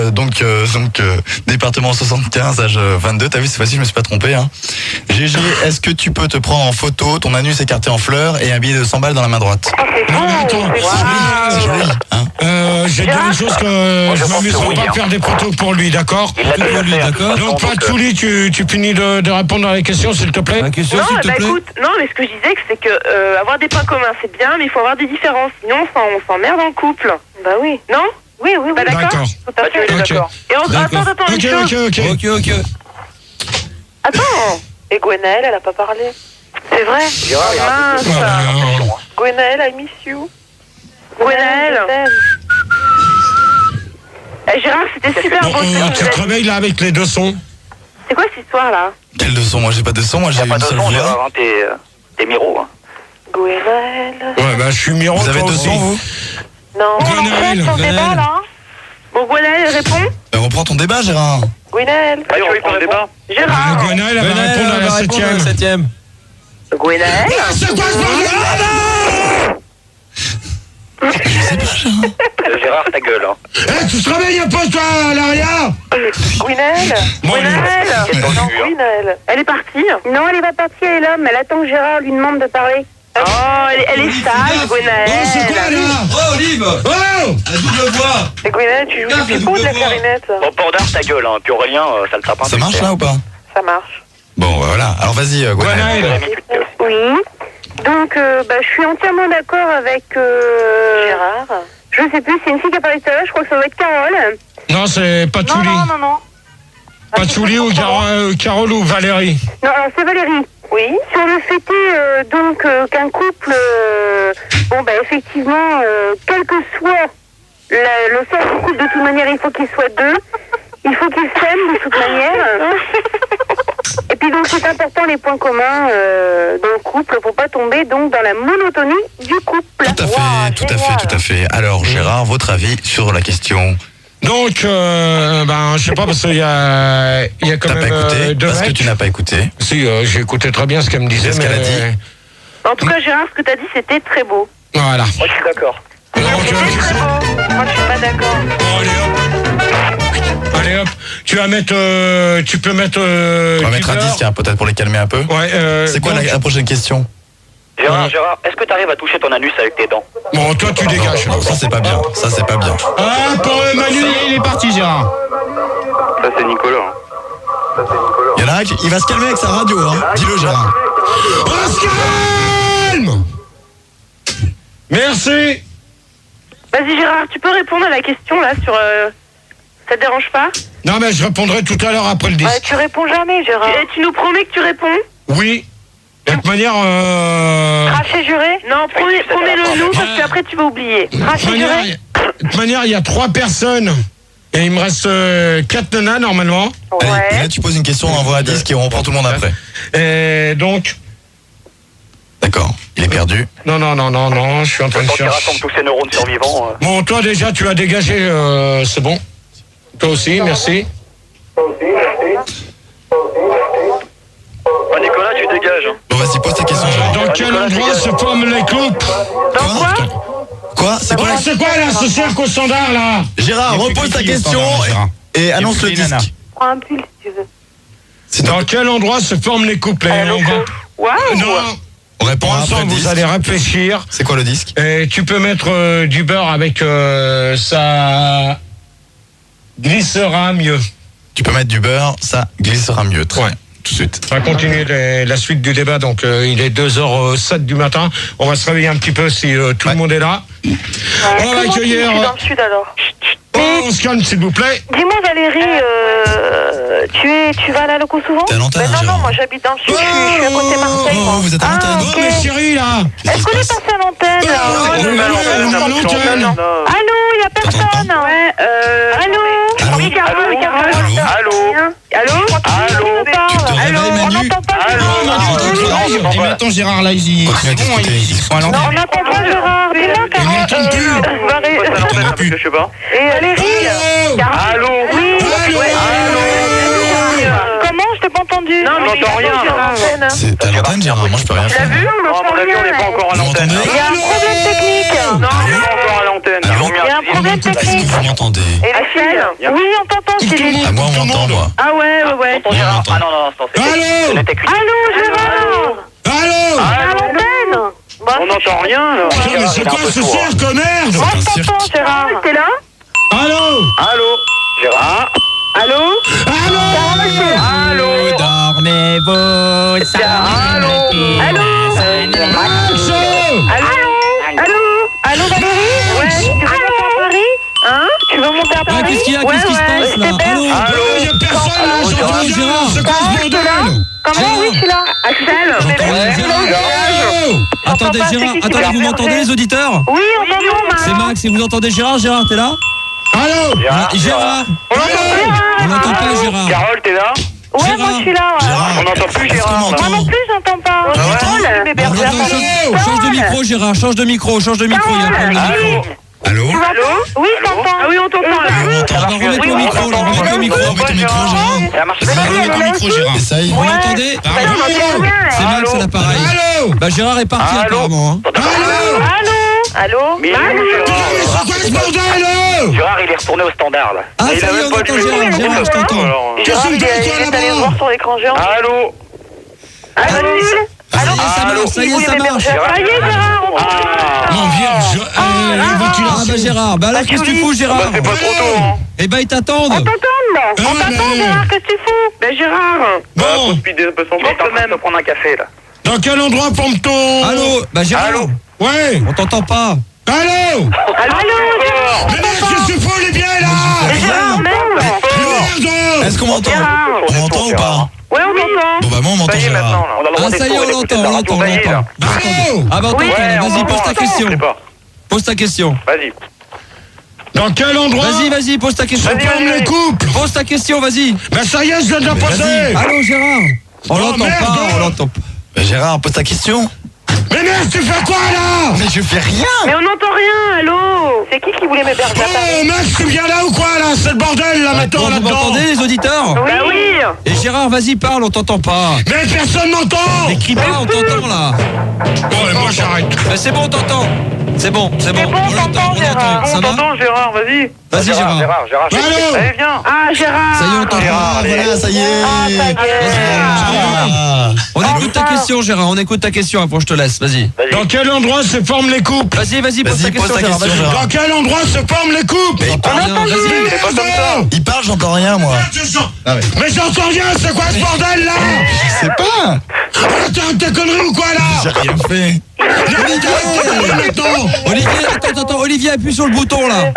département 75, âge 22. T'as vu, cette fois-ci, je me suis pas trompé. Hein. GG, est-ce que tu peux te prendre en photo ton anus écarté en fleurs et un billet de 100 balles dans la main droite? Non, mais attends, c'est joli. Hein. je vais dire une chose que je m'amuserai pas à faire des photos pour lui, d'accord? Donc, Patchouli, tu finis de répondre à la question, s'il te plaît? Écoute, non, mais ce que je disais, c'est que avoir des points communs, c'est bien, mais il faut avoir des différences. Sinon, on s'emmerde en couple. Bah oui. Non? Oui. Bah, d'accord. Tout à fait, d'accord. Et attends, une chose. Ok. Attends. Et Gwenaëlle, elle a pas parlé. C'est vrai? Mince. Gwenaëlle, I miss you. Gwenaëlle. Gérard, c'était super beau. Tu te réveilles là avec les deux sons. C'est quoi cette histoire là? Quel de son? Moi j'ai pas de son, moi j'ai une seule voix. T'es Miro, hein. Gwenaëlle. Ouais, bah je suis Miro. Vous avez deux sons, vous? Non. Gwenaëlle. Ton débat là? Bon, Gwenaëlle répond? Reprends ton débat, Gérard. Gwenaëlle. Ah, il répond le débat. Gérard. Gwenaëlle, elle va répondre à la 7ème. Gwenaëlle. C'est quoi ce bordel? Je sais pas, Gérard. Gérard, ta gueule, hein. Tu te réveilles un peu, toi, Laria? Gwenaëlle. Gwenaëlle. Elle est partie? Non, elle est pas partie, elle est là, mais elle attend que Gérard lui demande de parler. Oh, elle est sage, Gwenaëlle. Oh, c'est quoi, là? Oh, Olive! Oh! La double voix! Et Gwenaëlle, tu joues du pipeau de la clarinette? Bon, Pordard, ta gueule, hein. Puis Aurélien, ça le tape un peu. Ça marche là ou pas? Ça marche. Bon, voilà. Alors vas-y, Gwenaëlle. Oui. Donc, je suis entièrement d'accord avec Gérard. Je sais plus, c'est une fille qui a parlé tout à l'heure, je crois que ça doit être Carole. Non, c'est Patchouli. Non. Patchouli ou Carole ou Valérie? Non, alors c'est Valérie. Oui. Sur le fait qu'un couple, effectivement, quel que soit le sort du couple, de toute manière, il faut qu'ils soient deux. Il faut qu'ils s'aiment de toute manière. Et puis donc c'est important les points communs dans le couple pour pas tomber donc dans la monotonie du couple. Tout à fait. Alors Gérard, votre avis sur la question? Donc, je sais pas parce qu'il y a quand même. T'as pas écouté parce que tu n'as pas écouté. Si, j'ai écouté très bien ce qu'elle me disait. Qu'est-ce qu'elle a dit? En tout cas, Gérard, ce que t'as dit, c'était très beau. Voilà. Moi, je suis d'accord. C'était très beau. Moi, je suis pas d'accord. Allez hop, tu peux mettre. On va mettre un disque, hein, peut-être pour les calmer un peu. Ouais. C'est quoi la prochaine question? Gérard, est-ce que t'arrives à toucher ton anus avec tes dents? Bon, toi, tu dégages. Non, ça c'est pas bien. Ça c'est pas bien. Ah, pour Manu, il est parti, Gérard. Ça, c'est Nicolas. Il y en a un qui il va se calmer avec sa radio, hein. Dis-le, Gérard. On se calme. Merci. Vas-y Gérard, tu peux répondre à la question là sur... Ça te dérange pas? Non, mais je répondrai tout à l'heure après le disque. Tu réponds jamais Gérard. Et tu nous promets que tu réponds? Oui. De toute manière... Craché juré? Non, promets-le nous parce qu'après tu vas oublier. Craché juré? De toute manière, il y a 3 personnes. Et il me reste 4 nanas normalement. Allez, et là tu poses une question, on envoie un disque et on reprend tout le monde après. Et donc... D'accord, il est perdu. Non, je suis en train de chercher. Rassemble tous ces neurones survivants. Bon, toi déjà, tu as dégagé, c'est bon. Toi aussi, merci. Nicolas, tu dégages. Bon, vas-y, pose tes questions. Dans quel endroit se forment les couples? Quoi? C'est quoi là, ce cercle au standard là? Gérard, repose ta question et annonce le disque. Prends un pull si tu veux. Dans quel endroit se forment les couples? Non. On répond ensemble, vous allez réfléchir. C'est quoi le disque? Et tu peux mettre du beurre avec ça glissera mieux. Tu peux mettre du beurre, ça glissera mieux. Très bien. Tout de suite. On va continuer la suite du débat. Donc il est 2h07 du matin. On va se réveiller un petit peu si tout le monde est là. On va accueillir... dans le sud alors. On se calme s'il vous plaît. Dis-moi Valérie, tu vas à la loco souvent? T'es à l'antenne, non, moi j'habite dans le sud, je suis à côté de Marseille. Oh, vous êtes à l'antenne. Oh, mais chérie là. Est-ce qu'on est passé à l'antenne? Allô, il y a personne. Allô? Oui, Carole. Allô? On n'entend pas Gérard. Mais attends, Gérard, là, ils sont à Non, on n'entend pas Gérard. Dis-moi, Carole. Je sais pas. Et Valérie? Allô? Oui. Comment? Je t'ai pas entendu. Non, on n'entend rien. C'est à l'antenne, Gérard. Moi, je peux rien faire. T'as vu? On n'entend rien. On n'est pas encore à l'antenne. Il y a un problème technique. Non, on n'est pas encore à l'antenne. Il y a un problème Est-ce technique. que vous m'entendez? Et la fille? Oui, on t'entend, Céline. Ah, moi, on m'entend, moi. Ah ouais. Attends, Gérard. Ah non, Allô? Allô, Gérard? Allô? À l'antenne? On n'entend rien. Mais c'est quoi ce cercle, merde? Moi, je t'entends, Gérard. T'es là? Allô? Gérard? Allô? Allô? Dormez-vous, ça Allô, Valérie? Ouais, tu veux monter à Paris? Hein? Tu veux monter à Paris? Qu'est-ce qu'il y a? Qu'est-ce qui se passe là? Allô? Il y a personne là, j'entends Gérard. C'est quoi ce bordel? Comment? Oui, je suis là. Axel? J'entends rien, Gérard. Attendez, Gérard, attendez, vous m'entendez les auditeurs? Oui, on t'entend, Max. C'est Max, et vous entendez Gérard? Gérard, t'es là? Allô? Gérard? On n'entend pas Gérard. Carole, t'es là? Ouais, moi je suis là. On n'entend plus Gérard. Moi non plus, j'entends pas. Change de micro, Gérard, change de micro, il y a un problème de micro. Allô? Oui, je t'entends. Ah oui, on t'entend là. Remettez le micro, là, remettez le micro. Remets ton micro, Gérard. Ça marche pas. Remets ton micro, Gérard. Essaye. Vous m'entendez? C'est Max à l'appareil. Allô? Bah Gérard est parti apparemment. Allô? Mais il est où, Gérard? C'est quoi ce bordel? Gérard, il est retourné au standard là. Ah, Et il ça a y est, même on pas entend dû- Gérard, Gérard, je t'entends. Gérard, il est allé voir sur l'écran géant. Allô? Allô? Ça y est, ça marche. Ça y est, Gérard, on t'entend. Non, vierge. Ah bah Gérard, bah alors qu'est-ce que tu fous Gérard? Bah c'est pas trop tôt hein. Eh ben ils t'attendent. On t'entend, Gérard, qu'est-ce que tu fous? Ben, Gérard. Bon, Speeder peut s'en mettre quand même de prendre un café là. dans quel endroit pompe-t-on? Allô? Bah Gérard. Allô? Ouais. On t'entend pas. Allô? Allô? Mais merde, qu'est-ce que tu fous, les biens là? Gérard, merde. Merde! Est-ce qu'on m'entend? On m'entend ou pas? Ouais, on t'entend. Bon bah moi on m'entend, Ça y est maintenant Gérard. là. On a le droit Ah ça y est, on d'écouter l'entend, la radio, on ça y est, là. l'entend. Allô? Ah bah on t'entend, vas-y, pose ta question. Je sais pas. Pose ta question. Vas-y. Dans quel endroit? Vas-y, pose ta question. Se forment les couples. Pose ta question, vas-y. Ben ça y est, je viens de la poser. Allô Gérard. On Oh, l'entend merde. pas, on l'entend pas. Bah, Gérard, pose ta question. Mais merde, tu fais quoi là? Mais je fais rien. Mais on n'entend rien, allô? C'est qui voulait m'héberger à Paris? Oh Max, tu viens là ou quoi là? C'est le bordel là maintenant Bon, vous là-dedans. m'entendez les auditeurs? Oui. Bah oui. Et Gérard, vas-y, parle, on t'entend pas. Mais personne m'entend. Mais crie pas, on t'entend là. Bon, et moi j'arrête. Mais c'est bon, on t'entend. C'est bon, C'est bon, on l'entend, Gérard. Ça va? T'entends Gérard, vas-y. Vas-y Gérard. Gérard. Allô? Allez, viens. Ah, Gérard. Ça y est, on t'entend. Ah, voilà, ça y est. Ah, ça y est. On écoute ta question. question, Gérard. On écoute ta question après, je te laisse. Vas-y. Dans quel endroit se forment les couples? Vas-y, pose ta question, Gérard. Dans quel endroit se forment les couples? Mais il parle, j'entends rien, moi. Mais j'entends rien, c'est quoi ce bordel là? Je sais pas. T'as connerie ou quoi là? J'ai rien fait. Olivier, attends, Olivier, appuie sur le bouton là.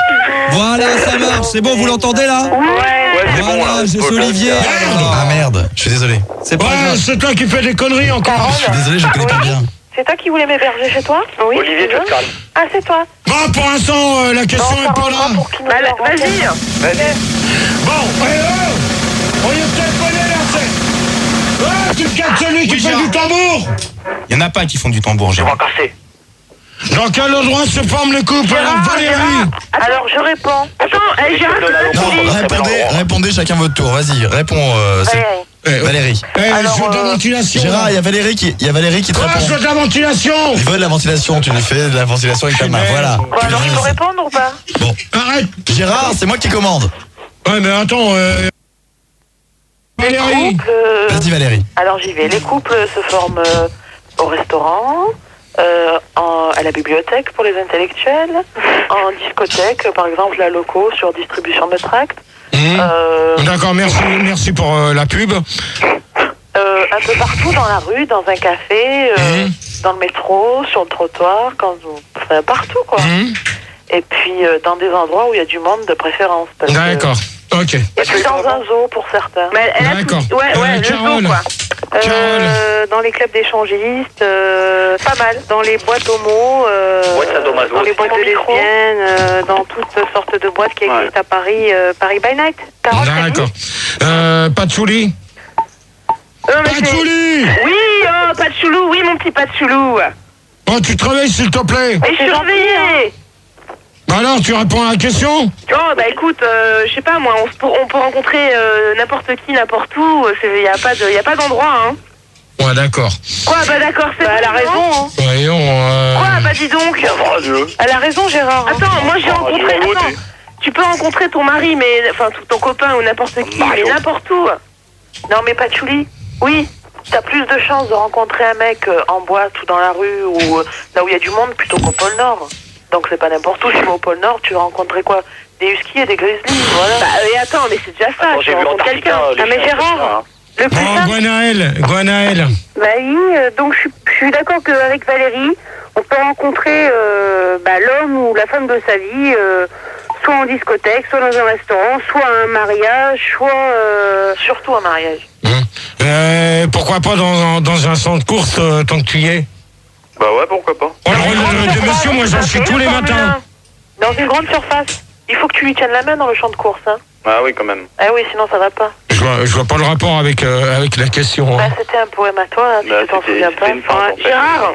Voilà, ça marche. C'est bon, vous l'entendez là? Ouais, Voilà, c'est Olivier. Ah merde, je suis désolé. C'est pas grave. C'est toi qui fais des conneries encore. Je suis désolé, je connais pas bien. C'est toi qui voulais m'héberger chez toi? Oui. Olivier, tu te calmes. Ah, c'est toi. Bon, pour l'instant, la question est pas là. Vas-y. Bon, on y est téléphoné là, c'est... Ah, tu te calmes celui qui fait du tambour. Il y en a pas qui font du tambour, Je vais Gérard. casser. Dans quel endroit se forment les couples? Valérie. Alors, je réponds. Attends, Gérard, Répondez chacun votre tour. Vas-y, réponds. Valérie. Jeu de la ventilation. Gérard, il y a Valérie qui te répond. Jeu de la ventilation. Il veut de la ventilation, tu lui fais de la ventilation avec ta main. Voilà. Bon, alors, il faut répondre ou pas? Bon. Arrête. Gérard, c'est moi qui commande. Ouais, mais attends. Valérie. Vas-y, Valérie. Alors, j'y vais. Les couples se forment au restaurant, à la bibliothèque pour les intellectuels, en discothèque, par exemple, la Loco sur distribution de tracts. D'accord, merci pour la pub. Un peu partout dans la rue, dans un café, dans le métro, sur le trottoir, enfin, partout quoi. Et puis dans des endroits où il y a du monde de préférence. D'accord, ok. Et puis dans un zoo pour certains. Mais d'accord. Ouais, le Carole. zoo quoi. Dans les clubs d'échangistes, pas mal. Dans les boîtes homo, dans les boîtes de lesbiennes, dans toutes sortes de boîtes qui existent à Paris, Paris by Night. D'accord. Patchouli. Patchouli. Oui, Patchoulou, oui mon petit Patchoulou. Oh, tu te réveilles s'il te plaît. Et je suis réveillée. Alors, tu réponds à la question? Oh, bah écoute, je sais pas moi, on peut rencontrer n'importe qui, n'importe où, il y a pas d'endroit, hein. Ouais, d'accord. Quoi, bah d'accord, c'est elle a raison, hein. Voyons, Quoi, bah dis donc. Elle a raison, Gérard. Attends, moi j'ai rencontré... Attends, tu peux rencontrer ton mari, mais... Enfin, ton copain ou n'importe qui, mais n'importe où. Non, mais Patchouli, oui, t'as plus de chances de rencontrer un mec en boîte ou dans la rue ou là où il y a du monde plutôt qu'au pôle Nord. Donc c'est pas n'importe où, si tu vas au pôle Nord, tu vas rencontrer quoi? Des huskies et des grizzlies, voilà. Bah et attends, mais c'est déjà ça, tu rencontres quelqu'un. Ah mais Gérard, le plus simple... Gwenaël. Bah oui, donc je suis d'accord qu'avec Valérie, on peut rencontrer l'homme ou la femme de sa vie, soit en discothèque, soit dans un restaurant, soit à un mariage, soit... surtout un mariage. Pourquoi pas dans un centre de course tant que tu y es? Bah ouais, pourquoi pas. Oh, le monsieur, moi j'en suis tous les matins. Dans une grande surface. Il faut que tu lui tiennes la main dans le champ de course, hein. Ah oui, quand même. Ah oui, sinon ça va pas. Je vois pas le rapport avec la question. Bah, c'était un poème à toi, hein, si tu t'en souviens pas. Gérard,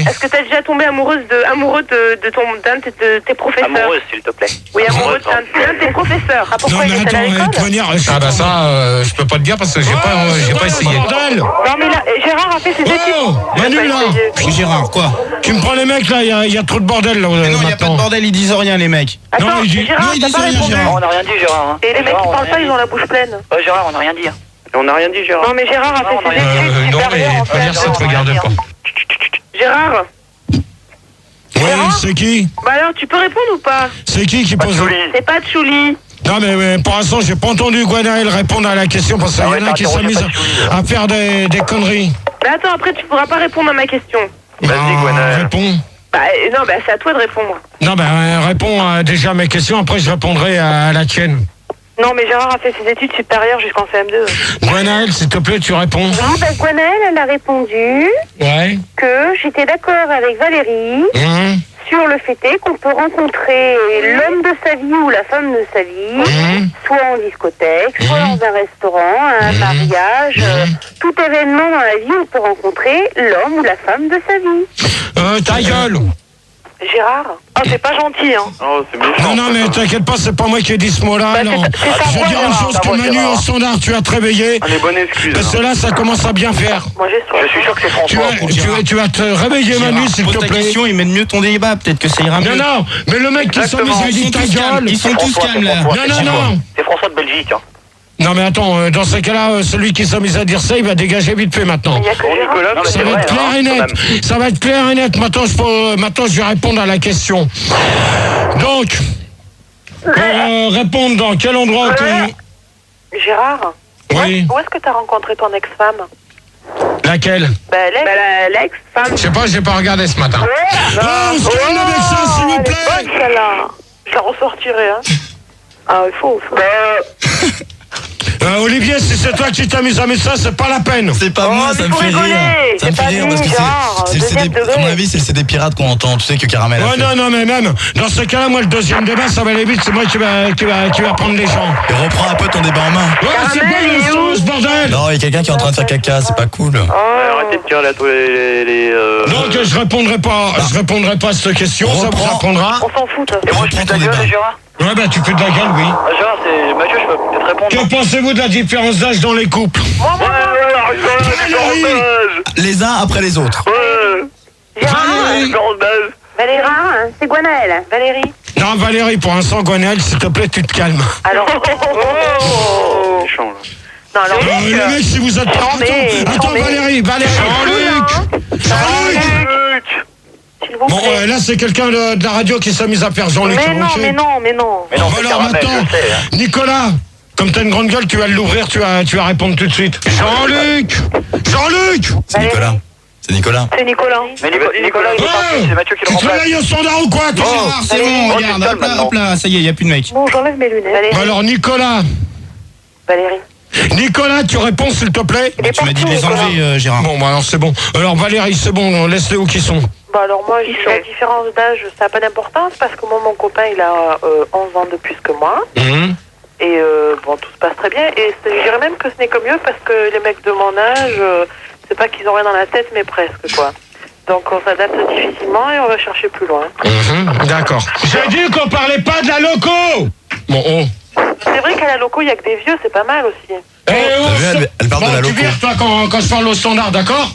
est-ce que t'as déjà tombé amoureux d'un de tes professeurs? Amoureuse, s'il te plaît. Oui, amoureux d'un de tes professeurs. Ah, pourquoi il était à l'école? Ah bah ça, je peux pas te dire parce que j'ai pas essayé. Non mais là, Gérard a fait ses études. Oh, Manu là. Oui, Gérard, quoi? Tu me prends les mecs là, il y a trop de bordel là. Mais non, il y a pas de bordel, ils disent rien les mecs. Attends, Gérard, t'as pas répondu. On n'a rien dit, Gérard. Hein. Et les mecs qui parlent pas, ils ont la bouche pleine. Ouais, Gérard, on n'a rien dit. Hein. On n'a rien dit, Gérard. Non, mais Gérard a fait ses études non, mais supérieures. pas dire ça, te regarde pas. Gérard. Oui, c'est qui? Bah alors, tu peux répondre ou pas? C'est qui pose? C'est pas Tchouli. Non, mais pour l'instant, j'ai pas entendu Gwenaël répondre à la question parce qu'il y en a qui s'amusent à faire des conneries. Mais attends, après, tu pourras pas répondre à ma question. Vas-y, Gwenaël. Réponds. Bah non, bah c'est à toi de répondre. Non, réponds déjà à mes questions, après je répondrai à la tienne. Non, mais Gérard a fait ses études supérieures jusqu'en CM2. Gwenaël, s'il te plaît, tu réponds. Oui, bah Gwenaël, elle a répondu que j'étais d'accord avec Valérie sur le fait qu'on peut rencontrer l'homme de sa vie ou la femme de sa vie, soit en discothèque, soit dans un restaurant, un mariage, tout événement dans la vie, on peut rencontrer l'homme ou la femme de sa vie. Ta gueule. Gérard? Oh, c'est pas gentil, hein. Oh, c'est méchant. Non, mais t'inquiète pas, c'est pas moi qui ai dit ce mot-là. Bah, non. Je veux dire une chose que Manu, au standard, tu as te réveillé. Allez, bonne excuse. Parce que là, ça commence à bien faire. Moi, je suis sûr que c'est François. Tu vas te réveiller, Manu, s'il te plaît. Question, il mène mieux ton débat, peut-être que ça ira mieux. Non, mais le mec qui s'amuse, il dit ta gueule. Ils sont tous calmes, là. Non. C'est François de Belgique, hein. Non mais attends, dans ce cas-là, celui qui s'est mis à dire ça, il va dégager vite fait maintenant. Nicolas, Ça va être clair et net. Ça va être clair et net. Maintenant, je vais répondre à la question. Donc, pour répondre dans quel endroit Gérard, Oui. où est-ce que tu as rencontré ton ex-femme? Laquelle? L'ex-femme. Je sais pas, j'ai pas regardé ce matin. On se calme avec ça, s'il vous plaît. Bonne celle-là. Je la ressortirai, hein. Ah, il faut. Olivier, si c'est toi qui t'as mis à mettre ça, c'est pas la peine. C'est pas moi, ça me fait rire. Ça me fait rire parce que c'est le CD, à mon avis, c'est le CD pirate qu'on entend. Tu sais que Caramel a fait. Non, mais même, dans ce cas-là, moi, le deuxième débat, ça va aller vite, c'est moi qui va prendre les gens. Et reprends un peu ton débat en main. Ouais, c'est pas ce bordel. Non, il y a quelqu'un qui est en train de faire caca, c'est pas cool. Arrêtez de tirer là tous les Donc, je répondrai pas à cette question, ça vous apprendra. On s'en fout. Et moi, je fais de la gueule, Gérard. Ouais, bah, tu fais de la gueule, oui. Gérard, c'est Mathieu, je peux peut-être répondre. Que pensez-vous de la différence d'âge dans les couples? Les uns après les autres. Valérie, c'est Gwenaëlle. Valérie. Non, Valérie, pour l'instant, Gwenaëlle, s'il te plaît, tu te calmes. Alors. Non, alors. Les mecs, si vous êtes pas... Attends, Valérie. Jean-Luc. Bon, là, c'est quelqu'un de la radio qui s'est mis à faire Jean-Luc. Mais non. Alors maintenant, Nicolas, comme t'as une grande gueule, tu vas l'ouvrir, tu vas répondre tout de suite. Jean-Luc. C'est Nicolas. C'est Nicolas. Mais Nicolas, il est parti, c'est Mathieu qui le Tu te remplace. réveilles au standard ou quoi, toi? C'est bon, regarde, hop là, ça y est, il n'y a plus de mec. Bon, j'enlève mes lunettes. Alors, Nicolas, tu réponds, s'il te plaît? Tu m'as dit de les enlever, Gérard. Bon, bah alors c'est bon. Alors, Valérie, c'est bon, laisse-les où qu'ils sont. Bah alors moi, la différence d'âge, ça n'a pas d'importance parce que moi, mon copain, il a 11 ans de plus que moi. Et bon, tout se passe très bien. Et je dirais même que ce n'est que mieux parce que les mecs de mon âge, c'est pas qu'ils ont rien dans la tête, mais presque, quoi. Donc on s'adapte difficilement et on va chercher plus loin. D'accord. J'ai dit qu'on parlait pas de la loco. Bon, C'est vrai qu'à la loco, il n'y a que des vieux, c'est pas mal aussi. Elle parle de la loco. Tu vires, toi, quand je parle au standard, d'accord?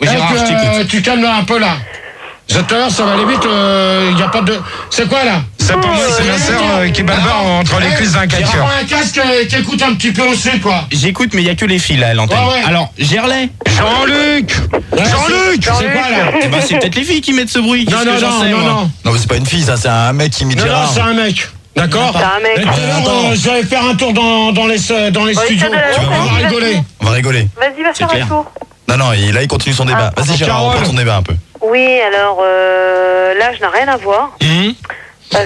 Oui, Gérard, je t'écoute. Tu calmes un peu, là. Tout à l'heure, ça va aller vite, il n'y a pas de... C'est quoi, là? C'est pas moi, c'est ma sœur qui balbare entre les cuisses d'un Il y calcium. a un casque qui écoute un petit peu aussi, quoi. J'écoute, mais il n'y a que les filles là à l'antenne. Ouais. Alors, Gerlais. Jean-Luc. C'est quoi, là? Eh ben, c'est peut-être les filles qui mettent ce bruit. Non, Non, mais c'est pas une fille, ça, c'est un mec qui imite Non, Gérard. c'est un mec. D'accord? C'est un mec. Et tout à l'heure, je vais faire un tour dans les studios. On va rigoler. On va rigoler. Vas-y, va faire un tour. Non, là, il continue son débat. Vas-y, Gérard, reprends ton débat un peu. Oui, alors l'âge n'a rien à voir. Non,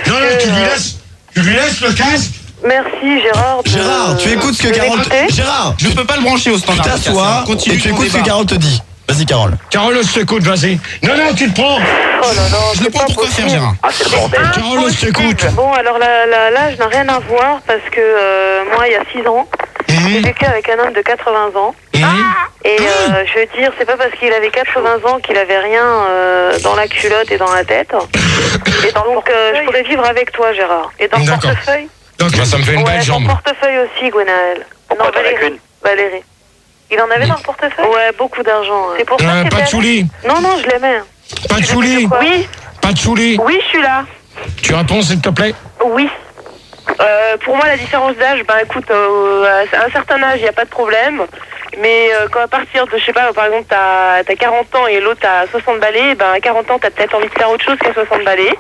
tu lui laisses le casque. Merci Gérard. Gérard, tu écoutes ce que Carole... Gérard, je peux pas le brancher au standard. Tu t'assois et tu écoutes ce que Carole te dit. Vas-y, Carole. Carole, je t'écoute, vas-y. Non, tu te prends. Oh là là, je le prends, pourquoi faire, Gérard? Ah, c'est le bordel. Carole, je t'écoute. Bon, alors l'âge n'a rien à voir parce que moi, il y a 6 ans, j'ai vécu avec un homme de 80 ans. Et je veux dire, c'est pas parce qu'il avait 80 ans qu'il avait rien dans la culotte et dans la tête. Et donc, je pourrais vivre avec toi, Gérard. Et dans le portefeuille? Donc, ça me fait une belle jambe. Dans le portefeuille aussi, Gwenaëlle. Non, Valérie. Il en avait dans le portefeuille? Ouais, beaucoup d'argent. C'est pour ça que Patchouli. Non, je l'aimais. Patchouli. Oui. Patchouli. Oui, je suis là. Tu réponds, s'il te plaît? Oui. Pour moi, la différence d'âge, écoute, à un certain âge, il n'y a pas de problème. Mais quand à partir de, je sais pas, par exemple, t'as 40 ans et l'autre a 60 balais, à 40 ans, t'as peut-être envie de faire autre chose qu'à 60 balais.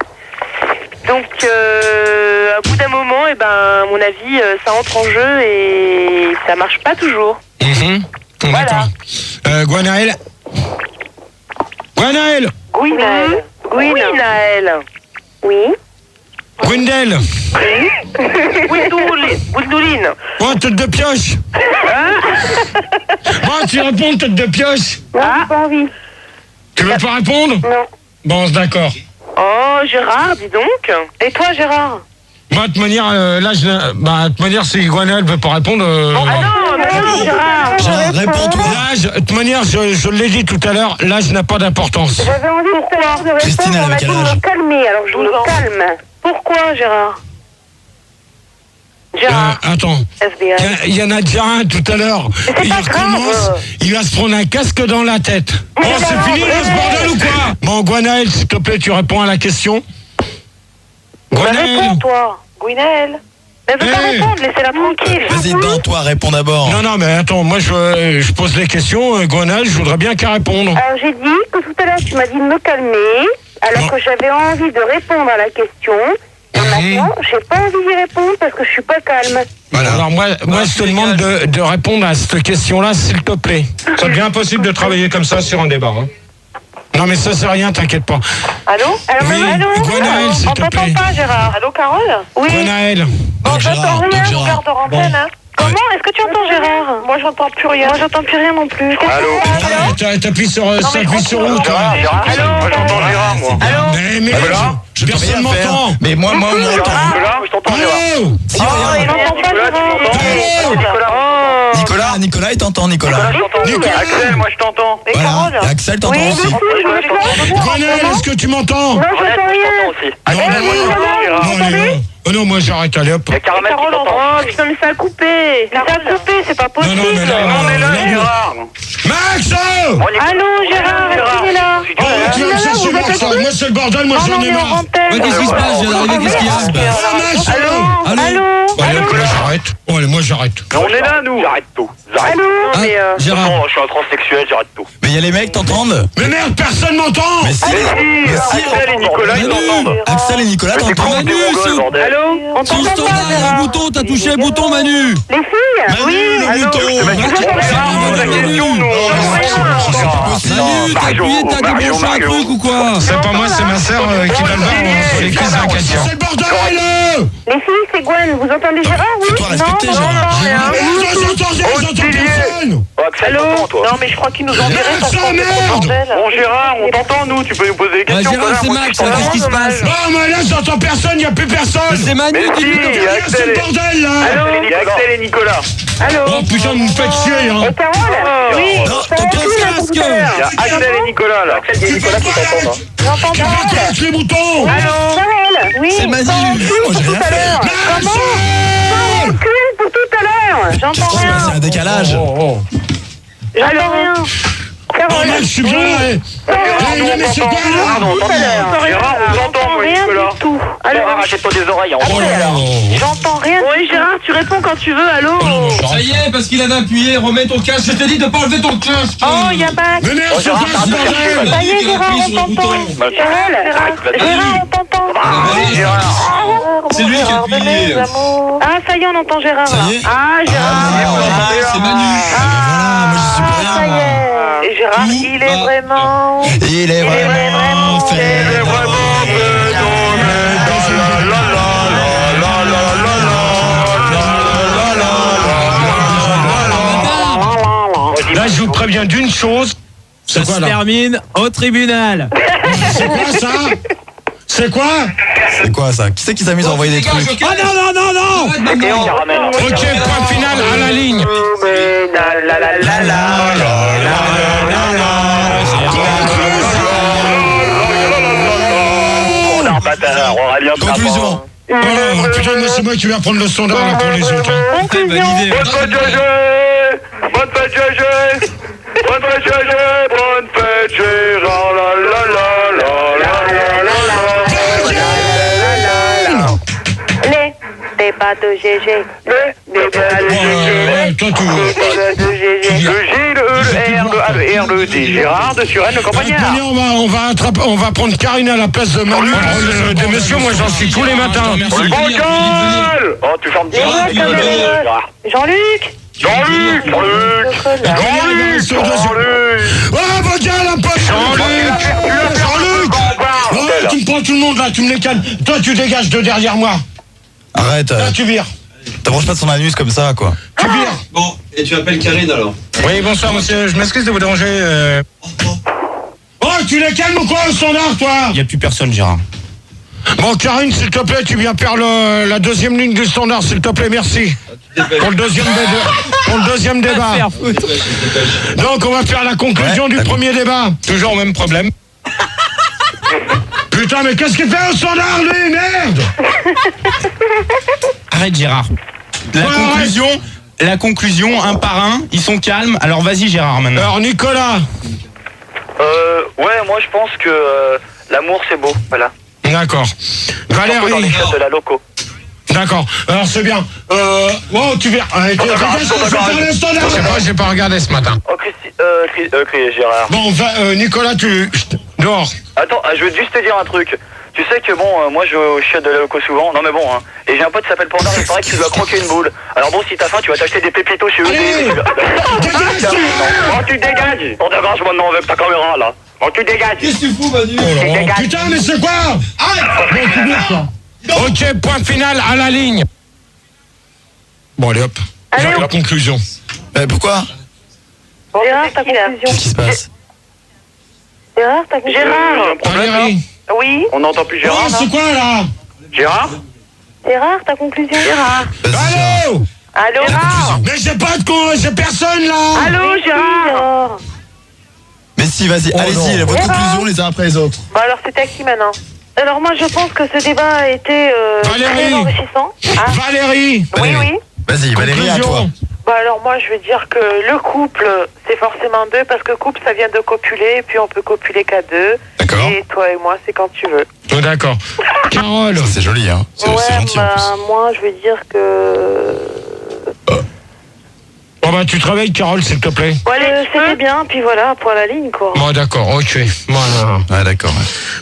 Donc, à bout d'un moment, à mon avis, ça entre en jeu et ça marche pas toujours. D'accord. Gwenaëlle. Oui, Naël. Oui, Naël. Oui. Gwendel. Gwendoline. Oh, tête de pioche. Bon, tu réponds, tête de pioche. Ah, pas envie. Tu veux pas répondre? Non. Bon, d'accord. Oh, Gérard, dis donc. Et toi, Gérard? Bah, de toute manière, si Gwenaëlle veut pas répondre... non, Gérard. Gérard, réponds-toi. L'âge, de toute manière, je l'ai dit tout à l'heure, l'âge n'a pas d'importance. J'avais envie de répondre, Christine, elle avait quel âge? me calmer, alors je me calme. Pourquoi, Gérard? Attends, il y en a déjà un tout à l'heure. Il recommence, il va se prendre un casque dans la tête. Oh, c'est fini là, ce bordel ou quoi? Bon, Gwenaëlle, s'il te plaît, tu réponds à la question. Réponds, toi. Gwenaëlle. Elle veut pas répondre, laissez-la tranquille. Vas-y, dedans, toi, réponds d'abord. Non, mais attends, moi je pose les questions, Gwenal, je voudrais bien qu'elle réponde. Alors j'ai dit que tout à l'heure tu m'as dit de me calmer, alors que j'avais envie de répondre à la question. Et maintenant, j'ai pas envie d'y répondre parce que je suis pas calme. Voilà. Alors moi je te demande de répondre à cette question-là, s'il te plaît. Ça devient impossible de travailler comme ça sur un débat. Hein. Non mais ça c'est rien, t'inquiète pas. Allô? Oui, allô? Gwenaël, s'il On te plaît. t'entend pas, Gérard. Allô, Carole? Oui. Gwenaël. On t'entend rien, on garde antenne, hein. Comment? Est-ce que tu entends Gérard? Moi j'entends plus rien. Moi j'entends plus rien non plus. Allô? T'appuies sur où, toi? Moi j'entends Gérard, moi. Mais personne m'entend. Mais moi, on m'entend. Je t'entends Gérard. Il n'entend pas Gérard. Nicolas, il t'entend, Nicolas. Axel, moi je t'entends. Voilà, Axel t'entend aussi. Gwenaël, est-ce que tu m'entends? Non, j'entends rien. Non, moi j'arrête, allez hop. Caramel qui t'entend. Oh putain, mais ça a coupé. Ça a coupé, c'est pas possible. Non, mais là, Gérard. Max! Allô, Gérard, est-ce qu'il est là? Tu vas me chercher Max, moi c'est le bordel, moi j'en ai marre. Qu'est-ce qui se passe? J'ai arrivé, qu'est-ce qu'il y a? Allô? Moi j'arrête. On est là, nous. J'arrête tout. Allô? Mais Gérard. Je suis un transsexuel, j'arrête tout. Mais il y a les mecs, t'entendent? Mais merde, personne m'entend! Mais si, Axel et Nicolas, ils t'entendent. Axel et Nicolas t'entendent. Manu, bordel. on sur le t'entend pas, standard, le Gérard. bouton, t'as touché le bouton, Manu. Les filles? Oui, le bouton. Manu, t'as appuyé, t'as débranché un truc ou quoi? C'est pas moi, c'est ma sœur qui va le voir sur les quiz d'un question. C'est le bordel! Les filles, c'est Gwen. Vous entendez Gérard? Oui? Faut-toi respecter, Gérard. J'entends personne! Axel, t'entends, toi. Non, mais je crois qu'ils nous ont virés parce qu'on est trop bordel. Bon, Gérard, on t'entend, nous. Tu peux nous poser des questions. Gérard, c'est Max, qu'est-ce qui se passe? Non, mais là j'entends personne, y a plus personne! C'est Manu, Mais si, C'est le bordel là! il y a Axel et Nicolas. Allô? Oh putain, vous me faites chier hein! Et Carole? Oui. Non, Ça ton a coupé, là, casque. tout à l'heure. Il y a Axel et Nicolas, là. Axel et Nicolas qui t'entendent. J'entends Qui Carole. claque les boutons! Carole? Oui. C'est Manu. Sans rancune Moi, j'ai pour rien tout à l'heure. Comment? Sans rancune pour tout à l'heure. J'entends C'est rien. un décalage. J'entends rien. Oh Carole? mec, je suis bien là! Mais c'est quoi là? Gérard, on t'entend, moi, rien Nicolas. du tout. Gérard, achète-toi des oreilles. Oh là là! J'entends rien. Oui, Gérard, tu réponds quand tu veux. Allô? Ça y est, parce qu'il avait appuyé, remets ton casque. Je t'ai dit de pas enlever ton casque. Oh, il y a Max. Mais merde, c'est quoi ce bordel? Ça y est, Gérard, on t'entend. Gérard, on t'entend. C'est lui qui a appuyé. Ah, ça y est, on entend Gérard. Ça y est. Ah, Gérard. C'est Manu. Voilà, moi j'y suis pour Ça y rien. est. Et Gérard, il est vraiment... Il est vraiment fait. Là, je vous préviens d'une chose. C'est quoi Se là? termine au tribunal. C'est quoi ça? C'est quoi? C'est quoi ça? Qui c'est qui s'amuse à envoyer des trucs? Ah non! Ok, point final à la ligne. Conclusion. Oh putain, mais c'est moi qui vais prendre le standard là pour les autres. Hein. Conclusion. Bonne fête, GG! Bonne fête, GG! Bonne fête, GG! Bonne fête, Gérard! La la la la la la Les débats de GG. Les débats de Ouais, toi tu... Le G, le R, le A, le R, le D. Gérard de Suresnes, le campagnard. On va prendre Karine à la place de Manu. Des messieurs, moi j'en suis tous les matins. Bonjour! Oh, tu fermes bien. Jean-Luc. Jean-Luc! Ah, Boga, la poche! Jean-Luc! Oh, tu me prends tout le monde là, tu me les calmes. Toi, tu dégages de derrière moi. Arrête. Là, tu vires. T'approches pas de son anus comme ça, quoi. Tu vires. Bon, et tu appelles Karine alors? Oui, bonsoir monsieur, je m'excuse de vous déranger. Oh, tu les calmes ou quoi au standard, toi? Il n'y a plus personne, Gérard. Bon, Karine, s'il te plaît, tu viens faire la deuxième ligne du standard, s'il te plaît, merci. Pour le deuxième débat. Donc, on va faire la conclusion du premier débat. Toujours au même problème. Putain, mais qu'est-ce qu'il fait au standard, lui? Merde! Arrête, Gérard. La conclusion, un par un, ils sont calmes. Alors vas-y, Gérard, maintenant. Alors, Nicolas. Ouais, moi je pense que l'amour c'est beau, voilà. D'accord. Surtout dans les Valérie. fêtes de la loco. D'accord. Alors c'est bien. Tu verras. J'ai pas regardé ce matin. Oh, Gérard. Bon, Nicolas, dehors. Attends, je veux juste te dire un truc. Tu sais que moi je chiotte de la loco souvent, non mais bon, hein. Et j'ai un pote qui s'appelle Panda, il paraît que tu dois croquer une boule. Alors bon, si t'as faim, tu vas t'acheter des pépitos chez eux. Bon, tu dégages. On dégage maintenant avec ta caméra là. Bon, tu dégages. Qu'est-ce que tu fous, Manu? Putain, mais c'est quoi? Arrête. Ok, point final à la ligne. Bon, allez hop. J'ai la conclusion. Pourquoi? Gérard, ta conclusion. Qu'est-ce qui se passe? Gérard, ta conclusion. Valérie. Oui. On n'entend plus Gérard. C'est quoi là? Gérard? Gérard, ta conclusion. Gérard. Allô? Allô? Mais j'ai pas de con, j'ai personne là. Allô, Gérard? Mais si, vas-y, allez-y, votre conclusion les uns après les autres. Bah alors c'était à qui maintenant? Alors moi je pense que ce débat a été très enrichissant. Valérie. Oui. Vas-y, Valérie, à toi. Bah alors moi je vais dire que le couple c'est forcément deux parce que couple ça vient de copuler et puis on peut copuler qu'à deux. D'accord. Et toi et moi c'est quand tu veux. Oh, d'accord. Carole. C'est joli, hein. C'est gentil en plus. Moi je vais dire que... Bon bah tu travailles Carole s'il te plaît. C'était bien puis voilà pour la ligne quoi. Bon d'accord, ok. Voilà. Ouais d'accord.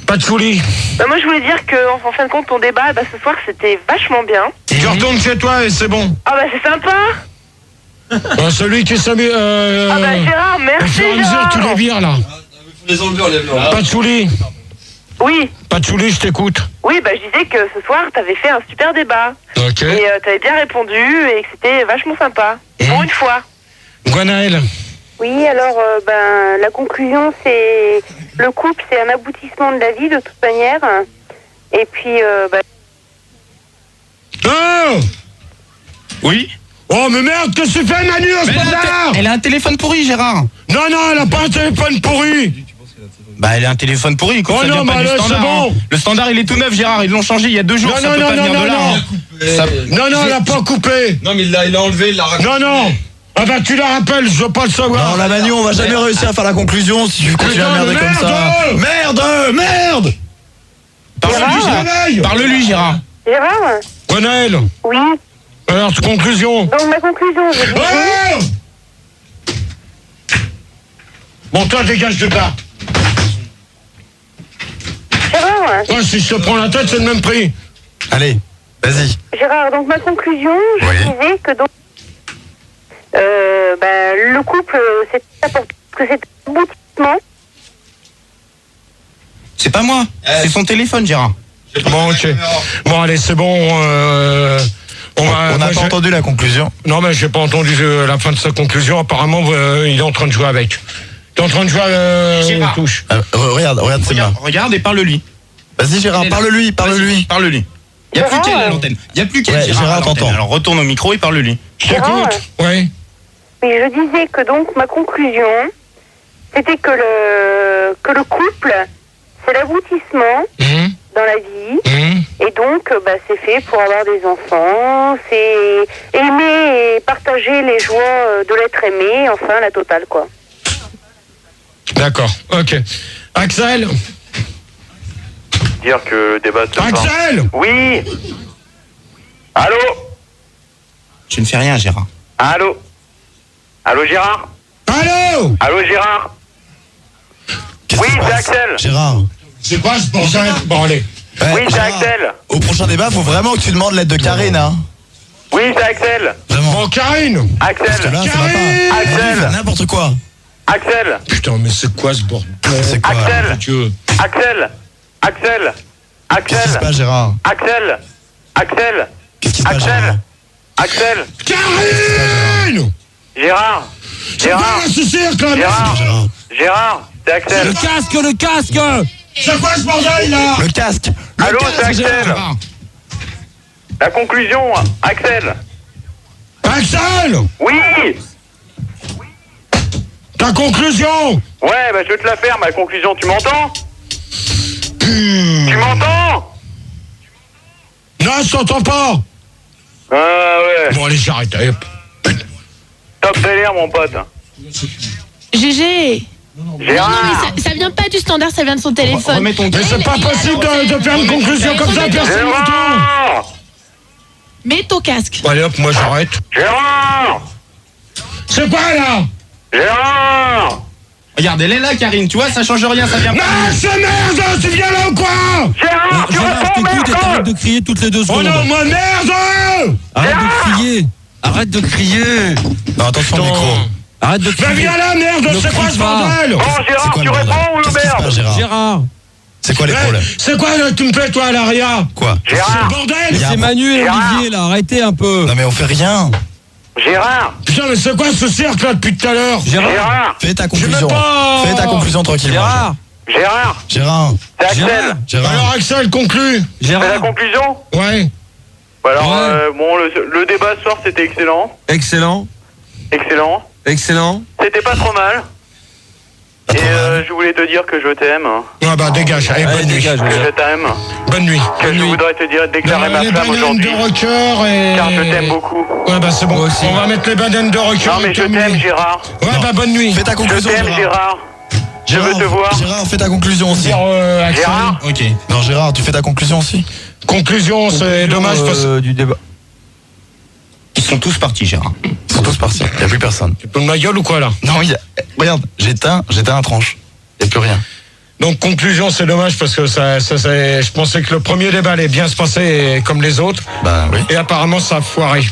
Pas de folie. Bah moi je voulais dire que en fin de compte ton débat ce soir c'était vachement bien. Tu retournes chez toi et c'est bon. Ah bah c'est sympa. Celui qui s'est mis... Ah bah Gérard, merci Gérard. Tu les vires là. Faut les enlever, enlève-les. Pas de folie. Oui. Pas de folie, je t'écoute. Oui, bah je disais que ce soir t'avais fait un super débat. Ok. Et t'avais bien répondu et que c'était vachement sympa. Pour une fois. Gwenaëlle. Oui, alors la conclusion c'est le couple c'est un aboutissement de la vie de toute manière. Et puis Oh oui. Oh mais merde, qu'est-ce que tu fais Manu au standard? Elle a un téléphone pourri Gérard. Non, elle a pas un téléphone pourri. Bah elle a un téléphone pourri. Oh non, mais là c'est bon. Le standard il est tout neuf Gérard, ils l'ont changé il y a 2 jours. Non, elle a pas coupé. Non mais il l'a enlevé, il l'a raconté. Non. Ah bah tu la rappelles, je veux pas le savoir. Non, la Manu, on va jamais réussir à faire la conclusion si tu continues à merder comme ça. Merde. Parle-lui Gérard. Gérard. Gwenaëlle. Oui. Alors, conclusion. Donc ma conclusion, je dis... Bon, toi, dégage de là. Gérard. Ouais, si je te prends la tête, c'est le même prix. Allez, vas-y. Gérard, donc ma conclusion, je disais que donc... le couple, c'est important que c'est un aboutissement. C'est pas moi, c'est son téléphone Gérard. Bon, ok. Bon, allez, c'est bon. On n'a pas entendu la conclusion. Non, mais j'ai pas entendu la fin de sa conclusion. Apparemment, il est en train de jouer avec. Il est en train de jouer aux touches. Regarde ses mains. Regarde et parle-lui. Vas-y Gérard, parle-lui. Parle-lui. Il n'y a plus qu'elle à l'antenne. Il n'y a plus qu'elle. Gérard t'entend. Alors retourne au micro et parle-lui. Je t'écoute. Oui. Oui, je disais que donc ma conclusion, c'était que le couple, c'est l'aboutissement dans la vie. Et donc, c'est fait pour avoir des enfants. C'est aimer et partager les joies de l'être aimé. Enfin, la totale, quoi. D'accord, ok. Axel. Dire que le débat se Axel. Oui. Allô. Tu ne fais rien, Gérard. Allô Gérard. Allô Gérard. Oui, c'est Axel. Gérard. C'est quoi ce bordel? Bon, allez. Oui, c'est Axel. Au prochain débat, faut vraiment que tu demandes l'aide de Karine, hein. Oui, c'est Axel. Vraiment. Bon, Karine. Axel. Parce que là, ça va pas. Axel. N'importe quoi. Axel. Putain, mais c'est quoi ce bordel? C'est quoi? Axel. Axel. Qu'est-ce qui se passe, Gérard? Axel. Qu'est-ce qui se passe, Gérard? Axel. Karine. Gérard. C'est pas ce cirque, là. Gérard, c'est Axel. Le casque. C'est quoi ce bordel, là? Le casque. Allô, c'est Axel. La conclusion, Axel. Axel. Oui. Ta conclusion. Ouais, je vais te la faire, ma conclusion, tu m'entends? Tu m'entends? Non, je t'entends pas. Ah ouais. Bon, allez, j'arrête. Top délire, mon pote. GG. Gérard. Non, mais ça vient pas du standard, ça vient de son téléphone. Mais c'est pas possible de faire une conclusion comme ça, personne n'entend. Mets ton casque. Allez hop, moi j'arrête. Gérard! C'est quoi là? Gérard! Regarde, elle est là, Karine, tu vois, ça change rien, ça vient pas. Non, c'est merde, tu viens là ou quoi? Gérard, tu Gérard, je réponds, t'écoute et merde! t'arrêtes de crier toutes les 2 Oh secondes. non, moi merde! Arrête de crier. Arrête de crier. Non, attention au micro. Arrête de Bah crier. viens là, merde, Ne c'est quoi crie ce pas. bordel? Bon, Gérard, quoi tu le bordel? réponds ou Qu'est-ce qui se passe, merde? Gérard? Gérard. C'est quoi les problèmes? C'est quoi là, tu me plais toi à l'arrière? Quoi? Gérard! Bordel! Mais c'est Manu et Gérard. Olivier là, arrêtez un peu. Non mais on fait rien. Gérard! Putain, mais c'est quoi ce cirque là depuis tout à l'heure? Gérard! Fais ta Je conclusion. veux pas. Fais ta conclusion tranquillement. Gérard. Gérard! Gérard. C'est Axel! Gérard. Alors Axel, conclue. C'est la Gérard. conclusion? Ouais. Alors, Ouais. bon, le débat ce soir, c'était excellent. Excellent. Excellent. Excellent. C'était pas trop mal. Pas Et trop mal. je voulais te dire que je t'aime. Ah bah dégage, allez, Allez, bonne nuit. dégage, Que ouais. je t'aime. Bonne nuit. Que je voudrais te dire, déclarer ma les flamme bananes aujourd'hui. de rocker et... Car je t'aime beaucoup. Ouais bah c'est bon, Moi aussi. on va mettre les bananes de rocker. Non, mais je terminé. t'aime, Gérard. Ouais bah bonne nuit. Fais ta Je conclusion. t'aime, Gérard. Je veux te voir. Gérard, fais ta conclusion aussi. Dire, Axel. Gérard? Ok. Non Gérard, tu fais ta conclusion aussi. Conclusion, c'est dommage parce que... Du débat. Ils sont tous partis, Gérard. Ils sont tous partis. Il n'y a plus personne. Tu peux de ma gueule ou quoi là? Non, regarde, j'éteins la tranche. Il n'y a plus rien. Donc conclusion, c'est dommage parce que je pensais que le premier débat allait bien se passer comme les autres. Bah oui. Et apparemment ça a foiré.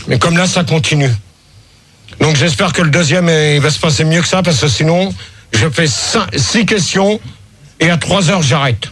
Mais comme là ça continue. Donc j'espère que le deuxième il va se passer mieux que ça parce que sinon je fais 6 questions et à 3 heures j'arrête.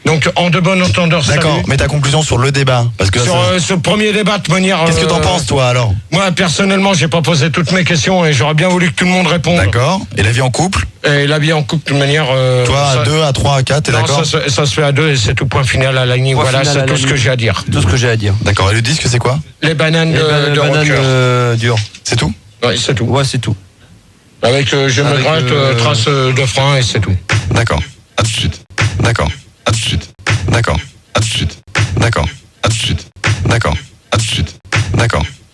Donc en de bon entendeur, D'accord, salut. mais ta conclusion sur le débat. Parce que Sur ce premier débat de manière... qu'est-ce que t'en penses toi alors? Moi personnellement j'ai pas posé toutes mes questions et j'aurais bien voulu que tout le monde réponde. D'accord. Et la vie en couple? Et la vie en couple de manière... Toi à 2, à 3, à 4, t'es non, d'accord? ça se fait à 2 et c'est tout, point final à la ligne. Point Voilà, final à c'est la tout ce ligne. que j'ai à dire. Tout ce que j'ai à dire. D'accord, et le disque c'est quoi? Les bananes de Banane rocker. dure. C'est tout? Oui, c'est tout. Ouais, c'est tout. Avec je me Avec, gratte, trace de frein et c'est tout. D'accord. À tout de suite. D'accord. À tout de suite. D'accord.